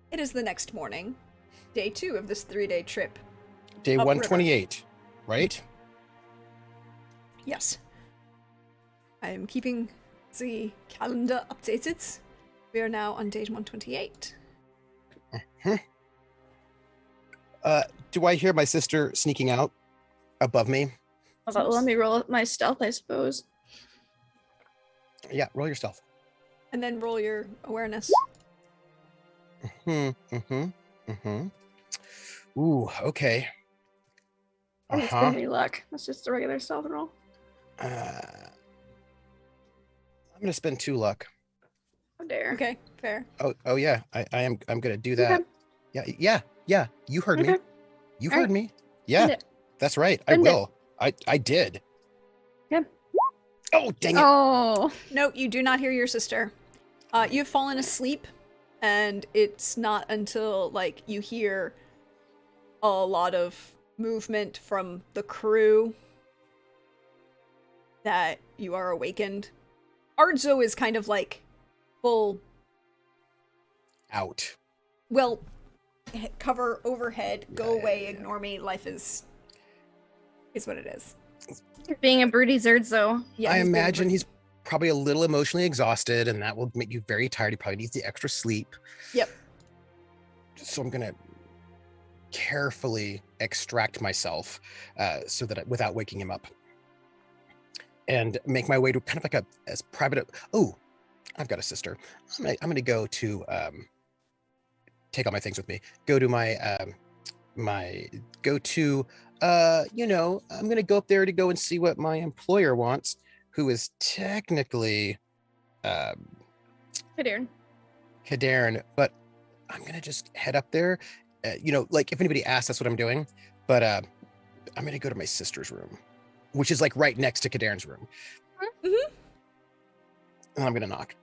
It is the next morning, day 2 of this 3-day trip. Day Upriver. 128, right? Yes. I am keeping the calendar updated. We are now on day 128. Do I hear my sister sneaking out above me? Let me roll my stealth, I suppose. Yeah, roll your stealth. And then roll your awareness. Ooh, okay. Oh, it's gonna be luck. That's just a regular stealth roll. I'm gonna spend 2 luck. How dare. Okay, fair. Oh yeah, I'm gonna do that. Okay. Yeah. You heard me. Okay. You All heard right. me. Spend Yeah, it. that's right. Spend I it. will. I did. Okay. Oh dang it! Oh. No, you do not hear your sister. You've fallen asleep, and it's not until, like, you hear a lot of movement from the crew that you are awakened. Ardzo is kind of like full, Out. well, cover overhead, go Yeah. away, ignore me, life is what it is. You're being a broody Zerdzo. Yeah, I he's being imagine very- he's probably a little emotionally exhausted, and that will make you very tired. He probably needs the extra sleep. Yep. So I'm gonna carefully extract myself, so that without waking him up, and make my way to kind of like as private. Oh, I've got a sister. I'm gonna go to take all my things with me. Go to my I'm gonna go up there to go and see what my employer wants, who is technically Hey, Darren. Kadarin, but I'm gonna just head up there. Like if anybody asks, that's what I'm doing. But I'm gonna go to my sister's room, which is like right next to Kadarin's room. Mhm. And I'm gonna knock.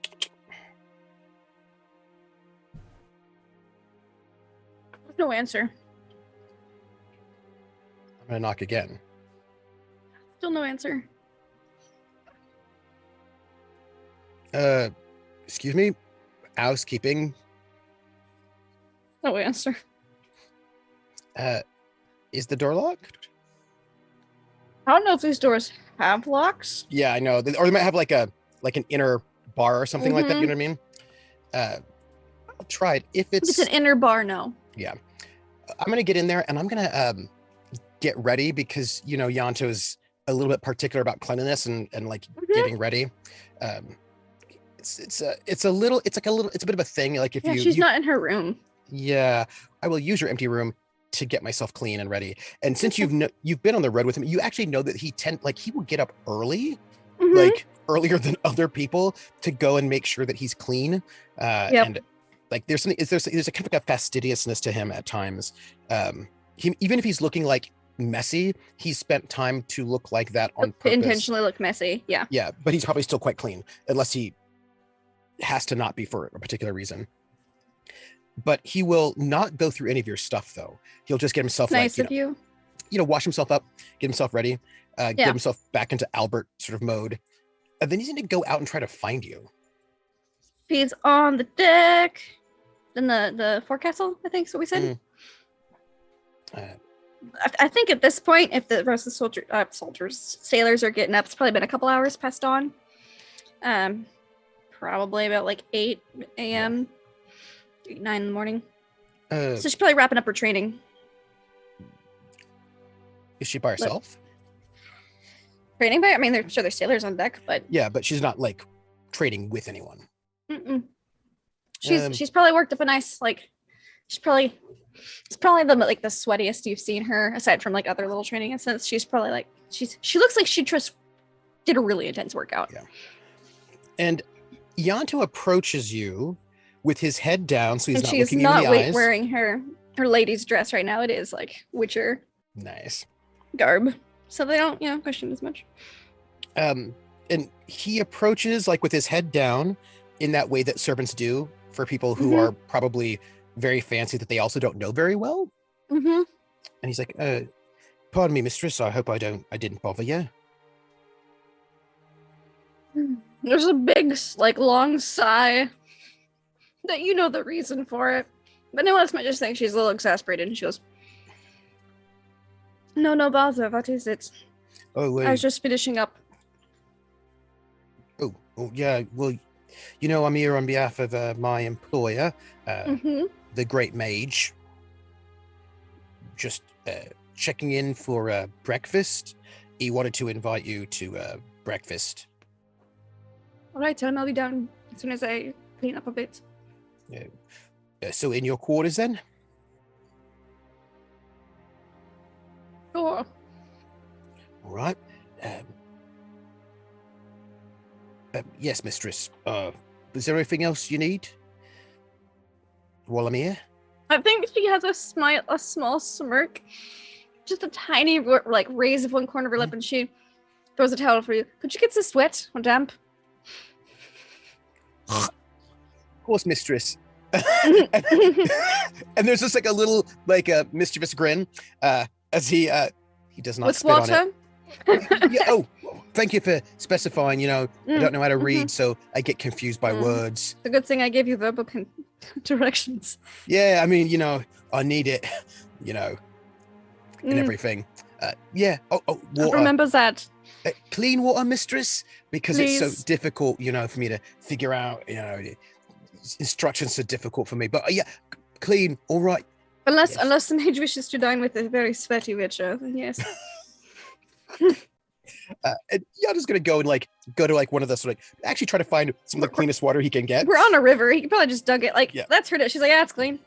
No answer. I'm gonna knock again. Still no answer. Excuse me, housekeeping. No answer. Is the door locked? I don't know if these doors have locks. Yeah, I know. Or they might have like an inner bar or something like that. You know what I mean? I'll try it. If If it's an inner bar, no. I'm gonna get in there and I'm gonna get ready because Yanto is a little bit particular about cleanliness and like getting ready. It's a bit of a thing. Like if She's not in her room. Yeah, I will use your empty room to get myself clean and ready. And since you've been on the road with him, you actually know that he will get up early, Mhm. like earlier than other people, to go and make sure that he's clean. And like there's a kind of like a fastidiousness to him at times. Even if he's looking like messy, he's spent time to look like that on To purpose. intentionally look messy. Yeah. Yeah, but he's probably still quite clean, unless he has to not be for a particular reason. But he will not go through any of your stuff, though. He'll just get himself Nice of you. wash himself up, get himself ready, get Yeah. himself back into Albert sort of mode. And then he's going to go out and try to find you. He's on the deck. In the forecastle, I think is what we said. I think at this point, if the rest of the sailors are getting up, it's probably been a couple hours past dawn. Probably about like 8 a.m., 8, 9 in the morning. So she's probably wrapping up her training. Is she by herself? Training by? I mean, I'm sure there's sailors on deck, but Yeah, but she's not like trading with anyone. mm-mm. She's probably worked up a nice it's probably the sweatiest you've seen her aside from like other little training incidents. She's probably like she looks like she just did a really intense workout. Yeah. And Yanto approaches you with his head down, so he's And not she's looking not you in the eyes. wearing her lady's dress right now. It is like Witcher Nice. garb, so they don't question as much. And he approaches like with his head down in that way that servants do for people who are probably very fancy that they also don't know very well. Mm-hmm. And he's like, pardon me, mistress, I hope I didn't bother you. There's a big long sigh. that you know the reason for it. But no, that's my just saying she's a little exasperated, and she goes, No bother, what is it? Oh, I was just finishing up. Oh, yeah. Well, I'm here on behalf of my employer, the Great Mage. Just checking in for breakfast. He wanted to invite you to breakfast. All right, I'll be down as soon as I clean up a bit. So in your quarters then? Sure. All right. Yes, mistress. Is there anything else you need while I'm here? I think she has a small smirk, just a tiny raise of one corner of her lip, and she throws a towel for you. Could you get this wet or damp? Of course, mistress. and there's just like a little mischievous grin as he does not With spit water? on it. Yeah, oh, thank you for specifying. I don't know how to read, so I get confused by words. It's a good thing I gave you verbal directions. Yeah, I mean, I need it, and everything. Yeah. Oh, water. Remember that. Clean water, mistress, because Please. it's so difficult, for me to figure out. Instructions are difficult for me, but yeah, clean. All right. Unless the mage wishes to dine with a very sweaty witcher, then yes. And Yada's gonna go and go to one of the actually try to find some of the cleanest water he can get. We're on a river. He could probably just dunk it. Yeah. That's her. She's like, yeah, it's clean.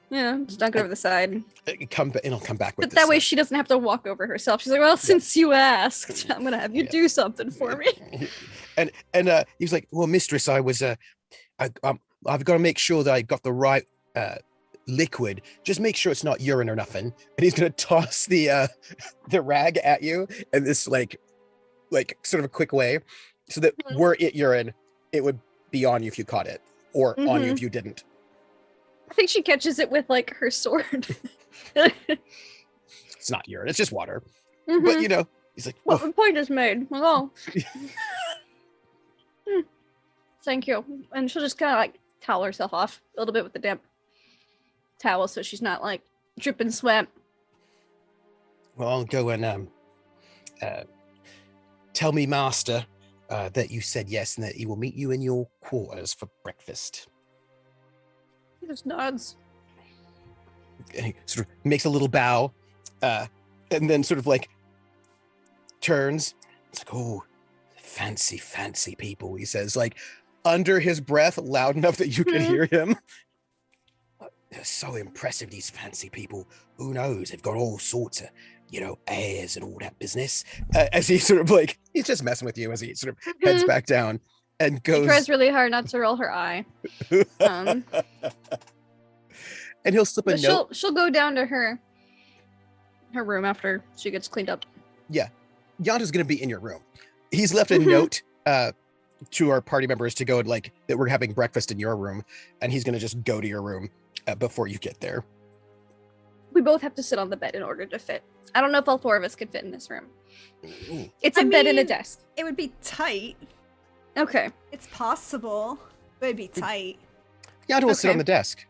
Yeah, just dunk it over the side. He'll come back with But that way she doesn't have to walk over herself. She's like, well, since you asked, I'm gonna have you do something for me. And he's like, well, mistress, I've got to make sure that I got the right liquid. Just make sure it's not urine or nothing. And he's gonna toss the rag at you in this like sort of a quick way, so that were it urine, it would be on you if you caught it, or on you if you didn't. I think she catches it with her sword. It's not urine, it's just water. But he's like, well, the point is made. Oh. Thank you. And she'll just kind of towel herself off a little bit with the damp towel, so she's not dripping sweat. well, I'll go and tell me master that you said yes, and that he will meet you in your quarters for breakfast. He just nods. And he sort of makes a little bow, and then sort of turns. It's oh, fancy people, he says, under his breath, loud enough that you can hear him. They're so impressive, these fancy people. Who knows? They've got all sorts of, airs and all that business. As he sort of he's just messing with you as he sort of heads back down and goes. She tries really hard not to roll her eye. And he'll slip a note. She'll go down to her room after she gets cleaned up. Yeah. Yanda's going to be in your room. He's left a note to our party members to go and that we're having breakfast in your room, and he's going to just go to your room before you get there. We both have to sit on the bed in order to fit. I don't know if all four of us could fit in this room. Ooh. It's a bed and a desk. It would be tight. Okay. It's possible, but it'd be tight. Yanda will sit on the desk.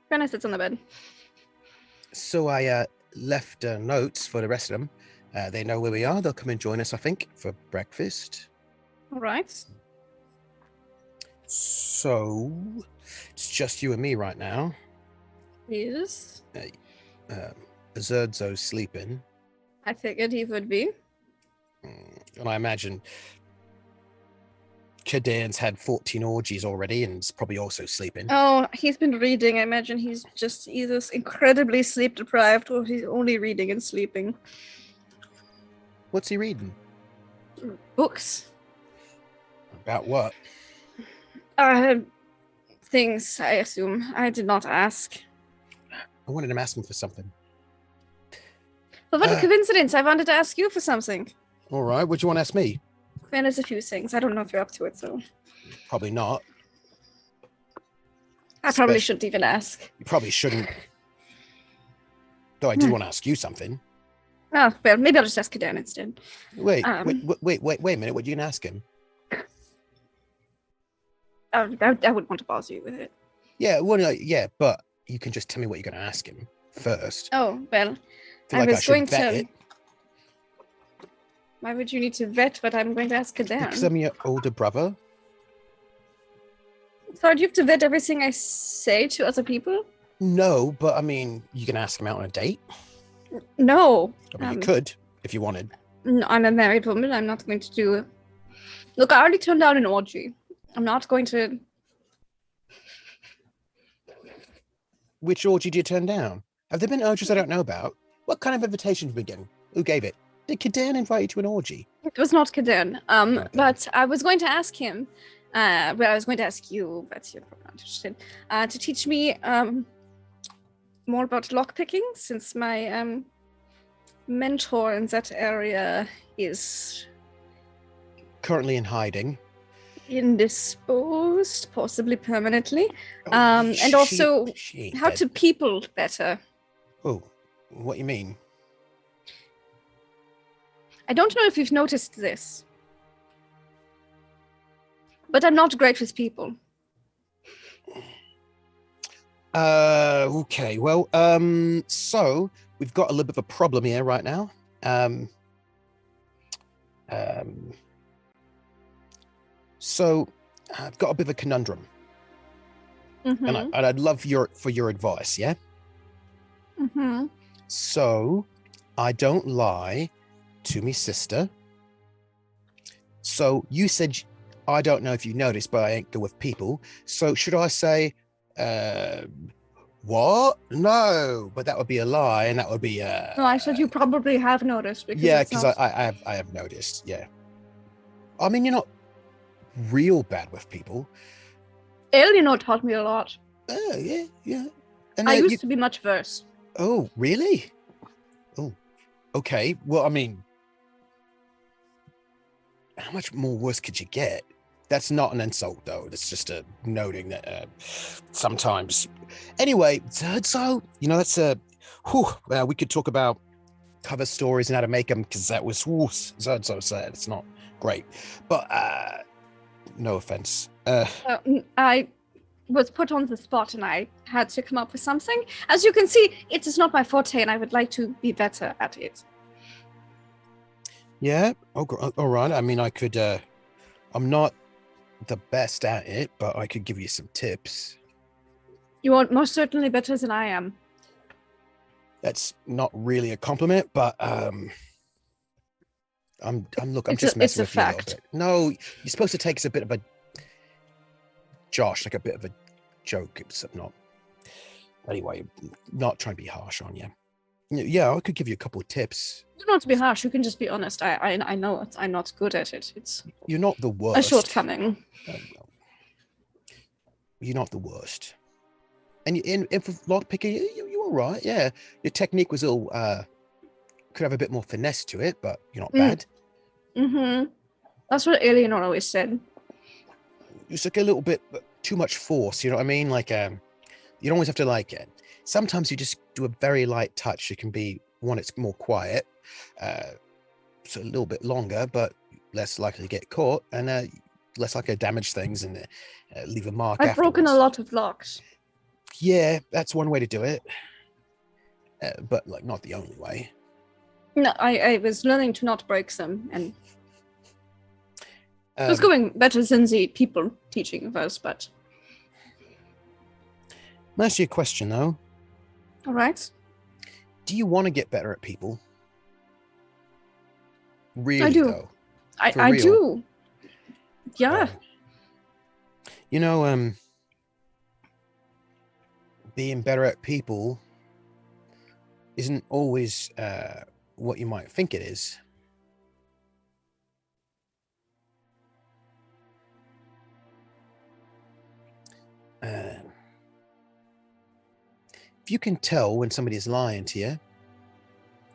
Brenna sits on the bed. So I left notes for the rest of them. They know where we are. They'll come and join us, I think, for breakfast. All right. So it's just you and me right now. Yes. Zerdzo's sleeping. I figured he would be. And I imagine Kadan's had 14 orgies already and is probably also sleeping. Oh, he's been reading. I imagine he's just either incredibly sleep deprived or he's only reading and sleeping. What's he reading? Books. About what? Things, I assume. I did not ask. I wanted him asking for something. But what a coincidence. I wanted to ask you for something. All right. What do you want to ask me? Man, there's a few things. I don't know if you're up to it, so. Probably not. I probably shouldn't even ask. You probably shouldn't. Though I did want to ask you something. Oh, well, maybe I'll just ask Kadan instead. Wait a minute. What are you going to ask him? I wouldn't want to bother you with it. Yeah, well, no, yeah, but you can just tell me what you're going to ask him first. Oh, well, I feel I like I was should going vet to. it Why would you need to vet what I'm going to ask because Kadan? I'm your older brother. So do you have to vet everything I say to other people? No, but I mean, you can ask him out on a date. No. I mean, you could if you wanted. No, I'm a married woman. I'm not going to do. Look, I already turned down an orgy. I'm not going to. Which orgy did you turn down? Have there been orgies I don't know about? What kind of invitation did we get? Who gave it? Did Kadan invite you to an orgy? It was not Kadan. Okay. But I was going to ask him. Well, I was going to ask you, but you're probably not interested. To teach me more about lockpicking, since my mentor in that area is Currently in hiding. indisposed, possibly permanently. Oh, And also she ain't how dead. to people better. Oh, what you mean? I don't know if you've noticed this, but I'm not great with people. Okay. Well, so we've got a little bit of a problem here right now. So I've got a bit of a conundrum, Mm-hmm. and I'd love for your advice. Yeah. Mm-hmm. So I don't lie to me sister. So you said I don't know if you noticed, but I ain't good with people. So should I say, what? No, but that would be a lie, and that would be No, I said you probably have noticed because yeah, it's because not... I have noticed. Yeah, I mean you're not real bad with people. Eleanor taught me a lot. Oh yeah. And I you- used to be much worse. Oh really? Oh, okay. Well, I mean, how much more worse could you get? That's not an insult, though. That's just a noting that sometimes. Anyway, so that's a. We could talk about cover stories and how to make them because that was so sad. It's not great, but no offense. I was put on the spot and I had to come up with something. As you can see, it is not my forte and I would like to be better at it. Yeah. All right. I mean, I could. I'm not the best at it, but I could give you some tips. You are most certainly better than I am. That's not really a compliment, but I'm It's just a messing with you a fact. little bit. No, you're supposed to take it as a bit of a Josh, like a bit of a joke. It's not. Anyway, not trying to be harsh on you. Yeah, I could give you a couple of tips. You don't have to be harsh. You can just be honest. I know it. I'm not good at it. It's You're not the worst. a shortcoming. You're not the worst. And for lockpicking, you're all right. Yeah, your technique was all could have a bit more finesse to it, but you're not bad. Mm-hmm. That's what Eleanor always said. It's like a little bit too much force. You know what I mean? Like you don't always have to like it. Sometimes you just do a very light touch. It can be one. It's more quiet, so a little bit longer, but less likely to get caught, and less likely to damage things and leave a mark. I've broken a afterwards. lot of locks. Yeah, that's one way to do it, but like not the only way. No, I was learning to not break them, and it was Um, going better than the people teaching was, but Let me ask you a question though. all right. Do you want to get better at people? Really, I do. though? For I real? do. Yeah. You know, being better at people isn't always what you might think it is. If you can tell when somebody is lying to you,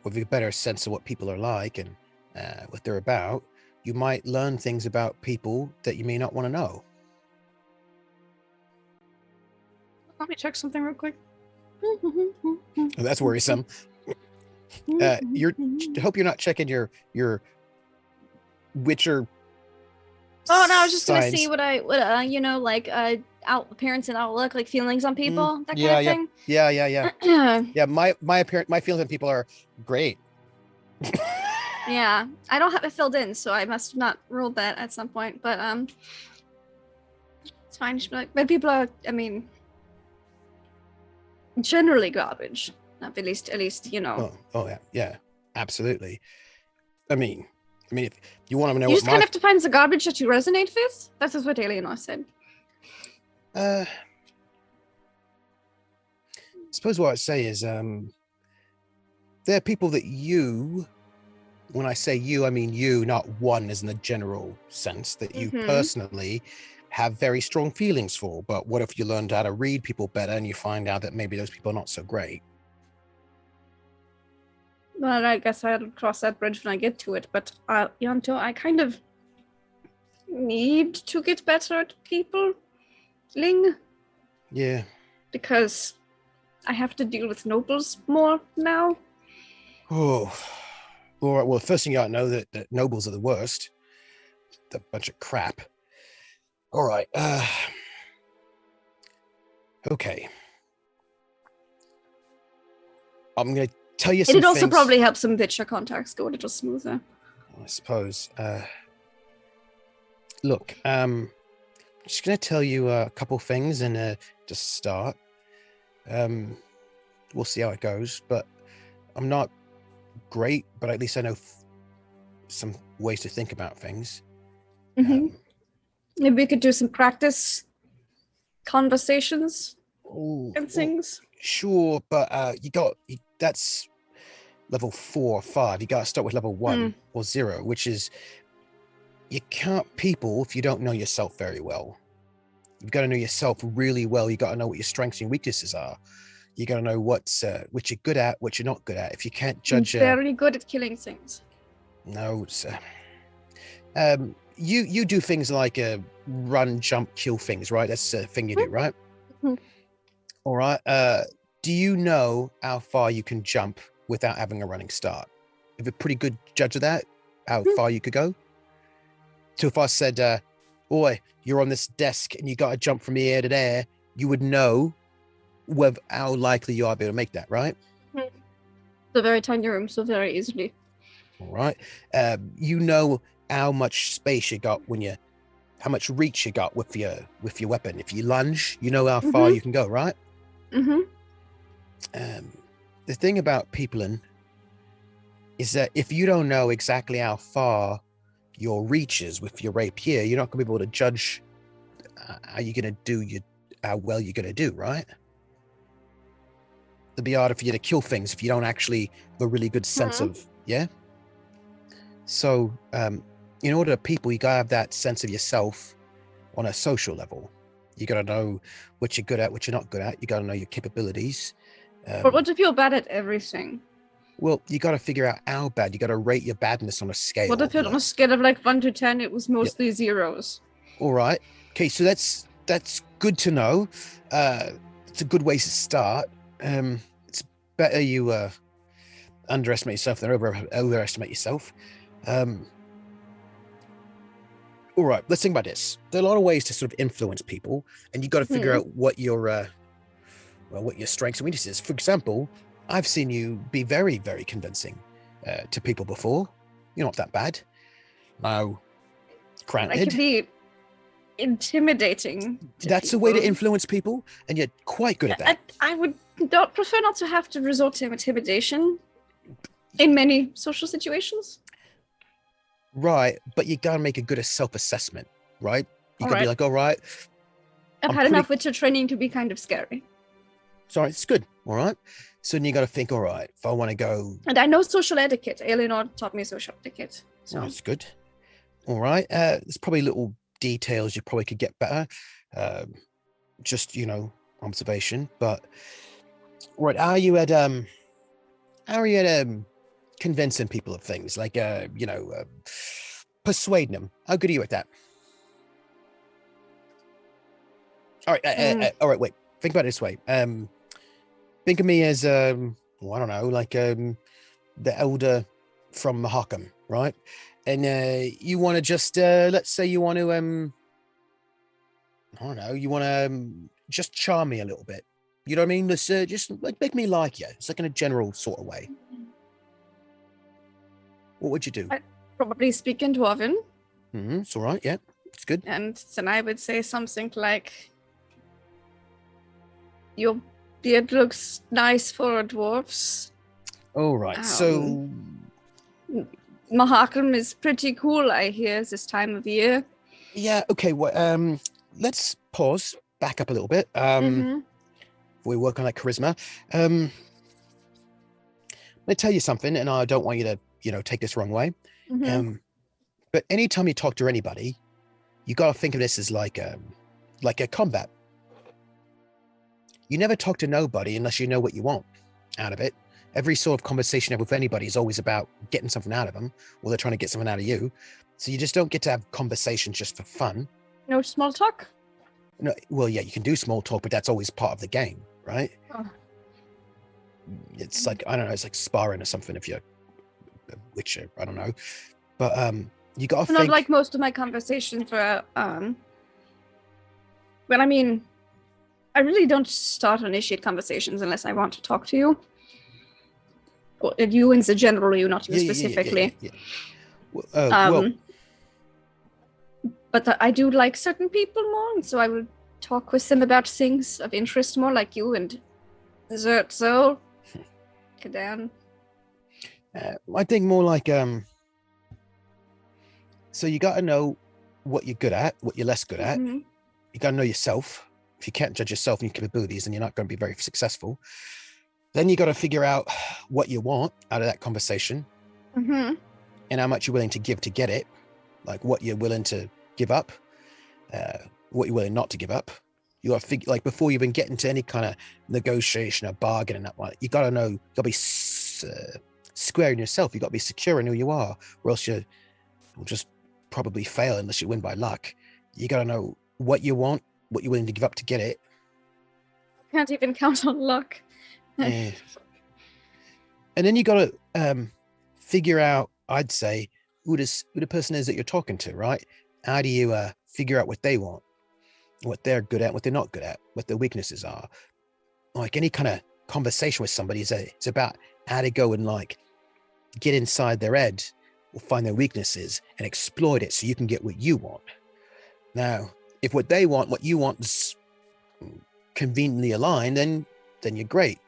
with a better sense of what people are like and what they're about, you might learn things about people that you may not want to know. Let me check something real quick. That's worrisome. I hope you're not checking your Witcher Oh no, I was just gonna signs. see what appearance and outlook, like feelings on people, that Yeah, kind of thing. Yeah, my feelings on people are great. Yeah, I don't have it filled in, so I must have not ruled that at some point. But it's fine. Just be like, but people are, I mean, generally garbage. At least, Yeah, absolutely. I mean, if you want to know you what just kind of have to find the garbage that you resonate with. That is what Eleanor said. I suppose what I'd say is, there are people that you, when I say you, I mean you, not one as in the general sense, that you personally have very strong feelings for. But what if you learned how to read people better and you find out that maybe those people are not so great? Well, I guess I'll cross that bridge when I get to it. But, Yanto, I kind of need to get better at people, Ling. Yeah. Because I have to deal with nobles more now. Oh, all right. Well, the first thing you ought to know that nobles are the worst. They're a bunch of crap. All right. Okay. I'm going to tell you some things. It'd also probably help some Witcher contacts go a little smoother. I suppose. Look, I'm just going to tell you a couple things and to start. We'll see how it goes, but I'm not great, but at least I know some ways to think about things. Maybe we could do some practice conversations and things. Sure, but that's level 4 or 5. You got to start with level 1 or 0, which is you can't people if you don't know yourself very well. You've got to know yourself really well. You got to know what your strengths and weaknesses are. You got to know what you're good at, what you're not good at. If you can't judge, I'm very good at killing things. No, you do things like run, jump, kill things, right? That's a thing you do, right? All right. Do you know how far you can jump without having a running start? You have a pretty good judge of that, how far you could go. So if I said, boy, you're on this desk and you got to jump from here to there, you would know how likely you are to be able to make that, right? It's a very tiny room, so very easily. All right. You know how much space you got how much reach you got with your weapon. If you lunge, you know how far you can go, right? The thing about peopling is that if you don't know exactly how far your reach is with your rapier, you're not going to be able to judge how you're going to do how well you're going to do, right? It'll be harder for you to kill things if you don't actually have a really good sense of, yeah? So, in order to people, you gotta have that sense of yourself on a social level. You gotta know what you're good at, what you're not good at. You gotta know your capabilities. But what if you're bad at everything? Well, you gotta figure out how bad. You gotta rate your badness on a scale. What if on a scale of like 1 to 10, it was mostly zeros? All right. Okay, so that's good to know. It's a good way to start. It's better you underestimate yourself than overestimate yourself. All right, let's think about this. There are a lot of ways to sort of influence people, and you've got to figure out what your strengths and weaknesses. For example, I've seen you be very, very convincing to people before. You're not that bad. Now, granted, I can be intimidating. That's a way to influence people, and you're quite good at that. I would prefer not to have to resort to intimidation in many social situations. Right, but you gotta make a good self-assessment, right? You gotta be like, all right. I've had enough Witcher training to be kind of scary. Sorry, it's good, all right? So then you gotta think, all right, if I want to go... And I know social etiquette. Eleanor taught me social etiquette. So. Oh, that's good. All right, there's probably little details you probably could get better. Just, observation. But, right, how are you at convincing people of things, like persuading them? How good are you at that? All right, wait, think about it this way. Think of me as I don't know, like the elder from Mahakam, right? And you want to just let's say you want to I don't know, you want to just charm me a little bit. You know what I mean? Let's just like make me like you. It's like in a general sort of way. What would you do? Probably speak in Dwarven. It's all right. Yeah, it's good. And then I would say something like, your beard looks nice for dwarves. All right. So Mahakam is pretty cool, I hear, this time of year. yeah. Okay. Well, let's pause. Back up a little bit. We work on that charisma. Let me tell you something, and I don't want you to, take this wrong way. But anytime you talk to anybody, you got to think of this as like a combat. You never talk to nobody unless you know what you want out of it. Every sort of conversation with anybody is always about getting something out of them, or they're trying to get something out of you. So you just don't get to have conversations just for fun. No small talk? No, well, yeah, you can do small talk, but that's always part of the game, right? Oh. It's like, I don't know, it's like sparring or something if you're a Witcher, I don't know. But you got to think... Not like most of my conversations were, but I mean, I really don't start or initiate conversations unless I want to talk to you. Or you in the general, you, not you specifically. Yeah. Well, but I do like certain people more, and so I will talk with them about things of interest more, like you and Zertzo, Kadan. I think more like, so you got to know what you're good at, what you're less good at. You got to know yourself. If you can't judge yourself and your capabilities, then you're not going to be very successful. Then you got to figure out what you want out of that conversation, and how much you're willing to give to get it, like what you're willing to give up, what you're willing not to give up. You got to figure, like, before you even get into any kind of negotiation or bargain and that one, you got to know, you got to be square in yourself. You got to be secure in who you are, or else you will just probably fail unless you win by luck. You got to know what you want, what you're willing to give up to get it. Can't even count on luck. And then you got to figure out, I'd say, who the person is that you're talking to, right? How do you figure out what they want, what they're good at, what they're not good at, what their weaknesses are? Like any kind of conversation with somebody, it's about how to go and like get inside their head or find their weaknesses and exploit it so you can get what you want. Now, if what they want, what you want is conveniently aligned, then you're great,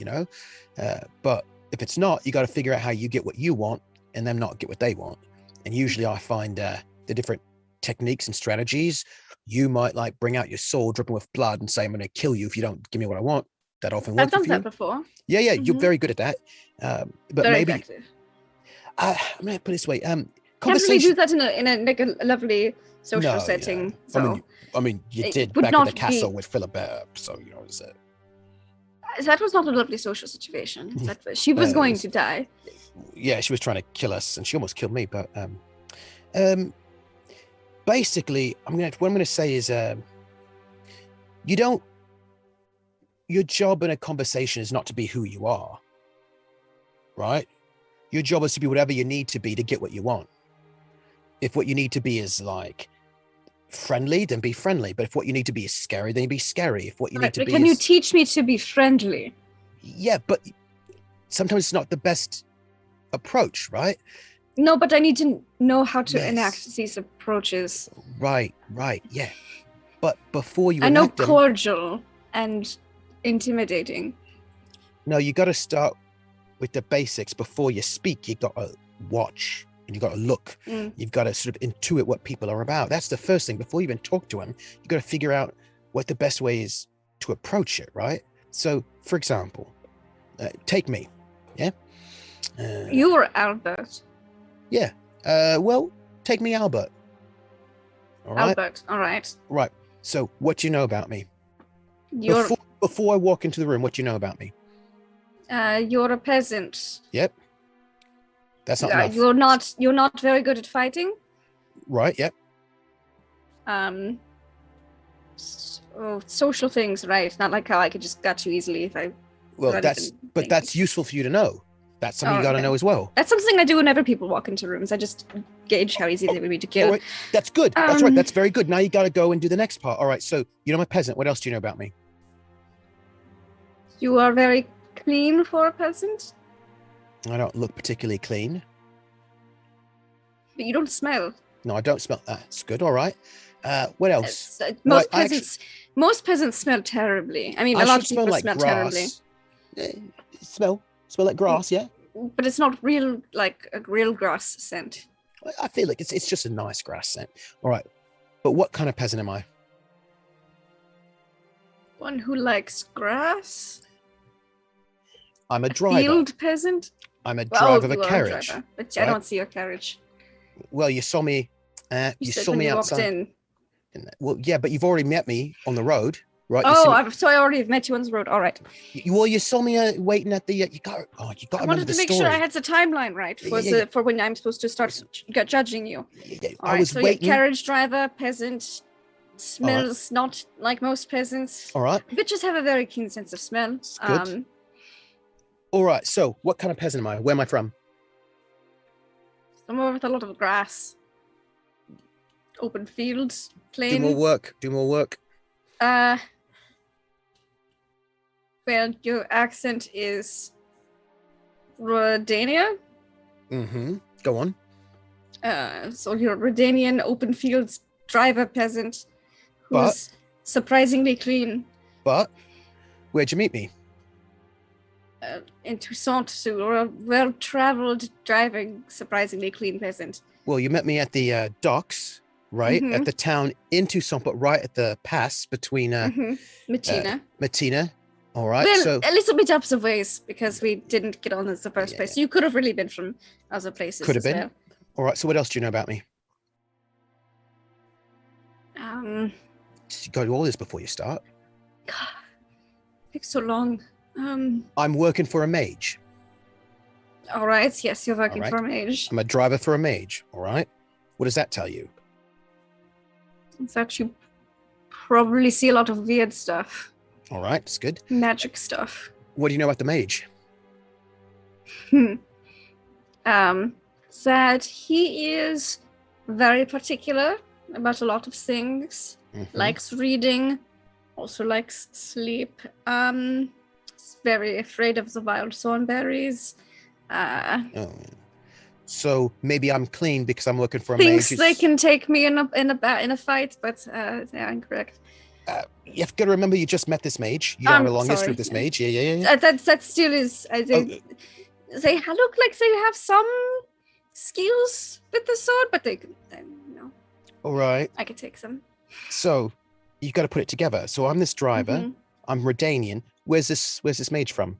but if it's not, you got to figure out how you get what you want and them not get what they want. And usually I find the different techniques and strategies. You might like bring out your sword dripping with blood and say, I'm going to kill you if you don't give me what I want. That often works. I've done that before. Yeah, you're very good at that. But very maybe effective. I'm going to put it this way. Can't really do that in a lovely social setting. Yeah. So I mean, you did would back in not the castle be... with Philibert, so is it? That was not a lovely social situation. She was going to die. Yeah, she was trying to kill us, and she almost killed me. But basically, what I'm going to say is, your job in a conversation is not to be who you are, right? Your job is to be whatever you need to be to get what you want. If what you need to be is like friendly, then be friendly. But if what you need to be is scary, then be scary. If what you need to be Can you teach me to be friendly? Yeah, but sometimes it's not the best approach, right? No, but I need to know how to enact these approaches. Right, yeah. But before you I know enact them, cordial and intimidating. No, you got to start with the basics. Before you speak, you got to watch and you got to look. You've got to sort of intuit what people are about. That's the first thing. Before you even talk to them, you got to figure out what the best way is to approach it, right? So, for example, take me, yeah? You're Albert. Yeah. Well, take me, Albert. All right? Albert, all right. Right. So, what do you know about me? Before I walk into the room, what do you know about me? You're a peasant. Yep. That's not enough. You're not very good at fighting. Right, yep. Social things, right? Not like how I could just gut you easily if I... Well, that's useful for you to know. That's something you Oh, got to okay. know as well. That's something I do whenever people walk into rooms. I just gauge how easy they would be to kill. All right. That's good. That's right. That's very good. Now you got to go and do the next part. All right. So you know my peasant. What else do you know about me? You are very clean for a peasant, I don't look particularly clean. but you don't smell. No, I don't smell. That's good. All right. What else? Most peasants smell terribly. I mean, I a lot should of people smell terribly. Smell like grass, yeah. But it's not real, like a real grass scent. I feel like it's just a nice grass scent. All right. But what kind of peasant am I? One who likes grass. I'm a driver. Field peasant. I'm a driver of a you are carriage. driver, but right? I don't see your carriage. Well, you saw me. You said saw when me you outside. walked in. Well, yeah, but you've already met me on the road, right? So I already met you on the road. All right. You saw me waiting at the. You got to I remember wanted the to make story. sure I had the timeline right for when I'm supposed to start judging you. I was waiting. Carriage driver, peasant, smells not like most peasants. All right. Witches have a very keen sense of smell. Good. All right. So, what kind of peasant am I? Where am I from? Somewhere with a lot of grass, open fields, plain. Do more work. Well, your accent is Redania. Mm-hmm. Go on. So you're a Redanian open fields driver peasant who's surprisingly clean. But where'd you meet me? In Toussaint, so you're a well-traveled, driving, surprisingly clean peasant. Well, you met me at the docks, right? Mm-hmm. At the town in Toussaint, but right at the pass between Matina. All right. Well, so a little bit up the ways because we didn't get on as the first place. You could have really been from other places. Could have been. Well. All right. So what else do you know about me? You got to do all this before you start. God, it takes so long. I'm working for a mage. All right. Yes, you're working for a mage. I'm a driver for a mage. All right. What does that tell you? It's actually probably see a lot of weird stuff. All right. That's good. Magic stuff. What do you know about the mage? That he is very particular about a lot of things. Mm-hmm. Likes reading, also likes sleep. Is very afraid of the wild thornberries. So maybe I'm clean because I'm looking for a thinks mage. They can take me in a fight, but they're incorrect. You've got to remember you just met this mage. You don't have a long history with this mage. Yeah. That still is. They look like they have some skills with the sword, but they no. All right. I could take some. So you've got to put it together. So I'm this driver. Mm-hmm. I'm Redanian. Where's this mage from?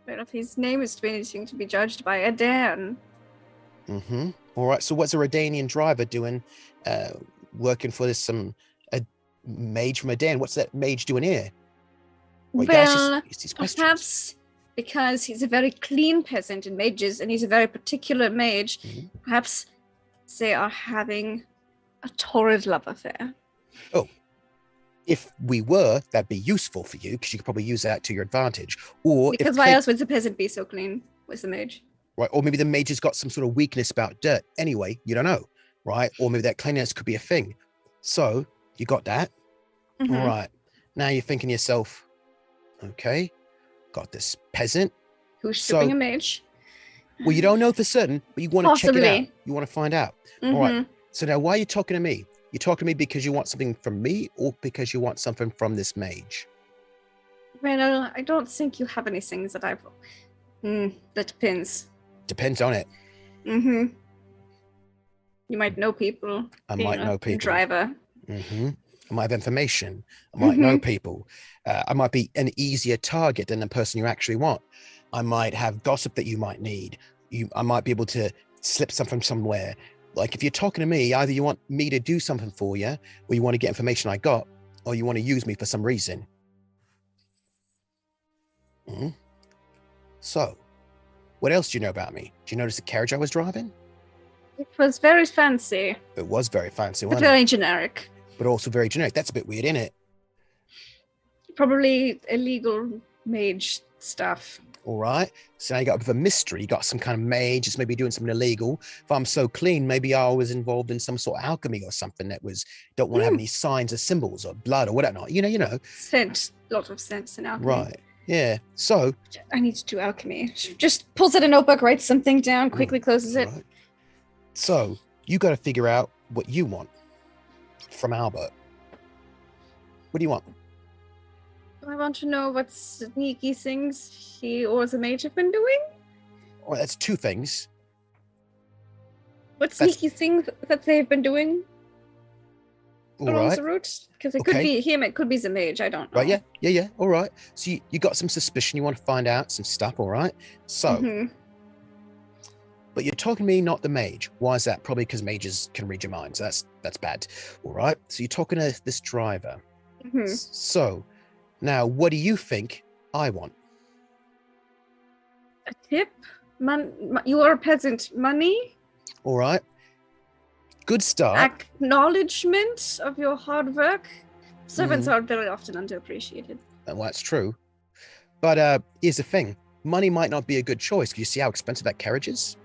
Well, if his name is anything to be judged by a Dan. Mm-hmm. All right. So what's a Redanian driver doing? Working for a mage from a Dan. What's that mage doing here? Well, perhaps because he's a very clean peasant in mages, and he's a very particular mage. Mm-hmm. Perhaps they are having a torrid love affair. Oh. If we were, that'd be useful for you because you could probably use that to your advantage. Or because why else would the peasant be so clean with the mage? Right. Or maybe the mage has got some sort of weakness about dirt. Anyway, you don't know. Right. Or maybe that cleanliness could be a thing. So you got that. Mm-hmm. All right. Now you're thinking to yourself, okay, got this peasant. Who's shipping a mage. Well, you don't know for certain, but you want to check it out. You want to find out. Mm-hmm. All right. So now why are you talking to me? You talking to me because you want something from me or because you want something from this mage? Well, I don't think you have any things that I've... that depends. Depends on it. Mm-hmm. You might know people. I might know people. Driver. Mm-hmm. I might have information. I might know people. I might be an easier target than the person you actually want. I might have gossip that you might need. I might be able to slip something somewhere. Like if you're talking to me, either you want me to do something for you, or you want to get information I got, or you want to use me for some reason. Mm-hmm. So, what else do you know about me? Did you notice the carriage I was driving? It was very fancy. It was very fancy, wasn't it? Very generic. But also very generic. That's a bit weird, isn't it? Probably illegal mage stuff. All right. So now you got a bit of a mystery. You got some kind of mage. It's maybe doing something illegal. If I'm so clean, maybe I was involved in some sort of alchemy or something that was don't want to have any signs or symbols or blood or whatever. You know. Sense. Lot of sense in alchemy. Right. Yeah. So I need to do alchemy. She just pulls out a notebook, writes something down, quickly closes it. right. So you got to figure out what you want from Albert. What do you want? I want to know what sneaky things he or the mage have been doing. Well, that's two things. What sneaky things that they've been doing All along right. the route? Because it could be him, it could be the mage. I don't know. Right. Yeah. All right. So you got some suspicion. You want to find out some stuff. All right. So, but you're talking to me, not the mage. Why is that? Probably because mages can read your minds. That's bad. All right. So you're talking to this driver. So now, what do you think I want? A tip? You are a peasant. Money? All right. Good start. Acknowledgement of your hard work. Servants are very often underappreciated. Well, that's true. But here's the thing. Money might not be a good choice. Can you see how expensive that carriage is?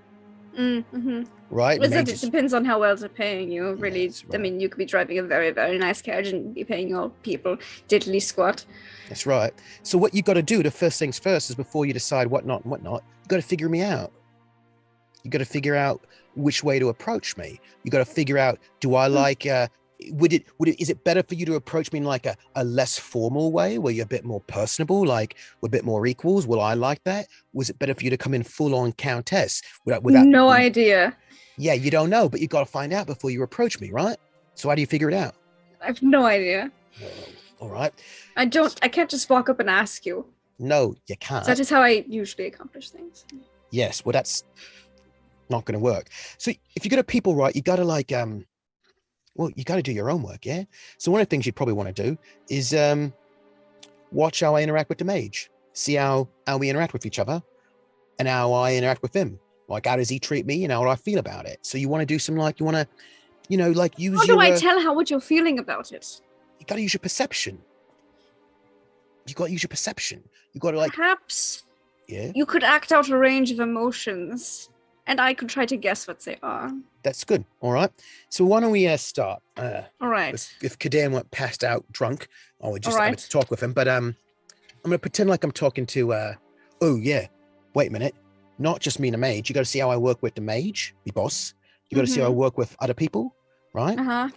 Right? It depends on how well they're paying you, really. Yes, right. I mean, you could be driving a very, very nice carriage and be paying your people diddly squat. That's right. So what you got to do, the first things first, is before you decide what not and what not, you got to figure me out. You got to figure out which way to approach me. You got to figure out, do I like, is it better for you to approach me in like a less formal way where you're a bit more personable, like we're a bit more equals? Will I like that? Was it better for you to come in full on countess without no idea. Yeah, you don't know, but you got to find out before you approach me, right? So how do you figure it out? I have no idea. All right. I can't just walk up and ask you. No, you can't. That is how I usually accomplish things. Yes, well, that's not going to work. So if you're going to people right, you got to like, you got to do your own work, yeah? So one of the things you'd probably want to do is watch how I interact with the mage. See how we interact with each other and how I interact with him. Like, how does he treat me and how do I feel about it? So you want to do some like, you want to, use How do I tell what you're feeling about it? You got to use your perception. You got to use your perception. You got to like... Perhaps yeah. You could act out a range of emotions and I could try to guess what they are. That's good. All right. So why don't we start? All right. If Kadan went passed out drunk, I would just have to talk with him. But I'm going to pretend like I'm talking to, wait a minute. Not just me and a mage. You got to see how I work with the mage, the boss. You got to see how I work with other people, right? All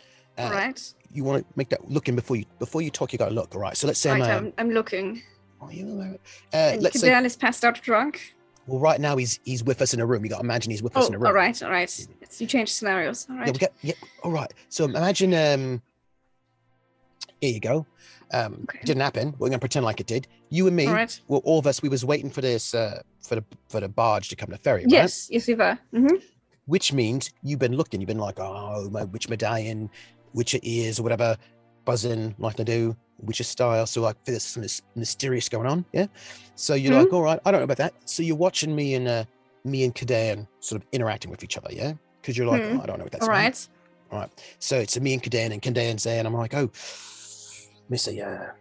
right. You want to make that looking before you talk. You got to look. All right. So let's say I'm looking. Oh, you. Let's say is passed out drunk. Well, right now he's with us in a room. You got to imagine he's with us in a room. All right. You change scenarios. All right. Yeah. All right. So imagine. Here you go. Didn't happen. We're gonna pretend like it did. You and me. All right. Well, all of us. We was waiting for this for the barge to come to ferry. Right? Yes, we were. Which means you've been looking. You've been like, oh, my witch medallion, witcher ears, or whatever, buzzing like they do, witcher style. So like, there's something mysterious going on. Yeah. So you're like, all right, I don't know about that. So you're watching me and Kadan sort of interacting with each other. Yeah. Because you're like, I don't know what that's about. All right. So it's me and Kadan's there, and I'm like, oh, Missy, all right,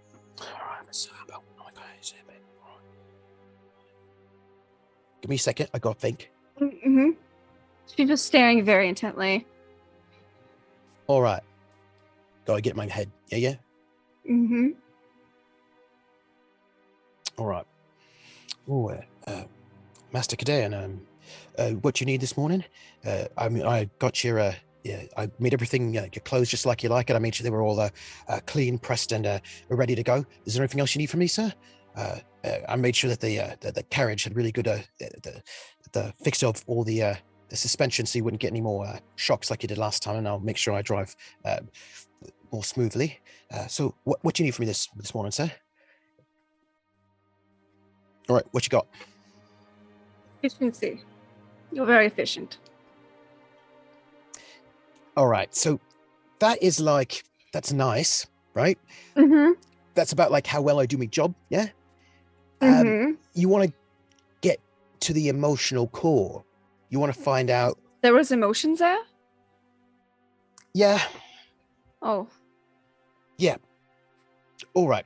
Miss Arbel. Oh my God, he's here, babe. All right. Give me a second. I got to think. She's just staring very intently. All right. Gotta get in my head. Yeah. All right. Oh, Master Kadan, what you need this morning? I got your, I made everything, your clothes just like you like it. I made sure they were all clean, pressed, and ready to go. Is there anything else you need from me, sir? I made sure that the carriage had really good, the fix of all the suspension so you wouldn't get any more shocks like you did last time, and I'll make sure I drive more smoothly. So what do you need from me this morning, sir? All right, what you got? Efficiency. You're very efficient. All right, so that's nice, right? That's about like how well I do my job, yeah? You want to get to the emotional core. You want to find out. There was emotions there? Yeah. Oh. Yeah. All right.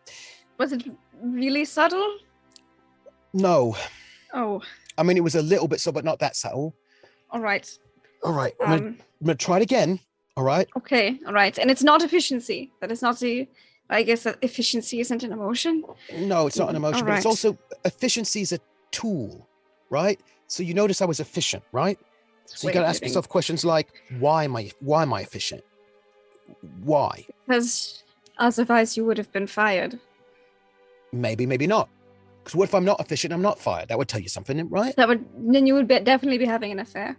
Was it really subtle? No. Oh, I mean, it was a little bit so, but not that subtle. all right. All right. I'm gonna try it again. All right. Okay, all right. And it's not efficiency. That is not the. I guess that efficiency isn't an emotion. No, it's not an emotion, but it's Alright. also efficiency is a tool, right? So you notice I was efficient, right? So you got to ask yourself questions like, why am I efficient? Why? Because otherwise you would have been fired. Maybe, maybe not. Because what if I'm not efficient? I'm not fired. That would tell you something, right? Then you would definitely be having an affair.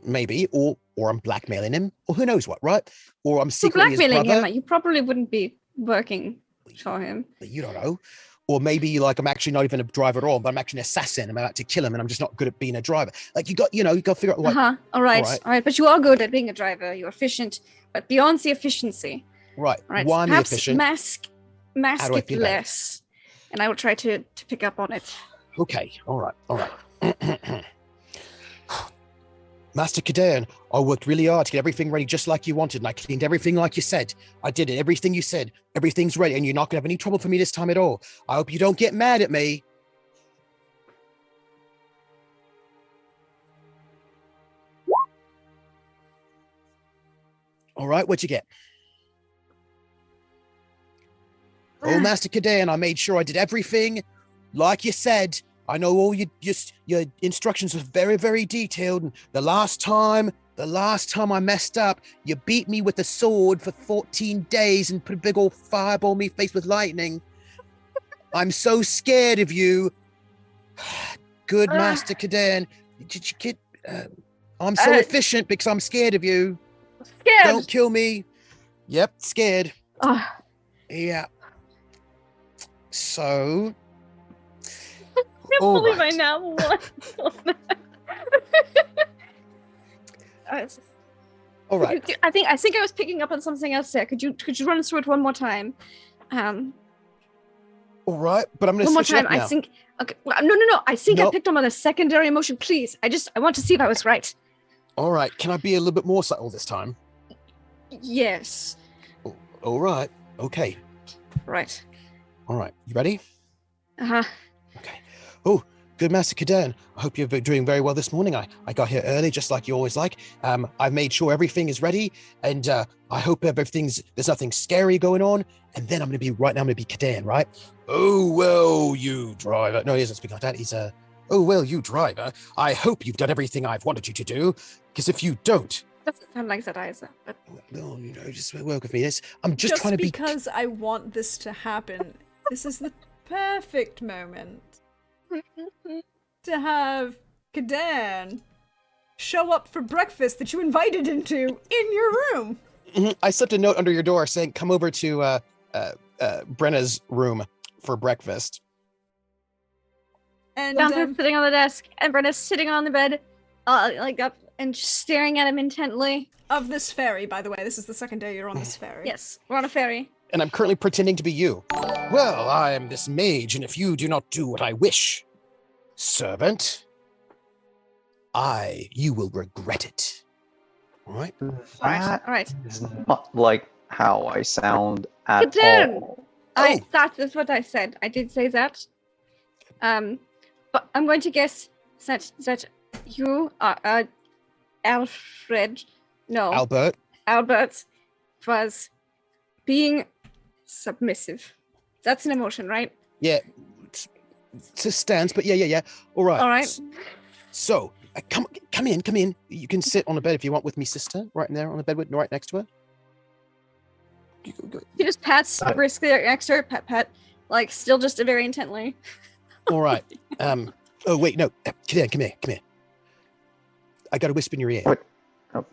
Maybe, or I'm blackmailing him, or who knows what, right? Or I'm You're secretly his blackmailing brother. him. You probably wouldn't be working for him. You don't know. Or maybe like I'm actually not even a driver at all, but I'm actually an assassin. I'm about to kill him, and I'm just not good at being a driver. Like you got to figure out what. All right. But you are good at being a driver. You're efficient, but beyond the efficiency. Right. Right. Why am I Perhaps efficient? mask it less, and I will try to pick up on it. Okay. All right. Master Kadan, I worked really hard to get everything ready just like you wanted, and I cleaned everything like you said. I did it, everything you said. Everything's ready, and you're not going to have any trouble for me this time at all. I hope you don't get mad at me. All right, what'd you get? Oh, Master Kadan, I made sure I did everything like you said. I know all your instructions are very, very detailed. And the last time I messed up, you beat me with a sword for 14 days and put a big old fireball in me face with lightning. I'm so scared of you. Good, Master Kadan. I'm so efficient because I'm scared of you. Scared. Don't kill me. Yep, scared. Yeah. So... I can't believe I now won. All right. I think I was picking up on something else there. Could you run through it one more time? All right, but I'm going to switch one more time. up now. I think. Okay. No. I think I picked up on a secondary emotion. Please, I want to see if I was right. All right. Can I be a little bit more subtle this time? Yes. All right. Okay. Right. All right. You ready? Uh-huh. Okay. Oh, good, Master Kadan. I hope you're doing very well this morning. I got here early, just like you always like. I've made sure everything is ready, and I hope there's nothing scary going on. And then I'm going to be Kadan, right? Oh, well, you driver. No, he doesn't speak like that. He's oh, well, you driver. I hope you've done everything I've wanted you to do, because if you don't... Doesn't sound like that either. But... No, just work with me. I'm just trying to be... because I want this to happen. This is the perfect moment to have Kadan show up for breakfast that you invited into in your room. I slipped a note under your door saying, come over to Brenna's room for breakfast. And Gunther's sitting on the desk, and Brenna's sitting on the bed, like up and just staring at him intently. Of this ferry, by the way. This is the second day you're on this ferry. Yes, we're on a ferry. And I'm currently pretending to be you. Well, I am this mage, and if you do not do what I wish, servant, you will regret it. All right? All right. Is not like how I sound at Kadan! all. That is what I said. I did say that. But I'm going to guess that you are Alfred. No. Albert was being submissive. That's an emotion, right? Yeah. It's a stance, but yeah. All right. All right. So, come in. You can sit on the bed if you want with me, sister. Right in there on the bed, right next to her. He just pats briskly next to her, pat, like still just very intently. All right. Oh wait, no. Kadan, come here. I got to whisper in your ear. What? All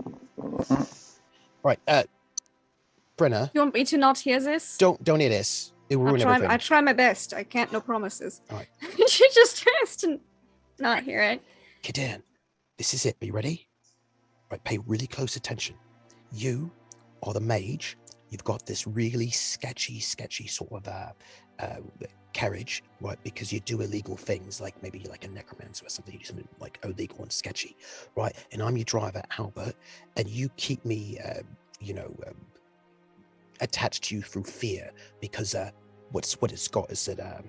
right. Brenna. You want me to not hear this? Don't hear this. It will ruin everything. I try my best. I can't. No promises. All right. She just tries to not hear it. Kadan, this is it. Are you ready? All right. Pay really close attention. You are the mage. You've got this really sketchy sort of carriage, right? Because you do illegal things, like maybe like a necromancer or something. You do something like illegal and sketchy, right? And I'm your driver, Albert, and you keep me, attached to you through fear, because what it's got is that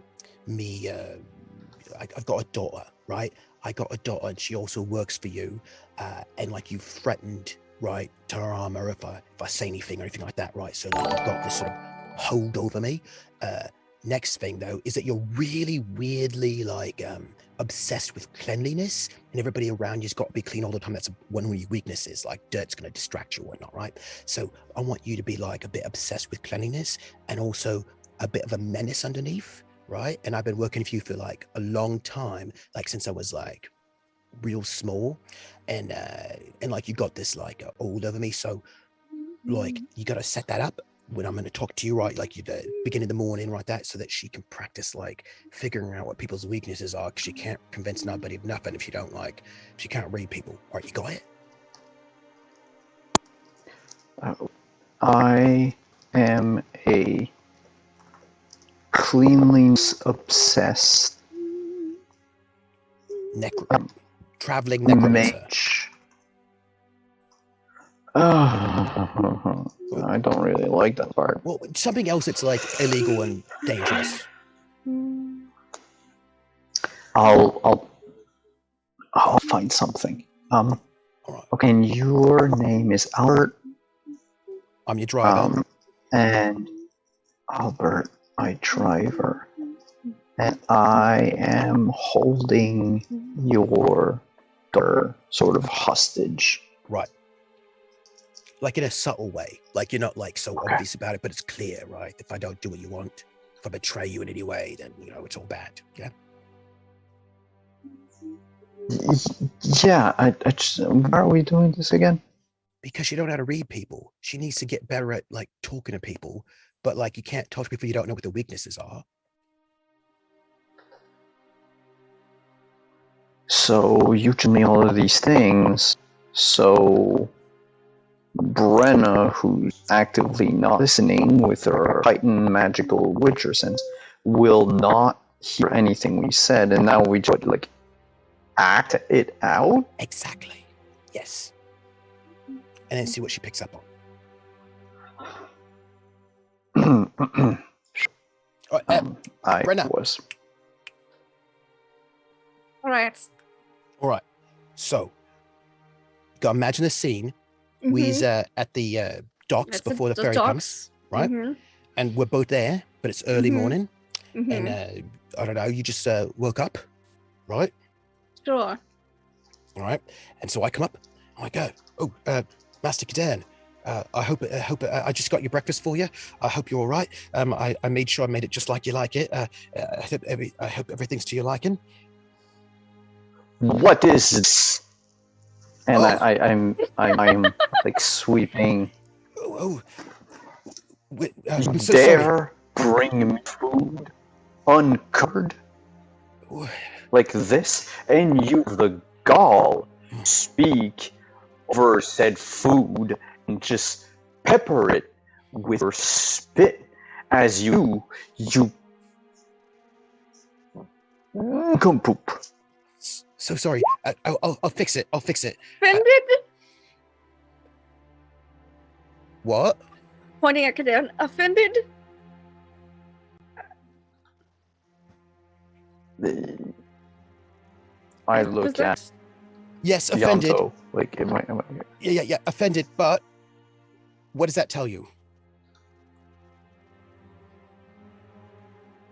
I've got a daughter, right? I got a daughter, and she also works for you, and like you threatened, right, to her armor if I say anything or anything like that, right? So like you've got this sort of hold over me. Next thing though is that you're really weirdly like obsessed with cleanliness, and everybody around you's got to be clean all the time. That's one of your weaknesses. Like dirt's going to distract you or whatnot, right? So I want you to be like a bit obsessed with cleanliness and also a bit of a menace underneath, right? And I've been working with you for like a long time, like since I was like real small, and like you got this like hold over me. So like you got to set that up when I'm going to talk to you, right? Like you begin in the morning, right? That so that she can practice like figuring out what people's weaknesses are, because she can't convince nobody of nothing if she don't like, if she can't read people. All right, you got it? I am a cleanliness obsessed traveling necromancer. mage. I don't really like that part. Well, something else that's like illegal and dangerous. I'll find something. All right. Okay, and your name is Albert. I'm your driver. And Albert, my driver. And I am holding your daughter sort of hostage. Right. Like in a subtle way. Like you're not like so obvious about it, but it's clear, right? If I don't do what you want, if I betray you in any way, then you know it's all bad. Yeah. Yeah, I just, why are we doing this again? Because she don't know how to read people. She needs to get better at like talking to people, but like you can't talk to people you don't know what their weaknesses are. So you told me all of these things. So Brenna, who's actively not listening with her heightened magical Witcher sense, will not hear anything we said, and now we just like act it out. Exactly. Yes. And then see what she picks up on. All right, I Brenna. was. All right. All right. So, you gotta imagine the scene. We's at the docks It's before the ferry docks. comes, right? Mhm. And we're both there, but it's early Mhm. morning. Mhm. And I don't know, you just woke up, right? Sure. All right. And so I come up. I go, oh, Master Kadan, I hope I just got your breakfast for you. I hope you're all right. I made sure I made it just like you like it. I hope everything's to your liking. What is this? And Oh. I'm like sweeping. Oh. You I'm so dare bring me food uncovered sorry. like this, and you have the gall to speak over said food and just pepper it with your spit as you poop. So sorry. I'll fix it. I'll fix it. Offended? What? Pointing at Kadan. Offended? I look at Yes, offended. Yanto. Like, am I? Yeah, offended. But what does that tell you?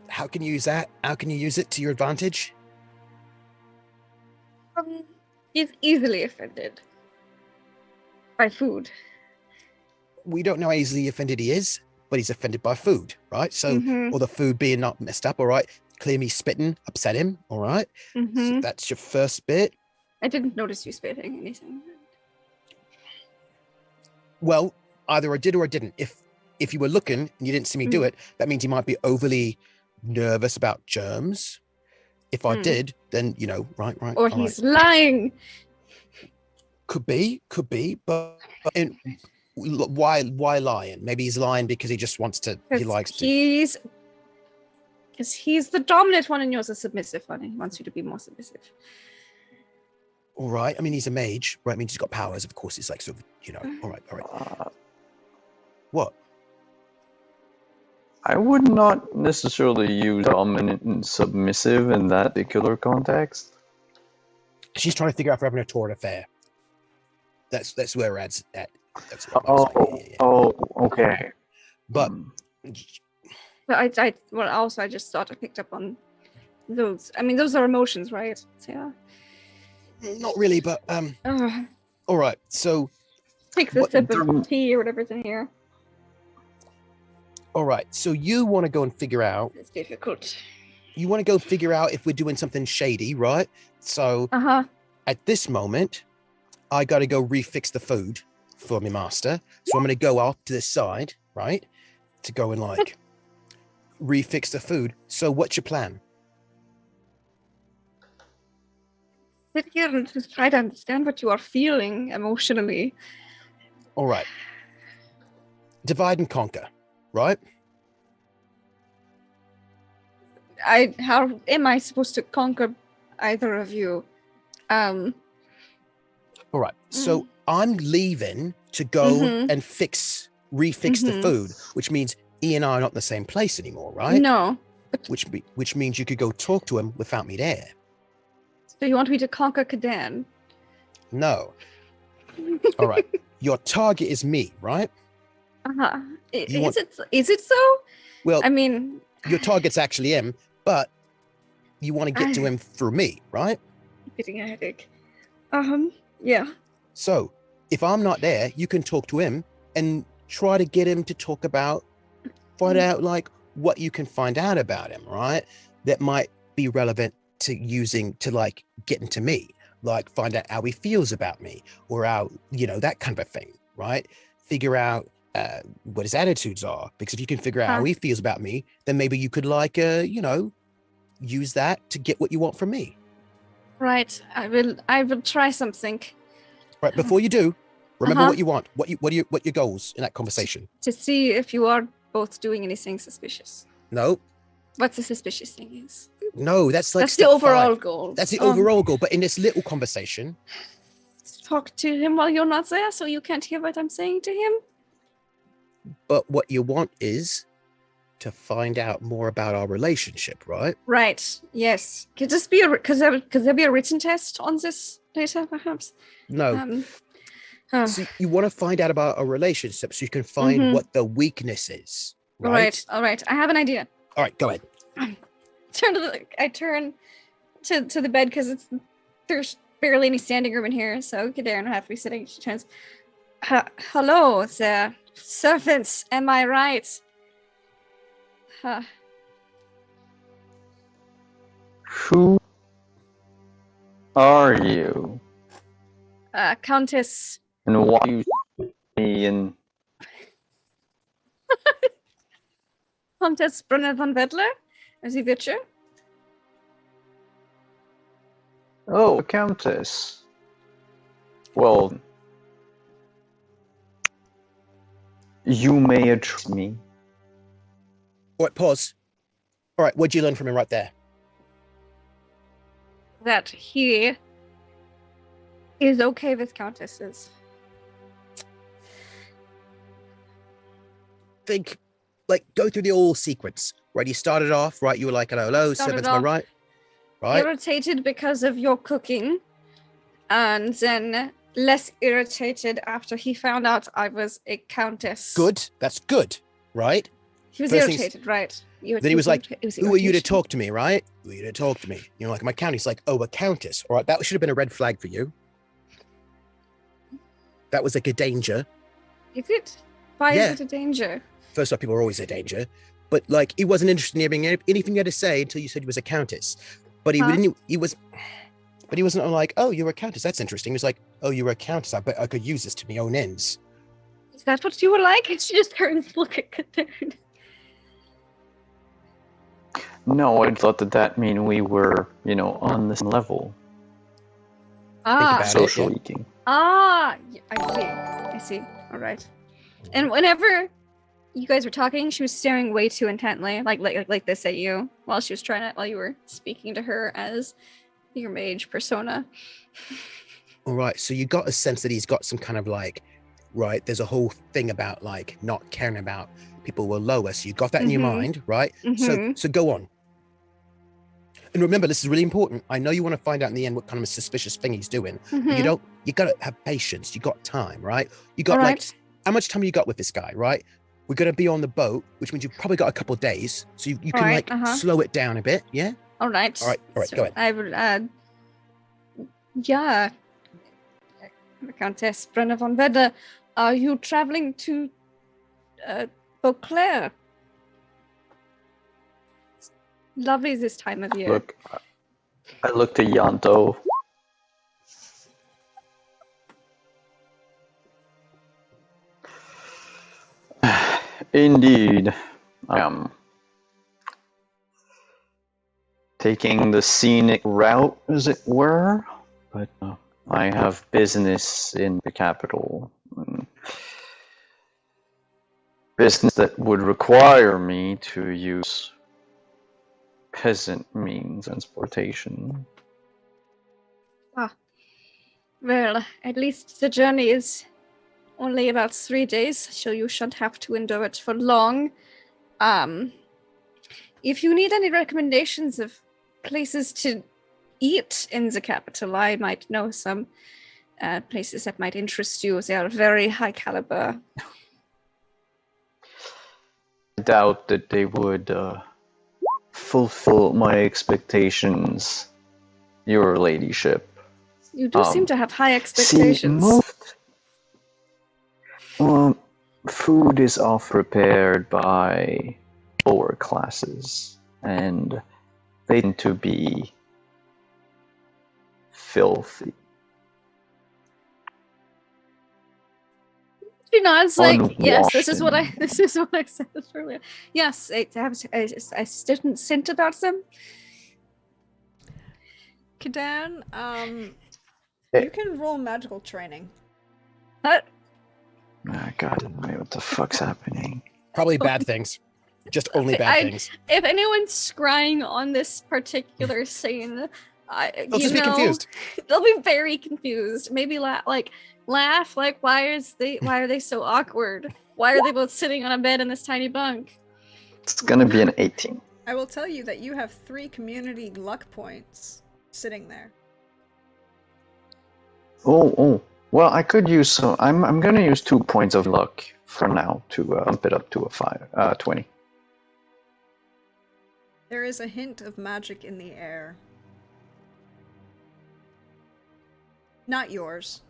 How can you use that? How can you use it to your advantage? He's easily offended by food. We don't know how easily offended he is, but he's offended by food, right? So, or the food being not messed up, all right? Clear me spitting upset him, all right? So that's your first bit. I didn't notice you spitting anything. Well, either I did or I didn't. If you were looking and you didn't see me do it, that means you might be overly nervous about germs. If I did, then, you know, right. Or he's lying. Could be, but why lying? Maybe he's lying because he just wants to, he likes to. Because he's the dominant one and you're the submissive one and he wants you to be more submissive. All right. I mean, he's a mage, right? I mean, he's got powers. Of course, it's like sort of, you know, all right. What? I would not necessarily use dominant and submissive in that particular context. She's trying to figure out if we're having a tour affair. That's where we're at. That's where we're at. Yeah. Oh, okay. But But I just thought I picked up on those. I mean, those are emotions, right? So, yeah. not really. But all right. So Take the sip of tea or whatever's in here. all right. So you want to go and figure out. It's difficult. You want to go figure out if we're doing something shady, right? So at this moment, I got to go refix the food for my master. So I'm going to go off to the side, right? To go and like refix the food. So what's your plan? Sit here and just try to understand what you are feeling emotionally. All right. Divide and conquer, right? How am I supposed to conquer either of you? All right. So I'm leaving to go and refix the food, which means E and I are not in the same place anymore, right? No. Which means you could go talk to him without me there. So you want me to conquer Kadan? No. All right. Your target is me, right? Is it so? Well, I mean, your target's actually him, but you want to get to him through me, right? Getting a headache. Yeah. So if I'm not there, you can talk to him and try to get him to find out like what you can find out about him, right? That might be relevant to using to like getting to me, like find out how he feels about me or how, that kind of a thing, right? Figure out what his attitudes are, because if you can figure out how he feels about me, then maybe you could like, use that to get what you want from me. Right. I will try something. Right. Before you do, remember what you want. What your goals in that conversation? To see if you are both doing anything suspicious. No. What's the suspicious thing is? No, that's like the overall goal. That's the overall goal. But in this little conversation, talk to him while you're not there, so you can't hear what I'm saying to him. But what you want is to find out more about our relationship, right? Right. Yes. Could there be a written test on this later, perhaps? No. So you want to find out about our relationship so you can find what the weakness is, right? All right. I have an idea. All right, go ahead. I turn to the bed because there's barely any standing room in here, so Kadarn will have to be sitting. She turns. Hello there, servants. Am I right? Who are you? Countess. And why you me and Countess Brunner von Wedler? Is he Witcher? Oh, a countess. Well, you may attract me. All right, pause. All right, what'd you learn from him right there? That he is okay with countesses. Think, like, go through the whole sequence, right? You started off, right? You were like, hello, servants, am I right? Right? Irritated because of your cooking, and then less irritated after he found out I was a countess. Good. That's good, right? He was First irritated, right? Then he was like, who are you to talk to me, right? Who are you to talk to me? You know, like, my count. He's like, oh, a countess. All right, that should have been a red flag for you. That was like a danger. Is it? Why is it a danger? First off, people are always a danger. But, like, he wasn't interested in hearing anything you had to say until you said he was a countess. But he wasn't like, oh, you're a countess. That's interesting. He was like, oh, you're a countess. I bet I could use this to my own ends. Is that what you were like? She just turns to look at Katarn. No, I thought that mean we were, on the same level. Social eating. I see. All right. And whenever you guys were talking, she was staring way too intently, like this at you, while you were speaking to her as your mage persona. All right. So you got a sense that he's got some kind of like right? There's a whole thing about like not caring about people who are lower. So you got that in your mind, right? So go on. And remember, this is really important. I know you want to find out in the end what kind of a suspicious thing he's doing, but you gotta have patience. You got time, right? You got like, how much time you got with this guy, right? We're gonna be on the boat, which means you've probably got a couple of days. So you can like slow it down a bit, yeah? All right, so go ahead. I will, yeah. Countess Brenna von Vedder, are you traveling to Beauclair? It's lovely this time of year. Look, I looked at Yanto. Indeed, I am taking the scenic route, as it were, but I have business in the capital. Business that would require me to use peasant means of transportation. Well, at least the journey is only about 3 days, so you shan't have to endure it for long. If you need any recommendations of places to eat in the capital, I might know some places that might interest you. They are very high caliber. I doubt that they would fulfill my expectations, your ladyship. You do seem to have high expectations. Food is oft prepared by lower classes, and they tend to be filthy. You know, it's like, yes, this Unwashed is what I said earlier. Yes, I have a certain scent about them. Kadan, you can roll magical training. What? Oh, God, what the fuck's happening? Probably bad things. Just only bad things. If anyone's scrying on this particular scene, They'll just be confused. They'll be very confused. Maybe laugh, like why are they so awkward? Why are they both sitting on a bed in this tiny bunk? It's gonna be an 18. I will tell you that you have 3 community luck points sitting there. Oh. Well, I could use some. I'm gonna use 2 points of luck for now to bump it up to a 20. There is a hint of magic in the air. Not yours.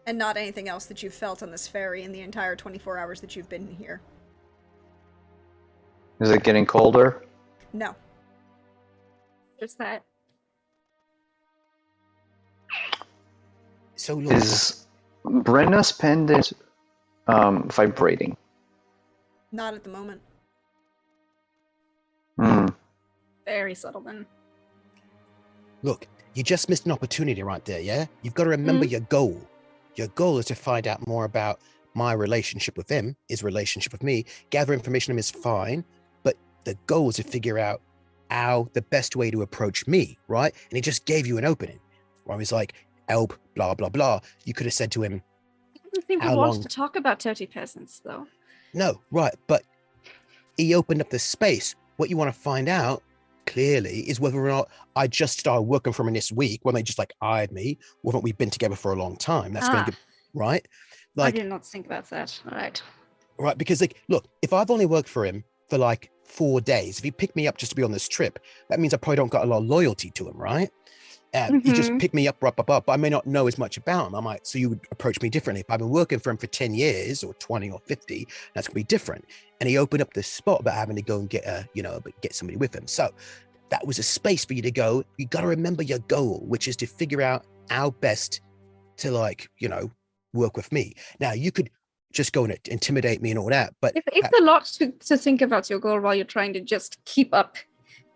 And not anything else that you've felt on this ferry in the entire 24 hours that you've been here. Is it getting colder? No. Just that. So look, Is Brenna's pendant vibrating? Not at the moment. Very subtle then. look, you just missed an opportunity right there, yeah? You've got to remember your goal. Your goal is to find out more about my relationship with him, his relationship with me. Gather information on him is fine, but the goal is to figure out how the best way to approach me, right? And he just gave you an opening. Where he's like, help, blah, blah, blah. You could have said to him, I don't think he How wants long- to talk about dirty peasants, though. no, right, but he opened up the space. What you want to find out, clearly, is whether or not I just started working for him this week, when they just like hired me, or haven't we been together for a long time? That's going to get, right? I Like, did not think about that. All right. right, because like, look, if I've only worked for him for like 4 days, if he picked me up just to be on this trip, that means I probably don't got a lot of loyalty to him, right? He just picked me up, but I may not know as much about him. I might, so you would approach me differently. If I've been working for him for 10 years or 20 or 50, that's gonna be different. And he opened up this spot about having to go and get get somebody with him. So that was a space for you to go. You got to remember your goal, which is to figure out how best to work with me. Now you could just go and intimidate me and all that, but It's a lot to think about your goal while you're trying to just keep up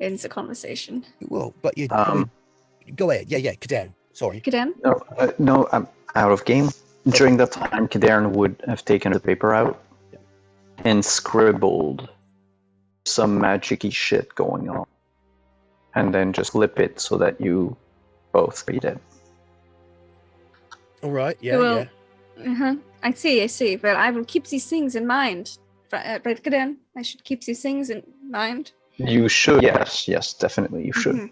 in the conversation. well, but you probably go ahead. Yeah, Kadan. Sorry. Kadan? No, I'm out of game. During that time, Kadarn would have taken the paper out and scribbled some magic-y shit going on. And then just flip it so that you both read it. All right. Well, Yeah. I see. But I will keep these things in mind. Right, Gideon? I should keep these things in mind. You should. Yes, definitely you should. Mhm.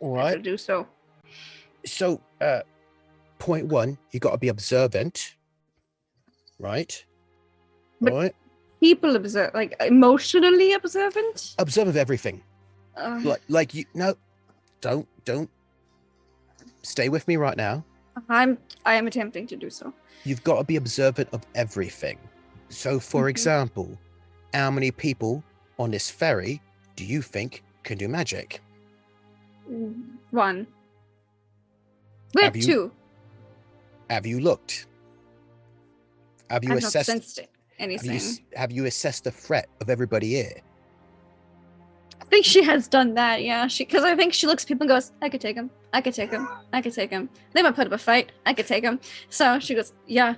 All I right. will do so. So, point one, you got to be observant, right? But- All right. People observe, like emotionally observant. Observe of everything. Uh, Like you. No, don't. Stay with me right now. I am attempting to do so. You've got to be observant of everything. So, for Mhm. example, how many people on this ferry do you think can do magic? One. Wait, Have you- two. Have you looked? Have you I've not assessed? sensed Have anything. have you assessed the threat of everybody here? I think she has done that, yeah. Because I think she looks at people and goes, I could take him. I could take him. I could take him. They might put up a fight. I could take him. So she goes, yeah.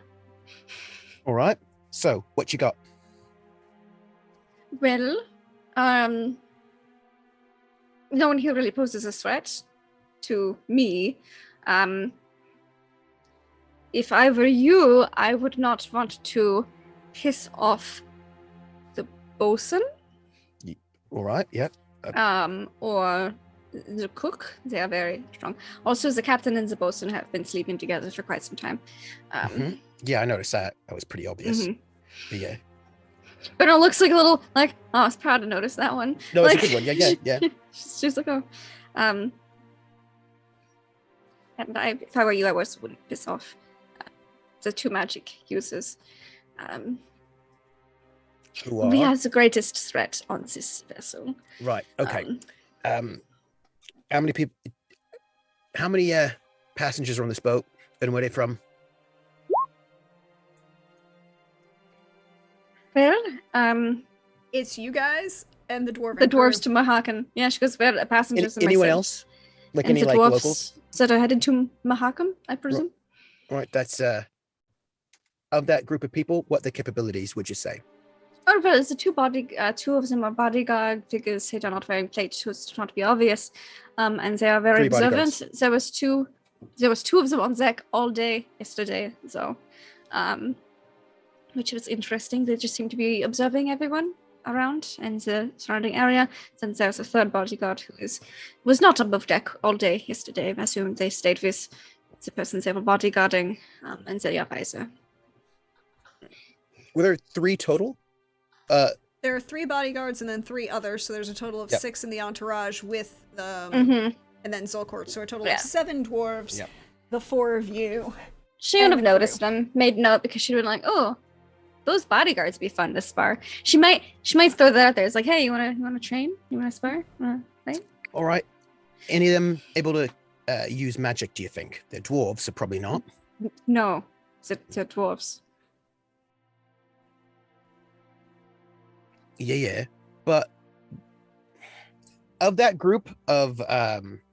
All right. So, what you got? Well, no one here really poses a threat to me. If I were you, I would not want to piss off the bosun, All right. Yeah. or the cook. They are very strong. Also, the captain and the bosun have been sleeping together for quite some time. Mhm. Yeah, I noticed that. That was pretty obvious. Mhm. But yeah. But it looks like a little like, oh, I was proud to notice that one. No, it's Like- a good one. Yeah. She's like, oh, and if I were you, I wouldn't piss off the two magic users. Who are? We have the greatest threat on this vessel. Right. Okay. Um, How many people? How many passengers are on this boat, and where they from? well, It's you guys and the dwarven the dwarves crew. to Mahakan. Yeah, she goes, well, passengers and Anyone myself. else? Like And any the like dwarves locals? that are headed to Mahakam, I presume. All right. That's of that group of people. What the capabilities would you say? Oh, well, it's the two of them are bodyguard figures. They are not wearing plates, so it's not to be obvious. And they are very 3 observant. bodyguards. There was two of them on deck all day yesterday, so which was interesting. They just seem to be observing everyone around and the surrounding area. Then there was a third bodyguard who was not above deck all day yesterday. I assume they stayed with the persons they were bodyguarding, and the advisor. Were there 3 total? There are 3 bodyguards and then 3 others, so there's a total of Yep. 6 in the entourage with the Mm-hmm. and then Zolkort, so a total Yeah. of 7 dwarves. Yep. The 4 of you. She would And have the noticed them, made note because she'd been like, "Oh, those bodyguards would be fun to spar." She might throw that out there. It's like, "Hey, you wanna train? You wanna spar? Right?" All right. Any of them able to use magic? Do you think they're dwarves? So probably not. No, it's dwarves. Yeah. But of that group of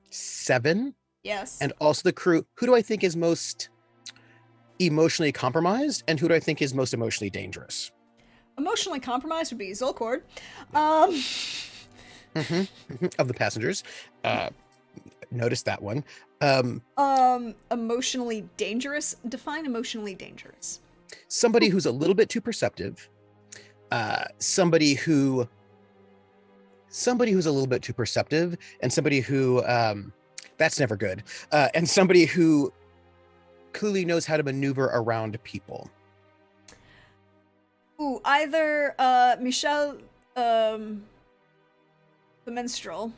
7, Yes. and also the crew, who do I think is most emotionally compromised, and who do I think is most emotionally dangerous? Emotionally compromised would be Zolkord. Of the passengers, notice that one. Emotionally dangerous. Define emotionally dangerous. Somebody who's a little bit too perceptive. Somebody who's a little bit too perceptive, and somebody who that's never good. And somebody who clearly knows how to maneuver around people. Ooh, either Michelle, the minstrel,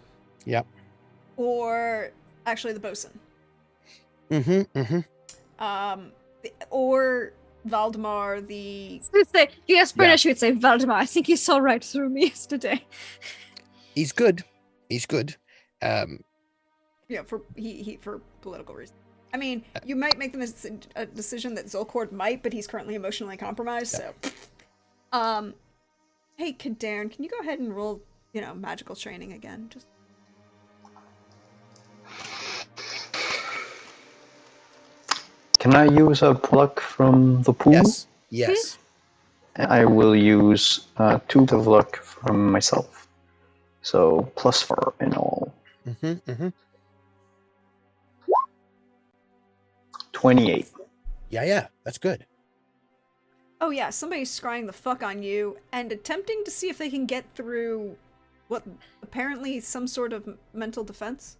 Yep. or actually the bosun. Or Valdemar, the If you asked Brenna, Yeah. she would say, "Valdemar, I think you saw right through me yesterday." He's good. for political reasons. I mean, you might make a decision that Zolkord might, but he's currently emotionally compromised. So, hey, Kadarn, can you go ahead and roll, magical training again? Just Can I use a pluck from the pool? Yes. I will use 2 of luck from myself. So +4 in all. 28. Yeah, that's good. Oh yeah, somebody's scrying the fuck on you and attempting to see if they can get through what apparently some sort of mental defense.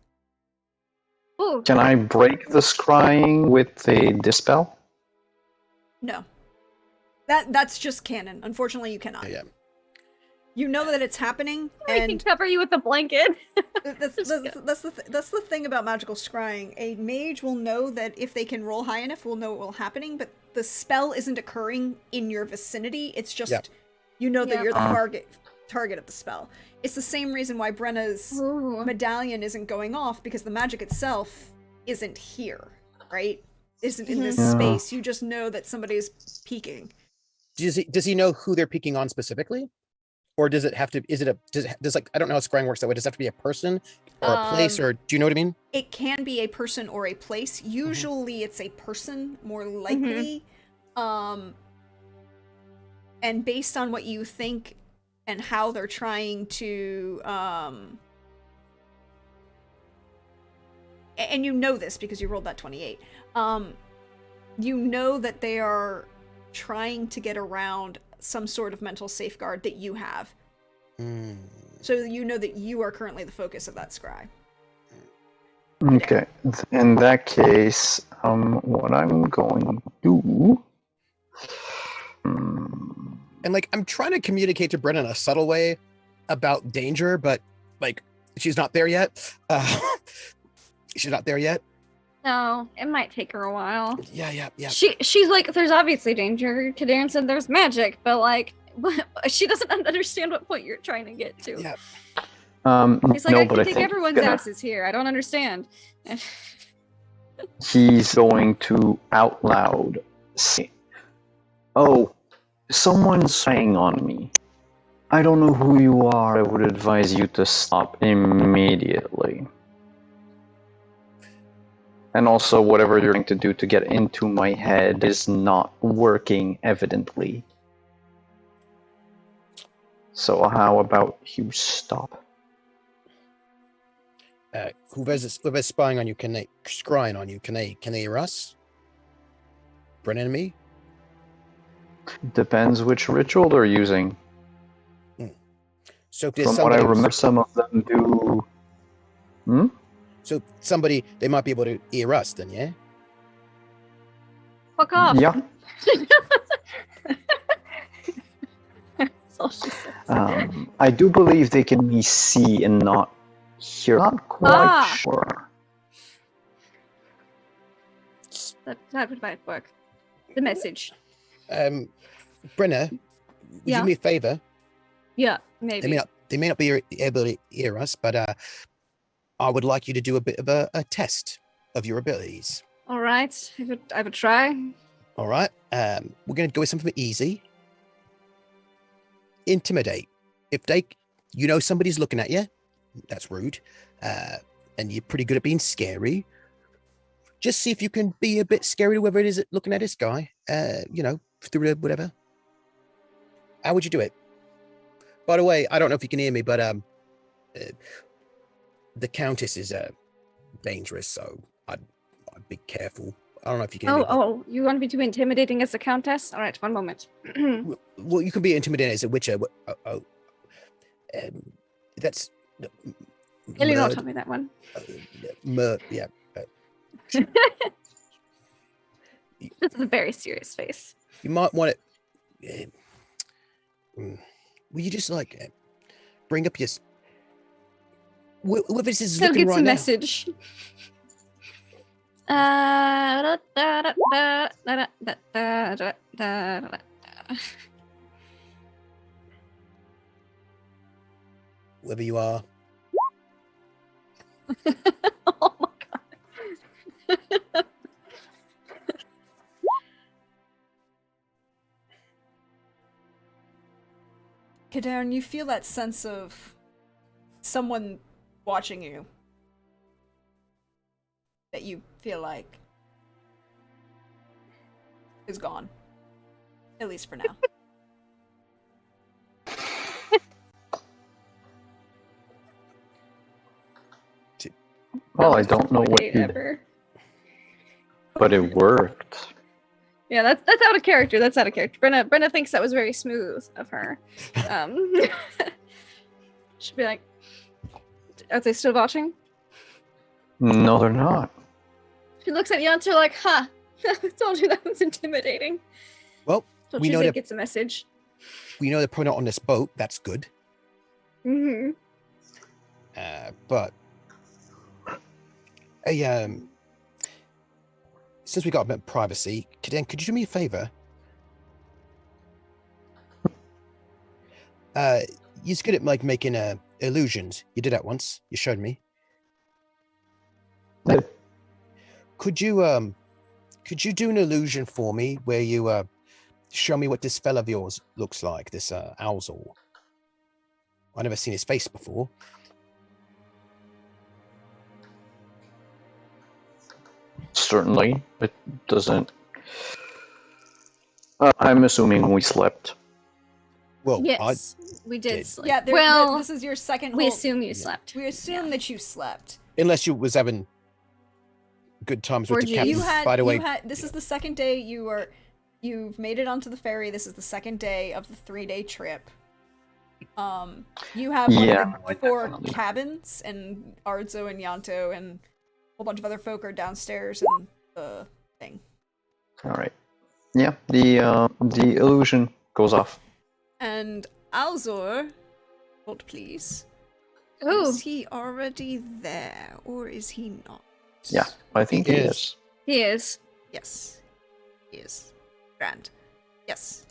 Ooh. Can I break the scrying with a dispel? No. That's just canon. Unfortunately, you cannot. Yeah. You know that it's happening, I can and cover you with a blanket. that's the thing about magical scrying. A mage will know that if they can roll high enough, will know what will happening, but the spell isn't occurring in your vicinity. It's just you know that Yep. you're the target of the spell. It's the same reason why Brenna's Ooh. medallion isn't going off, because the magic itself isn't here, right? Isn't in this Mhm. space. You just know that somebody's peeking. Does he know who they're peeking on specifically? Or does it have to, does like, I don't know how scrying works that way. Does it have to be a person or a place, or do you know what I mean? It can be a person or a place. Usually it's a person, more likely. And based on what you think and how they're trying to and you know this because you rolled that 28. You know that they are trying to get around some sort of mental safeguard that you have. So you know that you are currently the focus of that scry. Okay. In that case, what I'm going to do. And like, I'm trying to communicate to Brenna in a subtle way about danger, but like, she's not there yet. She's not there yet. No, it might take her a while. Yeah. She's like, there's obviously danger. Kadarn said there's magic, but like, she doesn't understand what point you're trying to get to. Yeah. He's like, no, I but can I take think everyone's asses here. I don't understand. he's going to out loud say, "Oh, someone's saying on me. I don't know who you are. I would advise you to stop immediately. And also, whatever you're going to do to get into my head is not working, evidently. So how about you stop?" Whoever's spying on you, scrying on you, can they hear us? Brennan and me? Depends which ritual they're using. So if there's From what I somebody, remember, some of them do. so somebody, they might be able to hear us then, yeah? Fuck off. Yeah. That's all she says. I do believe they can be see and not hear. Not quite sure. That would might work. The message. Brenna, would you do me a favor? Yeah, maybe. They may not be able to hear us, but I would like you to do a bit of a test of your abilities. All right, I would try. All right. We're going to go with something easy. Intimidate. If you know somebody's looking at you, that's rude, and you're pretty good at being scary. Just see if you can be a bit scary to whoever it is looking at this guy. Through whatever. How would you do it? By the way, I don't know if you can hear me, but the Countess is dangerous, so I'd be careful. I don't know if you can hear me. Oh, you want me to be intimidating as a countess? All right, one moment. Well, you can be intimidating as a witcher. That's. Eleanor told me that one. Yeah. This is a very serious face. You might want to. Will you just like bring up your. Whoever this is He'll looking get right some now. message. Whoever you are. Oh my god. Kadarn, you feel that sense of someone watching you. That you feel like is gone. At least for now. Well, I don't know what you did, ever. but it worked. Yeah, that's out of character. That's out of character. Brenna thinks that was very smooth of her. She'd be like, "Are they still watching?" No, they're not. She looks at Yanto like, "Huh, I told you that was intimidating." Well, So we she know that gets a message. we know they're probably not on this boat. That's good. Mm-hmm. But since we got a bit of privacy, Kaden, could you do me a favor? You're good at like making illusions. You did that once. You showed me. Yeah. Could you do an illusion for me where you show me what this fella of yours looks like, this Owlzor? I've never seen his face before. Certainly, it doesn't. I'm assuming we slept. Well, Yes, we did did. sleep. Yeah, well, this is your second we whole... assume you slept. We assume that you slept. unless you was having good times with the Orgies. captain. By the way, This is the second day you've made it onto the ferry. This is the second day of the 3-day trip. You have like 4 definitely. cabins, and Ardzo and Yanto and a whole bunch of other folk are downstairs in the thing. All right. Yeah, the illusion goes off. And Alzor, hold please. Oh, Is he already there, or is he not? Yeah, I think He it is. is. he is. Yes. He is. Grand. Yes.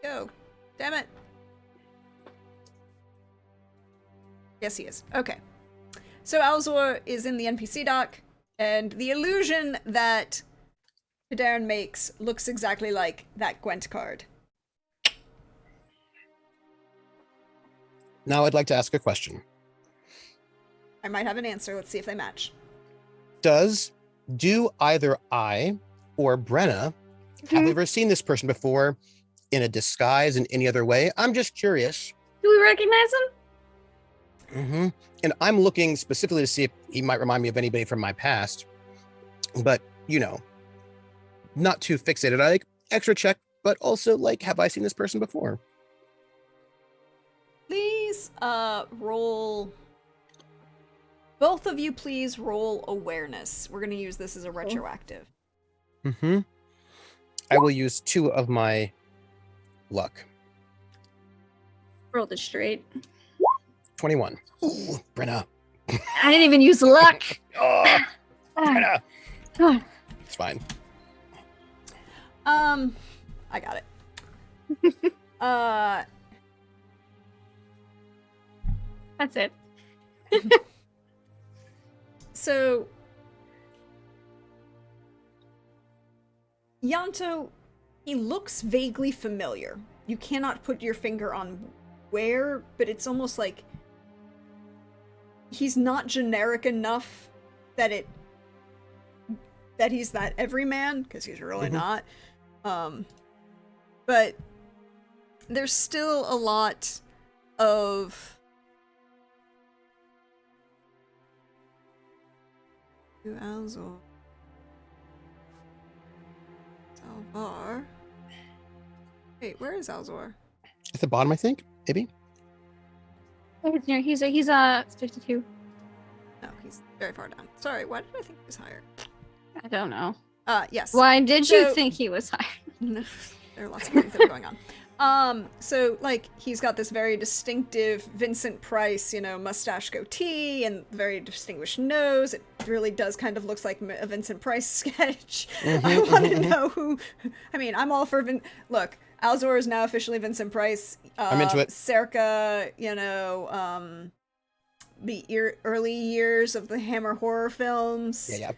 Go. Damn it. Yes, he is. Okay. So Alzor is in the NPC dock, and the illusion that Kadarn makes looks exactly like that Gwent card. now I'd like to ask a question. I might have an answer. Let's see if they match. Do either I or Brenna have Mhm. ever seen this person before in a disguise in any other way? I'm just curious. Do we recognize him? Mm-hmm. And I'm looking specifically to see if he might remind me of anybody from my past. But, not too fixated. I like extra check, but also like, have I seen this person before? Please, roll... Both of you, please roll awareness. We're gonna use this as a retroactive. Mm-hmm. I will use 2 of my luck. Rolled it straight. 21. Ooh, Brenna. I didn't even use luck. Oh, Ah. Brenna. Ah. It's fine. I got it. That's it. So... Yanto, he looks vaguely familiar. You cannot put your finger on where, but it's almost like he's not generic enough that he's that everyman, because he's really not. But there's still a lot of Alzor. Alvar. Wait, where is Alzor? At the bottom, I think, maybe. He's 52. No, he's very far down. Sorry, why did I think he was higher? I don't know. Yes. Why did you So- think he was high? No, there are lots of things that are going on. So, like, he's got this very distinctive Vincent Price, mustache goatee and very distinguished nose. It really does kind of looks like a Vincent Price sketch. I want to know who... I mean, I'm all for... Look, Alzor is now officially Vincent Price. I'm into it. Cerca, the early years of the Hammer horror films. Yeah.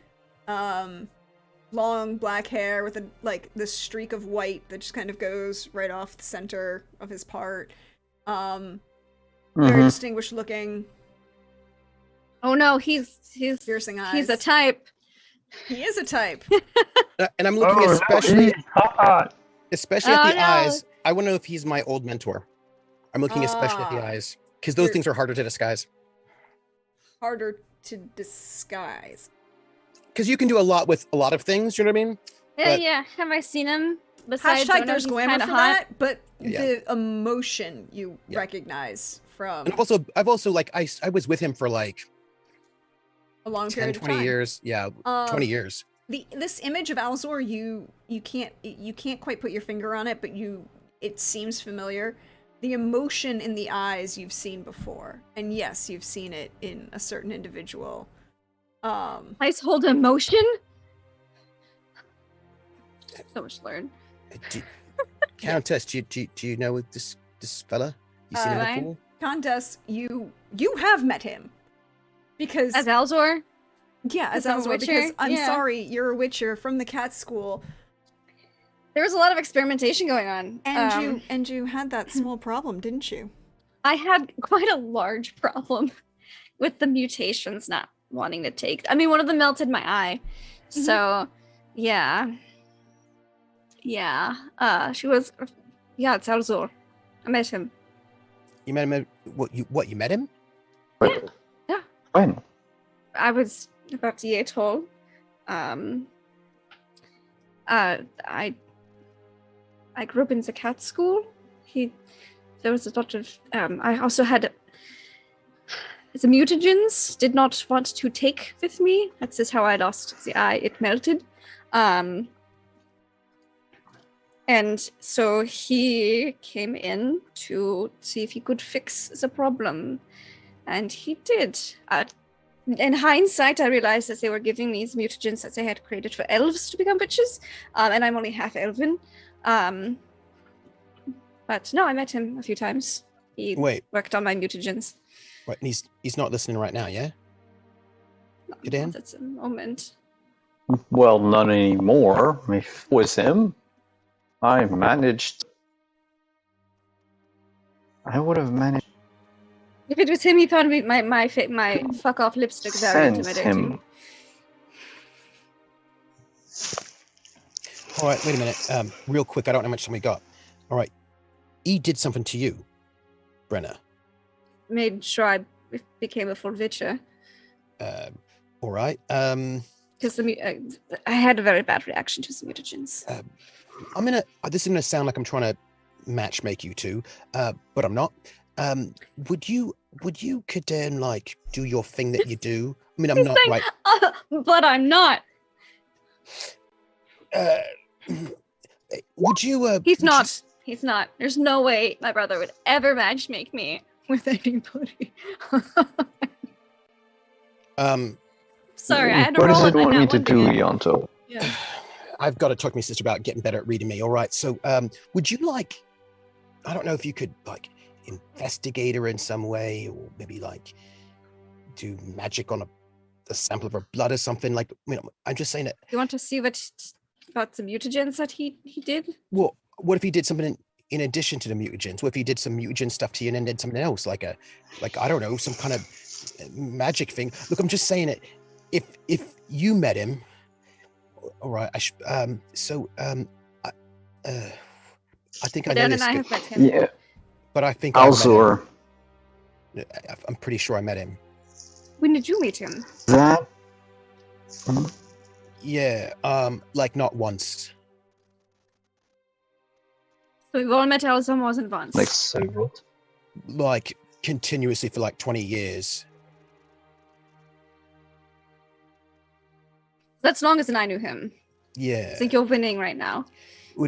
Long black hair with this streak of white that just kind of goes right off the center of his part. Very distinguished looking. Oh no, he's Piercing eyes. he's a type. He is a type. And I'm looking Oh, especially at Oh, the no. eyes. I want to know if he's my old mentor. I'm looking especially at the Ah. eyes, because those You're- things are harder to disguise. Harder to disguise. because you can do a lot with a lot of things. You know what I mean? Yeah, But- yeah. Have I seen him? Besides, Hashtag there's glamour for hot. that, but Yeah. the emotion you Yeah. recognize from And I've also like I was with him for like a long 10, period of 20 time. years. Yeah, 20 years. This image of Alzor, you can't quite put your finger on it, but it seems familiar. The emotion in the eyes you've seen before, and yes, you've seen it in a certain individual. Ice hold emotion. So much to learn. Countess, do you know this fella? You seen him I- before? Contest, you have met him because As Alzor. yeah, as as a Alzor, Witcher? because I'm Yeah. sorry, you're a Witcher from the cat school, There was a lot of experimentation going on. and you had that small problem, didn't you? I had quite a large problem with the mutations not wanting to take. I mean, one of them melted my eye. So, yeah. Yeah. She was. Yeah, it's Alzor. I met him. You met him? You met him? Yeah. When? I was about a year tall. I grew up in the cat school. There was a lot of. I also had. The mutagens did not want to take with me. That's just how I lost the eye. It melted. And so he came in to see if he could fix the problem. And he did. In hindsight, I realized that they were giving me these mutagens that they had created for elves to become witches. And I'm only half elven. But no, I met him a few times. He Wait, worked on my mutagens. right, and he's not listening right now, yeah? Get in. That's a moment. Well, not anymore. If it was him, I would have managed If it was him, he found me my fuck off lipstick to very sense intimidating. him. All right, wait a minute. Real quick, I don't know how much time we got. All right, he did something to you, Brenna. Made sure I became a full Witcher. All right. Because I had a very bad reaction to the mutagens. This is gonna sound like I'm trying to matchmake you two, but I'm not. Would you could then like do your thing that you do? I mean, I'm He's not saying, right. But I'm not. Would you? He's would you not. He's not. There's no way my brother would ever matchmake me with anybody. Sorry, I had to What roll does it it like want me that to one do, again. Yonto? Yeah. I've got to talk to my sister about getting better at reading me. All right. So, would you like? I don't know if you could like investigate her in some way, or maybe like do magic on a sample of her blood or something. Like, I'm just saying that. You want to see what about the mutagens that he did? Well, what if he did something in addition to the mutagens? What if he did some mutagen stuff to you and then did something else, like I don't know, some kind of magic thing? Look, I'm just saying it. If you met him, all right. I think I know Dan this, and I have met him. Yeah, but I think I met Alzor. him. I'm pretty sure I met him. When did you meet him? That. Yeah. Like not once. So we've all met Elsa more than once. Like several. Like continuously for like 20 years. That's longer than I knew him. Yeah. I think you're winning right now. Well,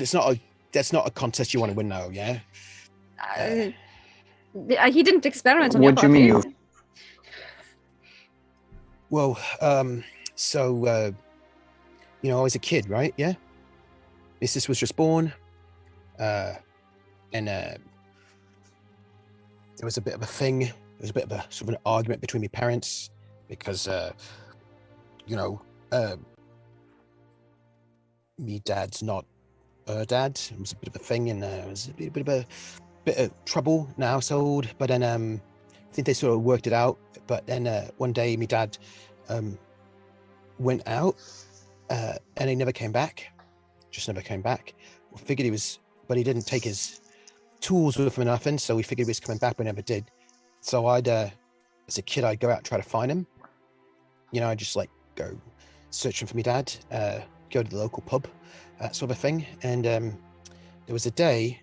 that's not a contest you want to win now, yeah? He didn't experiment on What do you your mean part. you- Well, so I was a kid, right? Yeah. My sister was just born. And there was a bit of a thing. There was a bit of a sort of an argument between my parents because, me dad's not her dad. It was a bit of a thing, and it was a bit of trouble in the household. But then I think they sort of worked it out. But then one day, my dad went out, and he never came back. Just never came back. We figured he was, but he didn't take his tools with him or nothing. So we figured he was coming back, but never did. So as a kid, I'd go out and try to find him. I'd just like go searching for my dad, go to the local pub, that sort of thing. And there was a day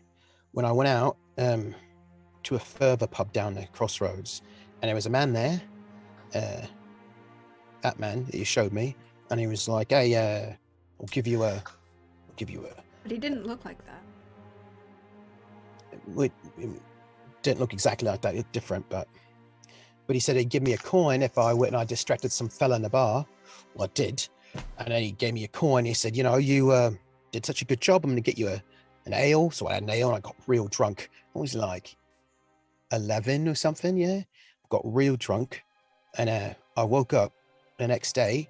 when I went out to a further pub down the crossroads, and there was a man there, that man that you showed me, and he was like, "Hey, I'll give you a." But he didn't look like that. It didn't look exactly like that. It looked different, but he said he'd give me a coin if I went and I distracted some fella in the bar. Well, I did, and then he gave me a coin. He said, you did such a good job. I'm going to get you an ale. So I had an ale, and I got real drunk. I was like 11 or something. Yeah, got real drunk, and I woke up the next day.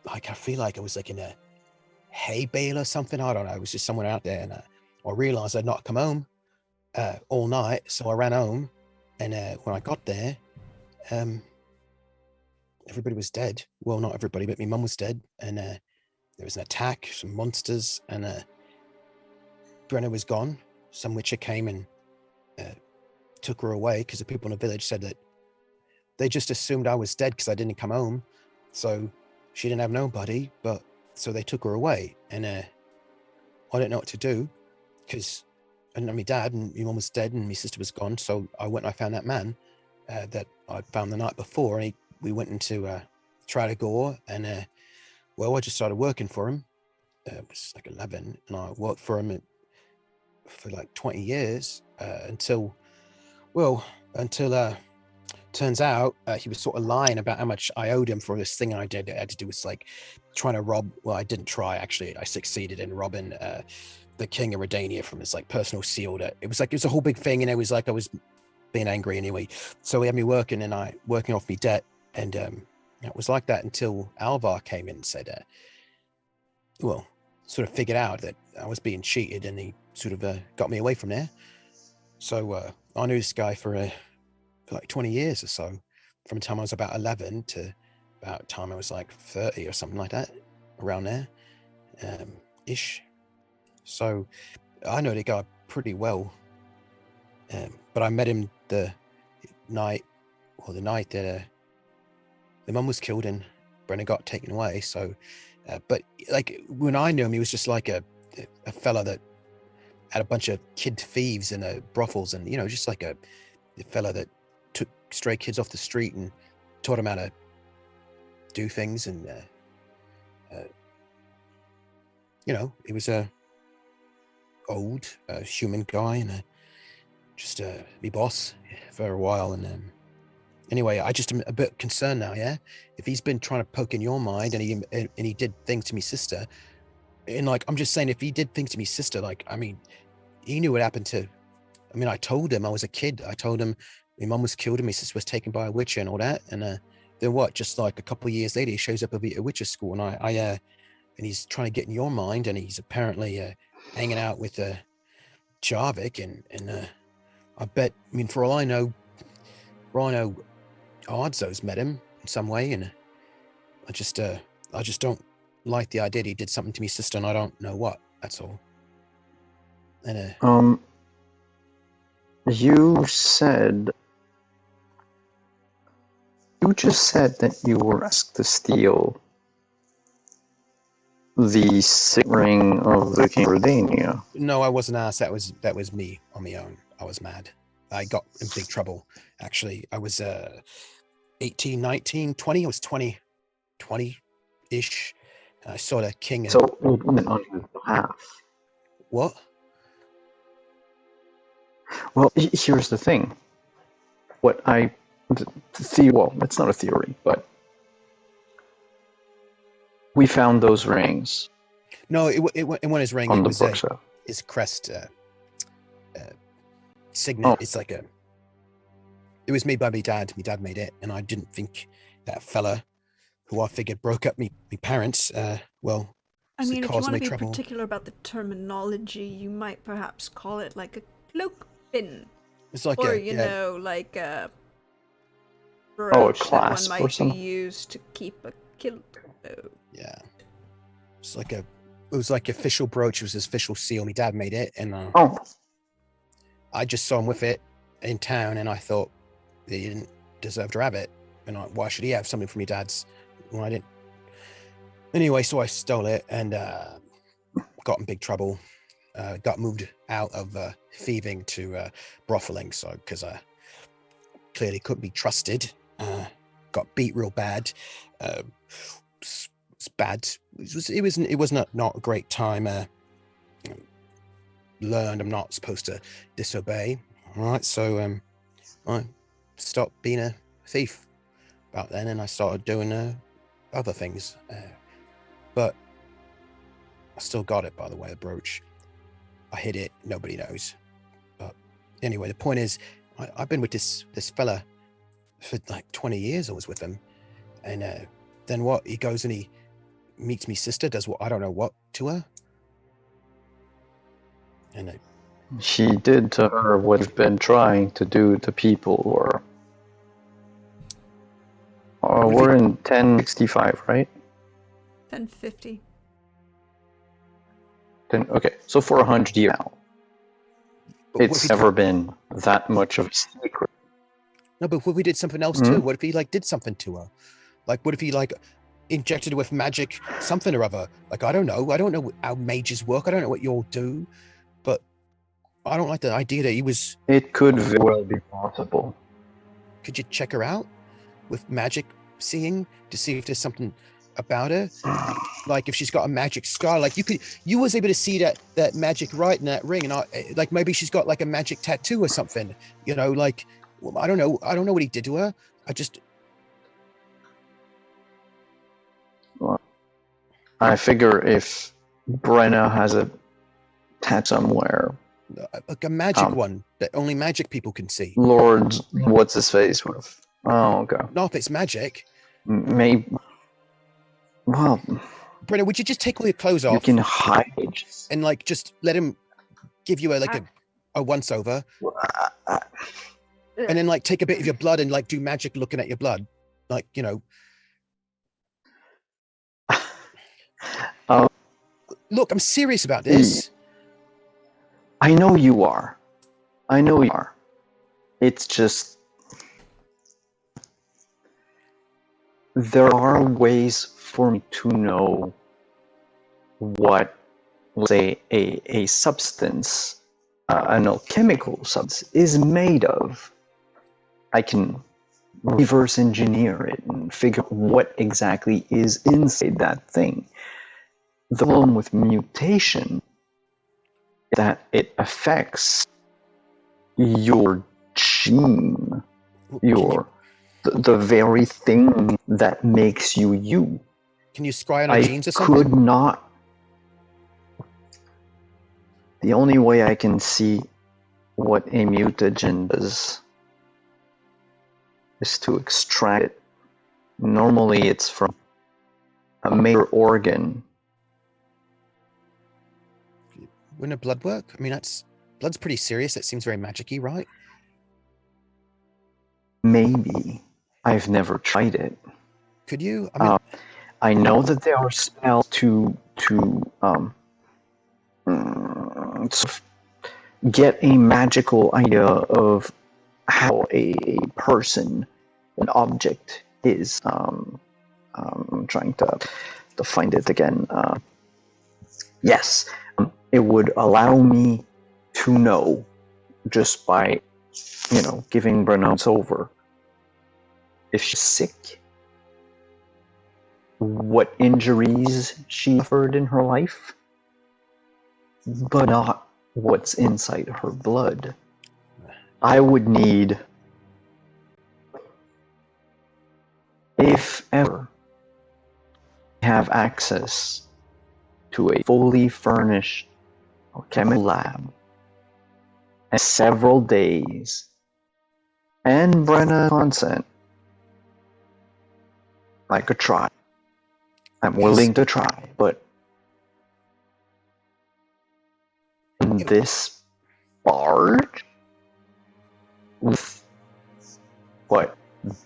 Like I feel like I was like in a hay bale or something. I don't know. It was just somewhere out there, and I realized I'd not come home all night, so I ran home, and when I got there, everybody was dead. Well, not everybody, but my mum was dead, and there was an attack, some monsters, and Brenna was gone. Some witcher came and took her away because the people in the village said that they just assumed I was dead because I didn't come home, so she didn't have nobody, but so they took her away, and I didn't know what to do because I didn't know my dad, and my mum was dead, and my sister was gone. So I went and I found that man that I found the night before, and we went into Tradagore, and I just started working for him. I was like 11, and I worked for him for like 20 years until turns out he was sort of lying about how much I owed him for this thing I did. It had to do with like trying to rob. Well, I didn't try, actually. I succeeded in robbing the king of Redania from his like personal seal. That it was a whole big thing, and it was like I was being angry anyway. So he had me working off me debt, and it was like that until Alvar came in and said, sort of figured out that I was being cheated, and he sort of got me away from there. So I knew this guy for like 20 years or so, from the time I was about 11 to about the time I was like 30 or something like that, around there, ish. So I know the guy pretty well, but I met him the night that the mum was killed and Brenna got taken away. So, but like when I knew him, he was just like a fella that had a bunch of kid thieves in brothels, and just like a fella that took stray kids off the street and taught them how to do things, and he was a old human guy, and just me boss for a while. And anyway, I just am a bit concerned now. Yeah, if he's been trying to poke in your mind, and he did things to me sister, and like I'm just saying, if he did things to me sister, like I mean, he knew what happened to. I mean, I told him I was a kid. I told him my mum was killed and my sister was taken by a witcher and all that. And then what? Just like a couple of years later, he shows up at a witcher school, and and he's trying to get in your mind, and he's apparently hanging out with Jarvik, and I bet. I mean, for all I know, Ardzo's met him in some way, and I just don't like the idea that he did something to me sister, and I don't know what. That's all. And You just said that you were asked to steal the signet ring of the King of Redania. no, I wasn't asked. That was me on my own. I was mad. I got in big trouble. Actually, I was 18, 19, 20. I was 20-ish. I saw the king. So it went on his behalf. What? Well, here's the thing. Well, it's not a theory, but we found those rings No, it wasn't his ring. on It the was bookshelf. his crest signet. Oh. It's like it was made by my dad. My dad made it, and I didn't think that fella, who I figured broke up me parents, I mean, if you caused want me to be trouble. particular about the terminology, you might perhaps call it like a cloak pin. It's like Or, like a brooch that one clasp or might be something? used to keep a kilt. yeah. It's like it was like official brooch. It was his official seal. My dad made it, and I just saw him with it in town, and I thought he didn't deserve to have it. And why should he have something from your dad's? Well, I didn't. Anyway, so I stole it and got in big trouble. Got moved out of thieving to brotheling, so because I clearly couldn't be trusted. Got beat real bad. It's bad. It was not a great time. Learned I'm not supposed to disobey. All right, so I stopped being a thief about then, and I started doing other things. But I still got it, by the way, the brooch. I hid it. Nobody knows. But anyway, the point is, I've been with this fella for like 20 years. I was with him, and then what? He goes and he meets me sister, does what I don't know what to her, and She did to her what you've been trying to do to people, or we're in 1065, right? 1050. Okay, so for 100 years now, it's never been that much of a secret. No, but what if we did something else too? What if he like did something to her? Like, what if he like injected her with magic, something or other? Like, I don't know how mages work. I don't know what you all do, but I don't like the idea that he was. It could very well be possible. Could you check her out with magic seeing to see if there's something about her? Like if she's got a magic scar, like you was able to see that magic right in that ring, and like maybe she's got like a magic tattoo or something, you know, like I don't know what he did to her. Well, I figure if Brenna has a tattoo somewhere, like a magic one that only magic people can see. Lord, what's his face with? Oh, okay. Not if it's magic. Maybe. Well, Brenna, would you just take all your clothes off? You can hide and like just let him give you a once over, and then like take a bit of your blood and like do magic looking at your blood, like you know. Look, I'm serious about this. I know you are. It's just there are ways for me to know what, let's say, a substance, an alchemical substance, is made of. I can reverse engineer it and figure out what exactly is inside that thing. The problem with mutation is that it affects your gene, the very thing that makes you you. Can you scry on our genes or something? I could not. The only way I can see what a mutagen does is to extract it. Normally it's from a major organ. Wouldn't a blood work? I mean, blood's pretty serious. It seems very magic-y, right? Maybe. I've never tried it. Could you? I mean, I know that there are spells to sort of get a magical idea of how a person, an object is. I'm trying to find it again. Yes, it would allow me to know just by, giving Brenna over if she's sick, what injuries she suffered in her life, but not what's inside her blood. I would need, if ever, have access to a fully furnished chemical lab and several days and Brenna consent. I could try. I'm willing to try, but this barge with what,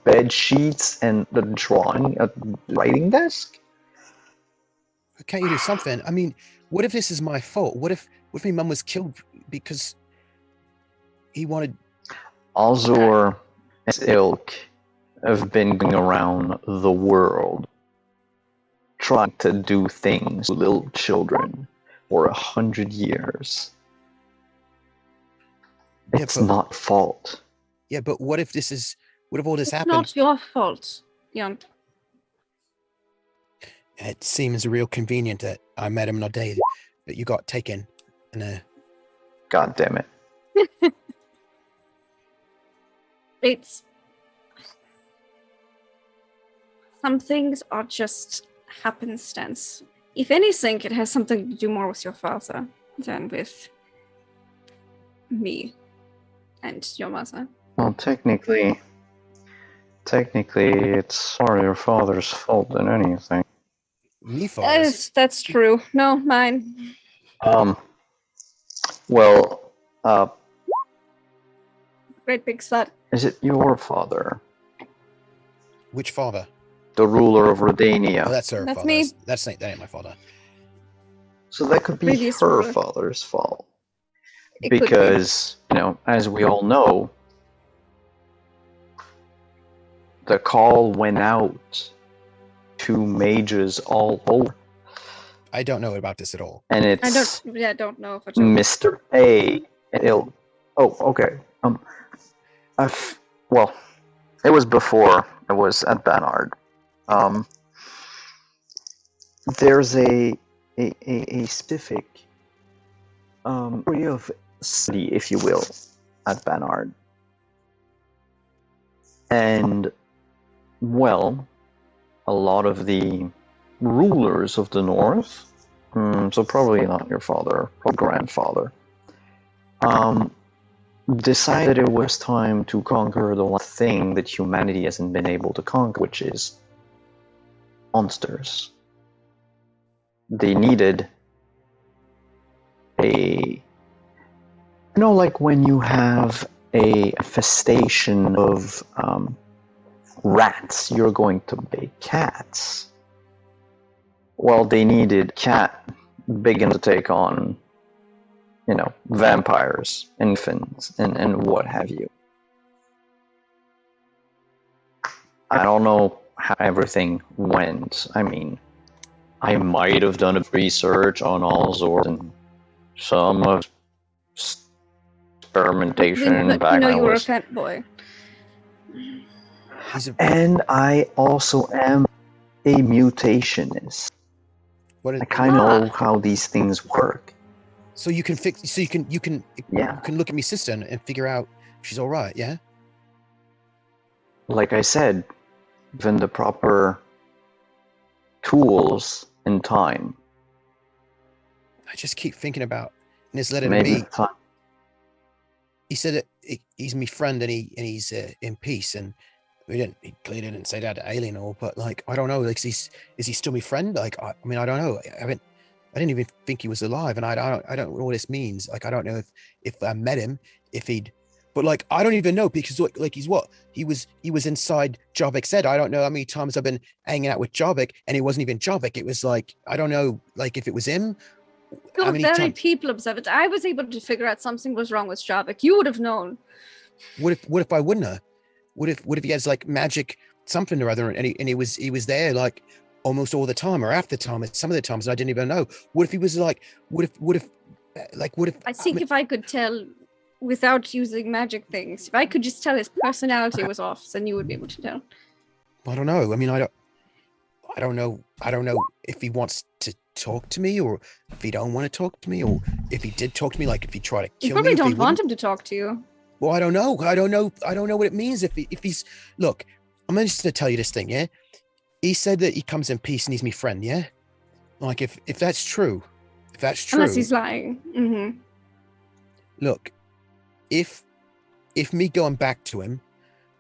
bed sheets and the drawing, a writing desk? Can't you do something? I mean, what if this is my fault? What if my mum was killed because he wanted... Alzor and his ilk have been going around the world trying to do things to little children for 100 years. Yeah, It's but- not fault. Yeah, but what if all this It's happened? not your fault, Jan. It seems real convenient that I met him on a day that you got taken. And God damn it. It's some things are just happenstance. If anything, it has something to do more with your father than with me and your mother. Well, technically, it's more your father's fault than anything. me fathers. That's true. No, mine. Well, Great big slut. is it your father? Which father? The ruler of Oh, Redania. that's her That's father. me. That ain't my father. So that could be Previous her ruler. father's fault. It could be. Because, as we all know, the call went out to mages all over. I don't know about this at all. And I it's don't know if I told Mr. A. Oh, okay. Well, it was before I was at Banard. There's a specific area of study, if you will, at Banard. And, well, a lot of the rulers of the North, so probably not your father or grandfather, decided it was time to conquer the one thing that humanity hasn't been able to conquer, which is monsters. They needed like when you have a infestation of rats, you're going to bake cats. Well, they needed cat big enough to take on, vampires, infants, and what have you. I don't know how everything went. I mean, I might have done a research on all sorts and some of experimentation But back when I you were a was. fat boy. And I also am a mutationist. What? I kind of know how these things work. So you can fix. So you can Yeah. You can look at me sister and figure out if she's all right. Yeah. Like I said, given the proper tools and time. I just keep thinking about and this letter to Maybe me. time. He said that he's my friend and he's in peace, and he clearly didn't say that to Alien or, but like I don't know, like is he still my friend? Like I mean I don't know. I didn't even think he was alive, and I don't know what this means. Like I don't know if I met him, if he'd, but like I don't even know because like he's what he was inside Jarvik said. I don't know how many times I've been hanging out with Jarvik, and it wasn't even Jarvik. It was like I don't know, like if it was him. You're How many very times? people observant. I was able to figure out something was wrong with Javik. You would have known. What if I wouldn't have? What if he has like magic something or other, and he was there like almost all the time or half the time, and some of the times I didn't even know. What if he was like? What if? I think if I could tell without using magic things, if I could just tell his personality was off, then you would be able to tell. I don't know. I mean, I don't know. I don't know if he wants to talk to me or if he don't want to talk to me, or if he did talk to me, like if he tried to kill me. You probably if he don't want wouldn't. him to talk to you. Well, I don't know. I don't know what it means if he's. Look, I'm just gonna tell you this thing. Yeah, he said that he comes in peace and he's my friend. Yeah, like if that's true, Unless he's lying. Mm-hmm. Look, if me going back to him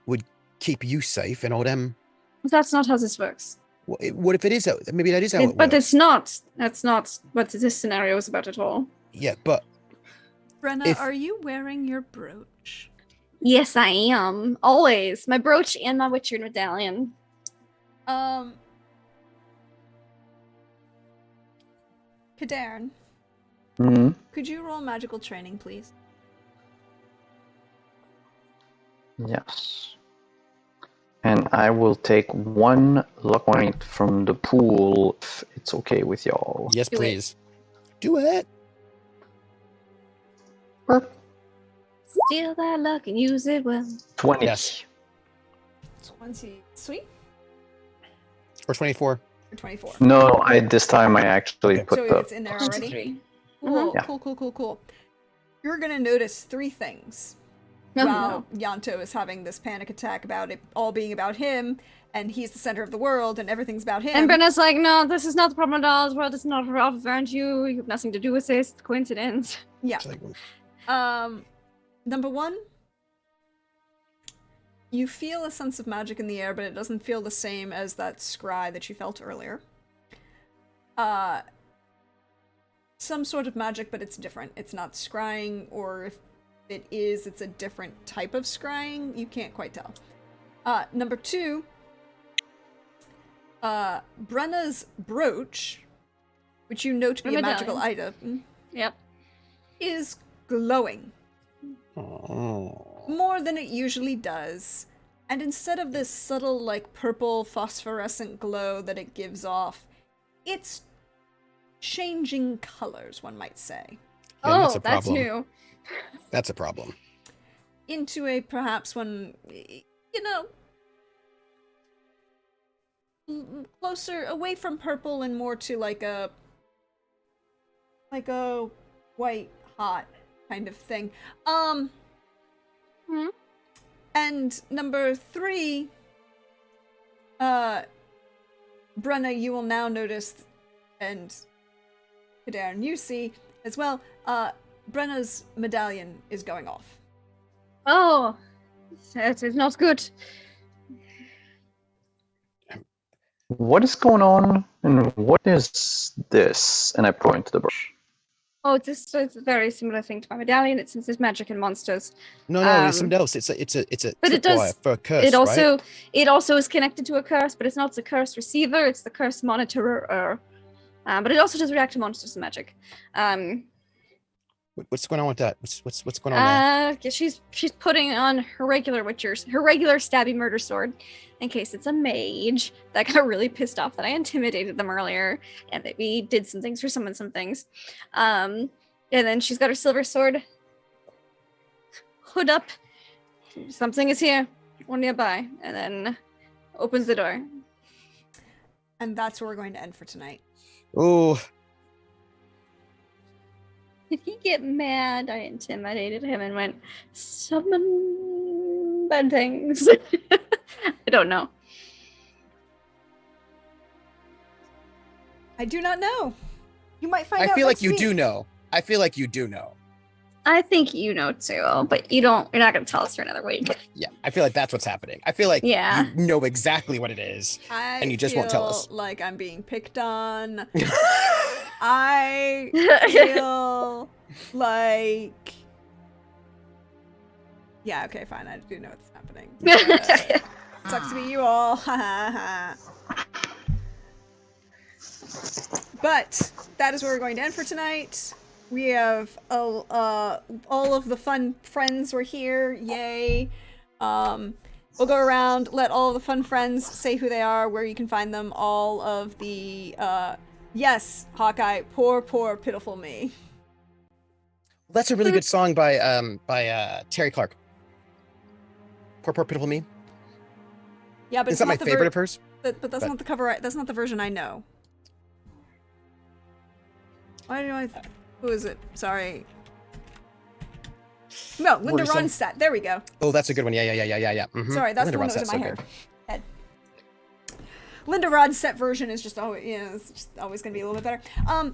would keep you safe and all them. That's not how this works. What if it is? Maybe that is how it works. But it's not. That's not what this scenario is about at all. Yeah, but Brenna, are you wearing your brooch? Yes, I am. Always. My brooch and my Witcher medallion. Kadarn, could you roll magical training, please? Yes. And I will take 1 luck point from the pool if it's okay with y'all. Yes, Do it. please. Do it. Burp. Steal that luck and use it well. 20. Yes. 20. Sweet. Or 24. Or 24. No, this time I actually Okay. put So the it's in there already? 23. Cool, Yeah. cool. You're gonna notice 3 things No, while Yanto is having this panic attack about it all being about him, and he's the center of the world, and everything's about him. And Brenna's like, no, this is not the problem at all. The world is not revolved around you. You have nothing to do with this. It's a coincidence. Yeah. It's like, Number 1, you feel a sense of magic in the air, but it doesn't feel the same as that scry that you felt earlier. Some sort of magic, but it's different. It's not scrying, or if it is, it's a different type of scrying. You can't quite tell. Number 2, Brenna's brooch, which you know to be a magical item, Yep. is glowing. oh. More than it usually does. And instead of this subtle, like, purple phosphorescent glow that it gives off, it's changing colors, one might say. Yeah, Oh, that's new. That's a problem. Into a perhaps one, closer, away from purple and more to like a white hot kind of thing. Hmm? And number 3, Brenna, you will now notice, and Kadarn, you see as well, Brenna's medallion is going off. Oh, that is not good. What is going on? And what is this? And I point to the brush. Oh, it's a very similar thing to my medallion. It says magic and monsters. No, it's something else. It's a But it tripwire does. for a curse, It also right? it also is connected to a curse, but it's not the curse receiver. It's the curse monitorer. But it also does react to monsters and magic. What's going on with that? What's going on there? She's putting on her regular stabby murder sword, in case it's a mage that got really pissed off that I intimidated them earlier, and that we did some things for some things. And then she's got her silver sword. Hood up. Something is here, or nearby, and then opens the door. And that's where we're going to end for tonight. Oh, Did he get mad? I intimidated him and went, summon bad things. I don't know. I do not know. You might find out. I feel like next you week. do know. I feel like you do know. I think you know too, but you're not gonna tell us for another week. Yeah, I feel like that's what's happening. I feel like Yeah. you know exactly what it is. And you just won't tell us. Like I'm being picked on. I feel like. Yeah, okay, fine. I do know what's happening. Sucks to be you all. But that is where we're going to end for tonight. We have all of the fun friends were here. Yay. We'll go around, let all of the fun friends say who they are, where you can find them, all of the yes, Hawkeye, poor pitiful me. That's a really good song by Terry Clark. Poor Pitiful Me. Yeah, but It's not my favorite of hers. But that's not the cover. That's not the version I know. Why do I? Who is it? Sorry. No, Linda Worrisome. Ronstadt. There we go. Oh, that's a good one. Yeah. Mhm. Sorry, that's Linda the one that was Ronstadt's in my so good. head. Linda Ronstadt version is just always, it's just always gonna be a little bit better.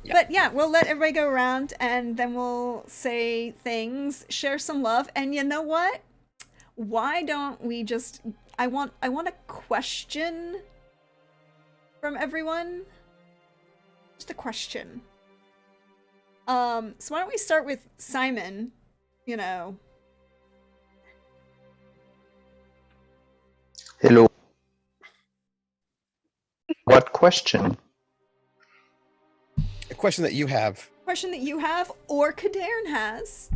Yeah. But yeah, we'll let everybody go around and then we'll say things, share some love, and you know what? Why don't we just? I want a question from everyone. Just a question. So why don't we start with Simon? You know. Hello. What question? A question that you have. Question that you have or Kadarn has.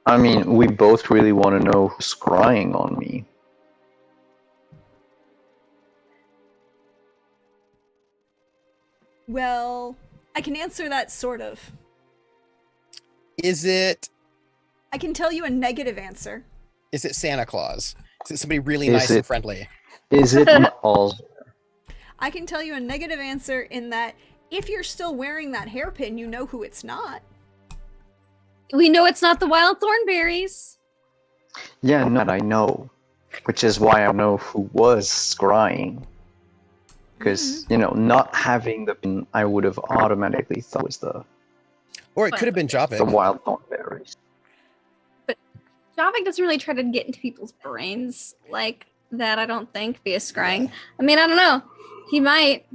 I mean, we both really want to know who's scrying on me. Well, I can answer that sort of. Is it I can tell you a negative answer. Santa Claus? Is it somebody really Is nice and it- friendly? Is it all? I can tell you a negative answer in that if you're still wearing that hairpin, you know who it's not. We know it's not the wild thornberries. Yeah, no, I know. Which is why I know who was scrying. Because, not having the pin, I would have automatically thought was the Or it could have been Javik. wild thornberries. Javik doesn't really try to get into people's brains like that, I don't think, via scrying. I mean, I don't know. He might.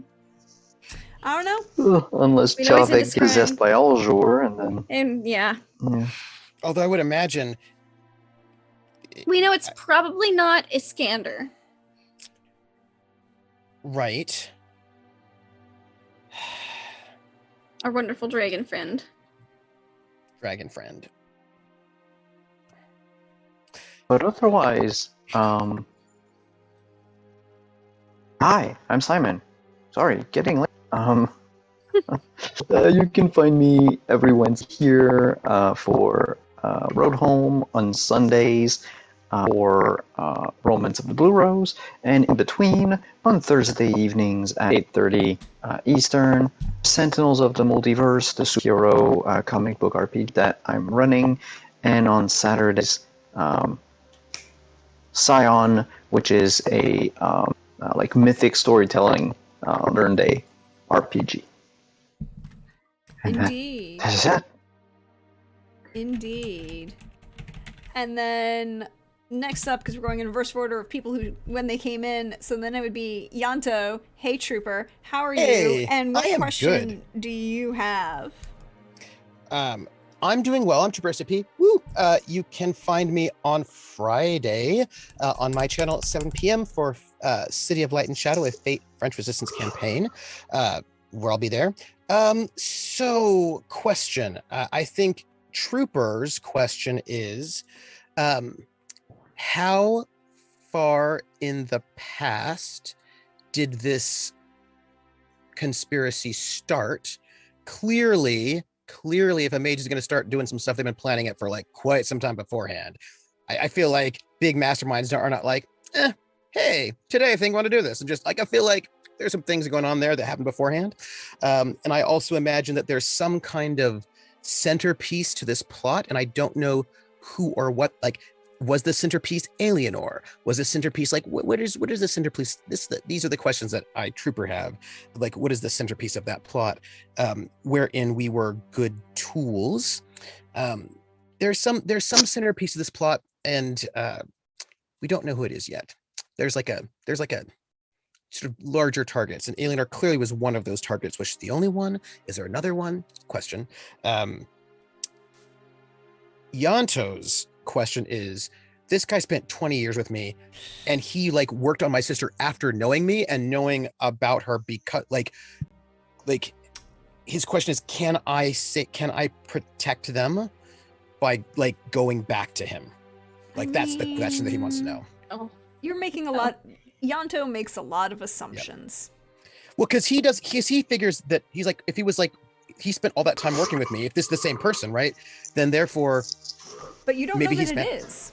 I don't know. Unless We know he's into Javik possessed scrying. by Aljour, and then... And yeah. Although I would imagine, We know it's probably not Iskander. right? Our wonderful dragon friend. Dragon friend. But otherwise, hi, I'm Simon. Sorry, getting late. You can find me every Wednesday here for Road Home on Sundays or Romance of the Blue Rose, and in between on Thursday evenings at 8:30 Eastern, Sentinels of the Multiverse, the superhero comic book RPG that I'm running, and on Saturdays, Scion, which is a like mythic storytelling learn day RPG. And Indeed. that's it. Indeed. And then next up, because we're going in reverse order of people who when they came in, so then it would be Yanto. Hey, Trooper, how are Hey, you? And what I am question do you have? I'm doing well. I'm Trooper SCP. Woo! You can find me on Friday on my channel at 7 p.m. for City of Light and Shadow, a Fate French Resistance campaign, where I'll be there. So, question. I think Trooper's question is, how far in the past did this conspiracy start? Clearly, if a mage is going to start doing some stuff, they've been planning it for like quite some time beforehand. I feel like big masterminds are not like, hey, today I think I want to do this. And just like, I feel like there's some things going on there that happened beforehand. And I also imagine that there's some kind of centerpiece to this plot. And I don't know who or what, like, was the centerpiece Alienor? Was the centerpiece like, what is the centerpiece? These are the questions that I, Trooper, have. Like, what is the centerpiece of that plot? Wherein we were good tools. There's some centerpiece of this plot, and we don't know who it is yet. There's like a sort of larger targets, and Alienor clearly was one of those targets. Was she the only one? Is there another one? Question. Yanto's question is, this guy spent 20 years with me, and he like worked on my sister after knowing me and knowing about her, because like his question is, can I protect them by like going back to him? Like, that's the question that he wants to know. Oh. You're making a lot. Yanto makes a lot of assumptions. Well, because he figures that he's like, if he was like, he spent all that time working with me, if this is the same person, right? Then therefore, But you don't maybe know he's that it meant- is.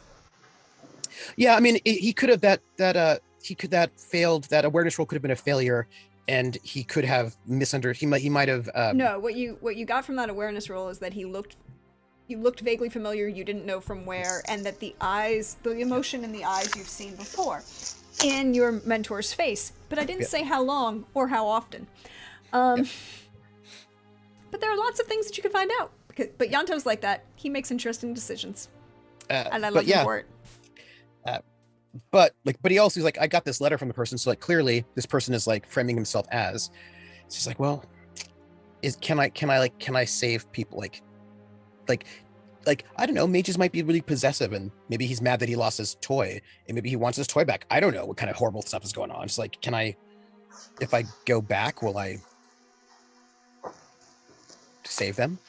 yeah, I mean, he could have that failed, that awareness roll could have been a failure, and he could have misunderstood. He might have. No, what you got from that awareness roll is that you looked vaguely familiar, you didn't know from where, and that the emotion in the eyes you've seen before in your mentor's face. But I didn't say how long or how often. But there are lots of things that you can find out. But Yanto's like that. He makes interesting decisions. And I love him for it. But he also is like, I got this letter from the person, so like clearly this person is like framing himself as. It's just like, well, can I save people? Like I don't know, mages might be really possessive, and maybe he's mad that he lost his toy, and maybe he wants his toy back. I don't know what kind of horrible stuff is going on. It's like, if I go back, will I save them?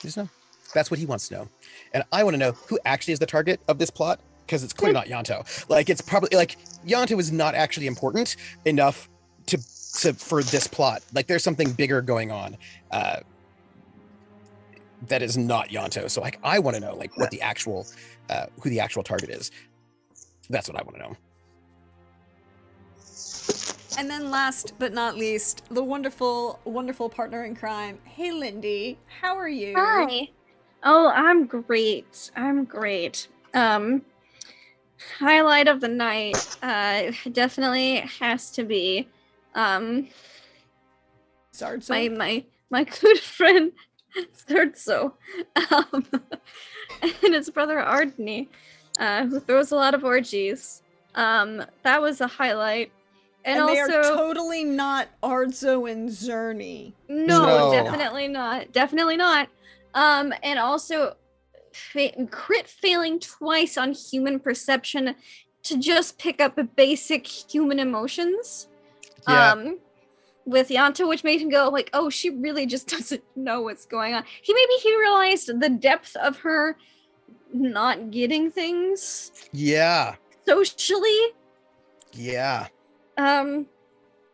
Just know. That's what he wants to know. And I want to know who actually is the target of this plot, because it's clearly not Yanto. Like, it's probably, like, Yanto is not actually important enough to for this plot. Like, there's something bigger going on that is not Yanto. So, like, I want to know, like, what the actual, who the actual target is. That's what I want to know. And then last but not least, the wonderful, wonderful partner in crime. Hey, Lindy, how are you? Hi. Oh, I'm great. I'm great. Highlight of the night definitely has to be Zardzo? my good friend Zardzo, and his brother Ardney, who throws a lot of orgies. That was a highlight. And they also, are totally not Ardzo and Zerny. No, definitely not. Definitely not. And also, crit failing twice on human perception to just pick up basic human emotions. Yeah. With Yanto, which made him go like, "Oh, she really just doesn't know what's going on." He realized the depth of her not getting things. Yeah. Socially. Yeah.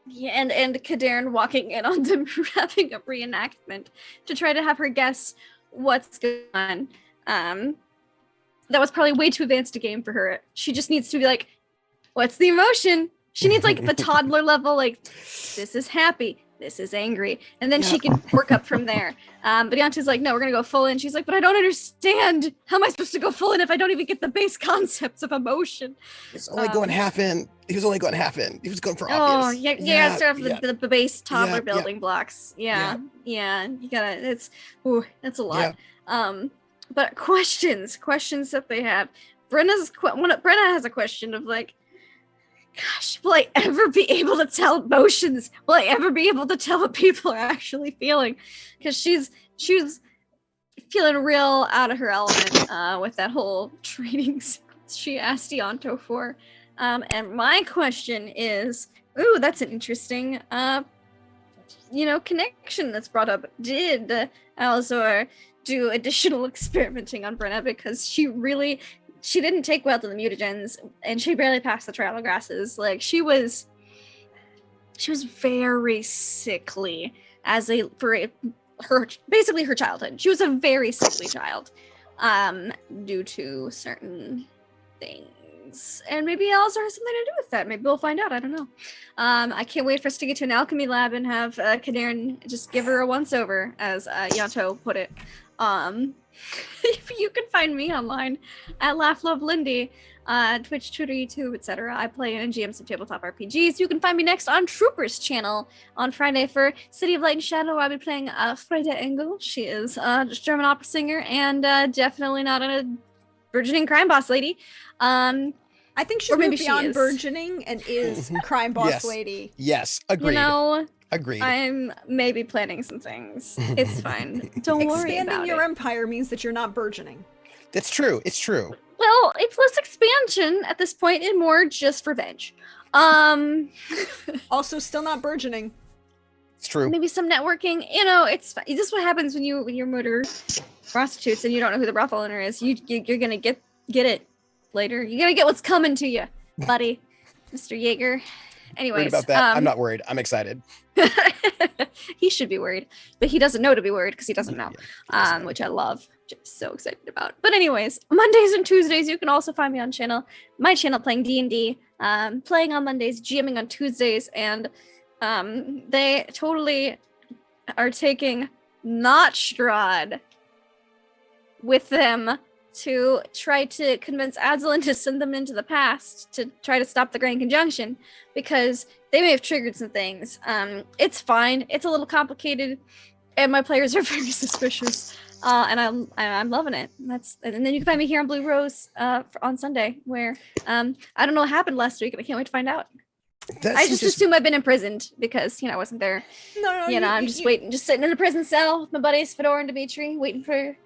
Yeah, and Kadarn walking in on them having a reenactment to try to have her guess what's going on. That was probably way too advanced a game for her. She just needs to be like, what's the emotion? She needs like the toddler level, like, this is happy, this is angry, and then she can work up from there. But Yanto's like, no, we're gonna go full in. She's like, but I don't understand. How am I supposed to go full in if I don't even get the base concepts of emotion? He's only going half in. He was only going half in. He was going for obvious. obvious. Oh, yeah, start with the base toddler building blocks. Yeah, you gotta, that's a lot. But questions that they have. Brenna has a question of like, gosh, will I ever be able to tell emotions? Will I ever be able to tell what people are actually feeling? Because she's feeling real out of her element with that whole training she asked Yanto for. And my question is, that's an interesting connection that's brought up. Did Alzor do additional experimenting on Brenna, because she didn't take well to the mutagens and she barely passed the trial of grasses. Like, she was very sickly basically her childhood. She was a very sickly child due to certain things, and maybe Alzor has something to do with that. Maybe we'll find out. I don't know. I can't wait for us to get to an alchemy lab and have Kadarn just give her a once over, as Yanto put it. You can find me online at LaughLoveLindy, Twitch, Twitter, YouTube, etc. I play and GM some tabletop RPGs. You can find me next on Trooper's channel on Friday for City of Light and Shadow. I'll be playing Freda Engel. She is just German opera singer and definitely not a burgeoning crime boss lady. I think she's moved beyond burgeoning and is crime boss lady. Yes, agreed. Agreed. I'm maybe planning some things. It's fine. Don't worry about it. Expanding your empire means that you're not burgeoning. That's true. It's true. Well, it's less expansion at this point and more just revenge. Also, still not burgeoning. It's true. Maybe some networking. This is what happens when you murder prostitutes and you don't know who the brothel owner is. You're gonna get it later. You're gonna get what's coming to you, buddy, Mr. Yeager. Anyways, worried about that. I'm not worried. I'm excited. He should be worried, but he doesn't know to be worried because he doesn't know, which I love. Just so excited about. But anyways, Mondays and Tuesdays, you can also find me on my channel playing D&D, playing on Mondays, GMing on Tuesdays, and they totally are taking Notchstrad with them to try to convince Adzelin to send them into the past to try to stop the Grand Conjunction, because they may have triggered some things. It's fine. It's a little complicated, and my players are very suspicious. And I'm loving it. And then you can find me here on Blue Rose on Sunday, where I don't know what happened last week, and I can't wait to find out. I just assume I've been imprisoned because I wasn't there. No, I'm just waiting, just sitting in a prison cell with my buddies Fedor and Dimitri, waiting for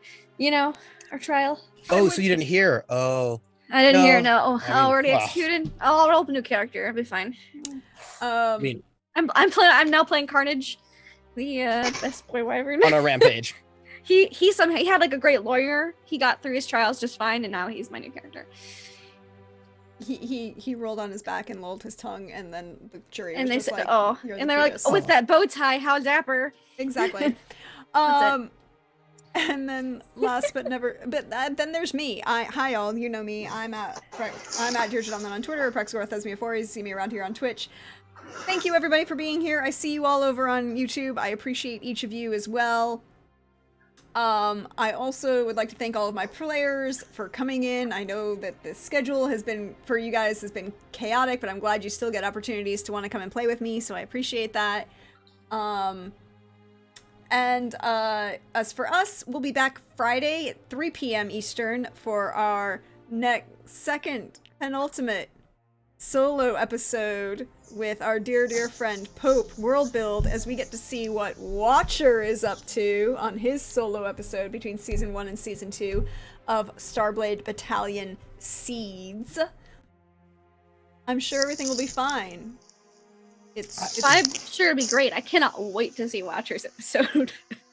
our trial. Oh, so you didn't hear? Oh, I didn't hear. No, already executed. I'll roll up a new character. I'll be fine. I'm now playing Carnage, the best boy wyvern on a rampage. he had like a great lawyer. He got through his trials just fine, and now he's my new character. He rolled on his back and lolled his tongue, and then the jury was And they just said, like, "Oh," "You're the and they're like, cutest." "Oh, with that bow tie, how dapper!" Exactly. That's And then last but never, then there's me. Hi y'all, you know me. I'm at Deirdre Donlin on Twitter, Prexgorth as Ferries. See me around here on Twitch. Thank you everybody for being here. I see you all over on YouTube. I appreciate each of you as well. I also would like to thank all of my players for coming in. I know that the schedule has been, for you guys, has been chaotic, but I'm glad you still get opportunities to want to come and play with me, so I appreciate that. And as for us, we'll be back Friday at 3 p.m. Eastern for our second penultimate solo episode with our dear friend Pope World Build, as we get to see what Watcher is up to on his solo episode between Season 1 and Season 2 of Starblade Battalion Seeds. I'm sure everything will be fine. I'm sure it'll be great. I cannot wait to see Watcher's episode.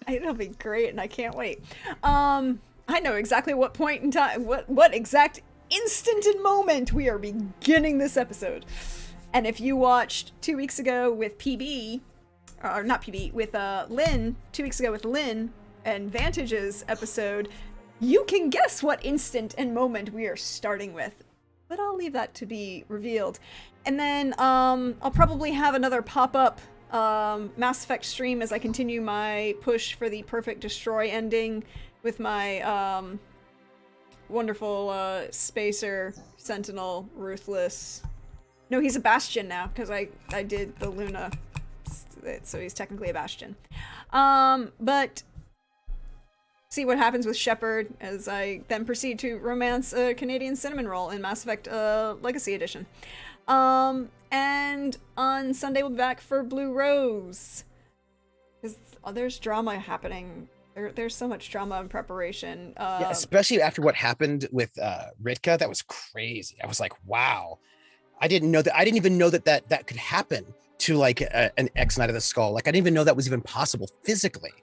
It'll be great, and I can't wait. I know exactly what point in time, what exact instant and moment we are beginning this episode. And if you watched 2 weeks ago with PB, or not PB, with Lynn, 2 weeks ago with Lynn and Vantage's episode, you can guess what instant and moment we are starting with. But I'll leave that to be revealed. And then I'll probably have another pop-up Mass Effect stream as I continue my push for the perfect destroy ending with my wonderful Spacer Sentinel Ruthless. No, he's a Bastion now, because I did the Luna, so he's technically a Bastion. But see what happens with Shepard as I then proceed to romance a Canadian cinnamon roll in Mass Effect Legacy Edition. And on Sunday we'll be back for Blue Rose. Because there's drama happening. There's so much drama in preparation. Yeah, especially after what happened with Ritka. That was crazy. I was like, wow. I didn't know that. I didn't even know that could happen to like an X Knight of the Skull. Like I didn't even know that was even possible physically.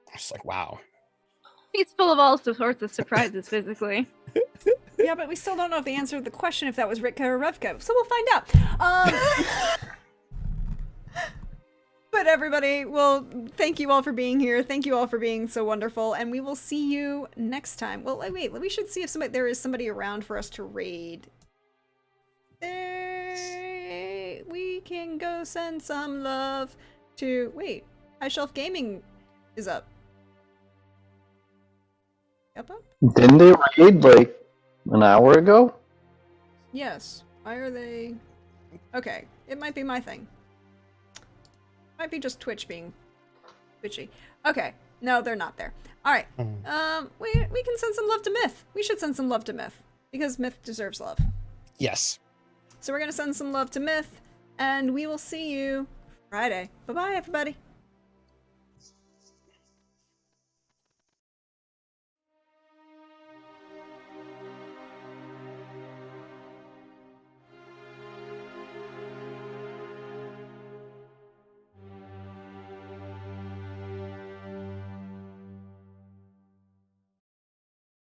I was like, wow. He's full of all sorts of surprises physically. Yeah, but we still don't know if the answer to the question if that was Ritka or Revka, so we'll find out. But everybody, well, thank you all for being here. Thank you all for being so wonderful, and we will see you next time. Well, wait, we should see if there is somebody around for us to raid. We can go send some love to... Wait, High Shelf Gaming is up. Up? Didn't they raid like an hour ago? Yes. Why are they... Okay, it might be my thing. Might be just Twitch being twitchy. Okay, no, they're not there. Alright, we can send some love to Myth. We should send some love to Myth, because Myth deserves love. Yes. So we're gonna send some love to Myth, and we will see you Friday. Bye-bye, everybody.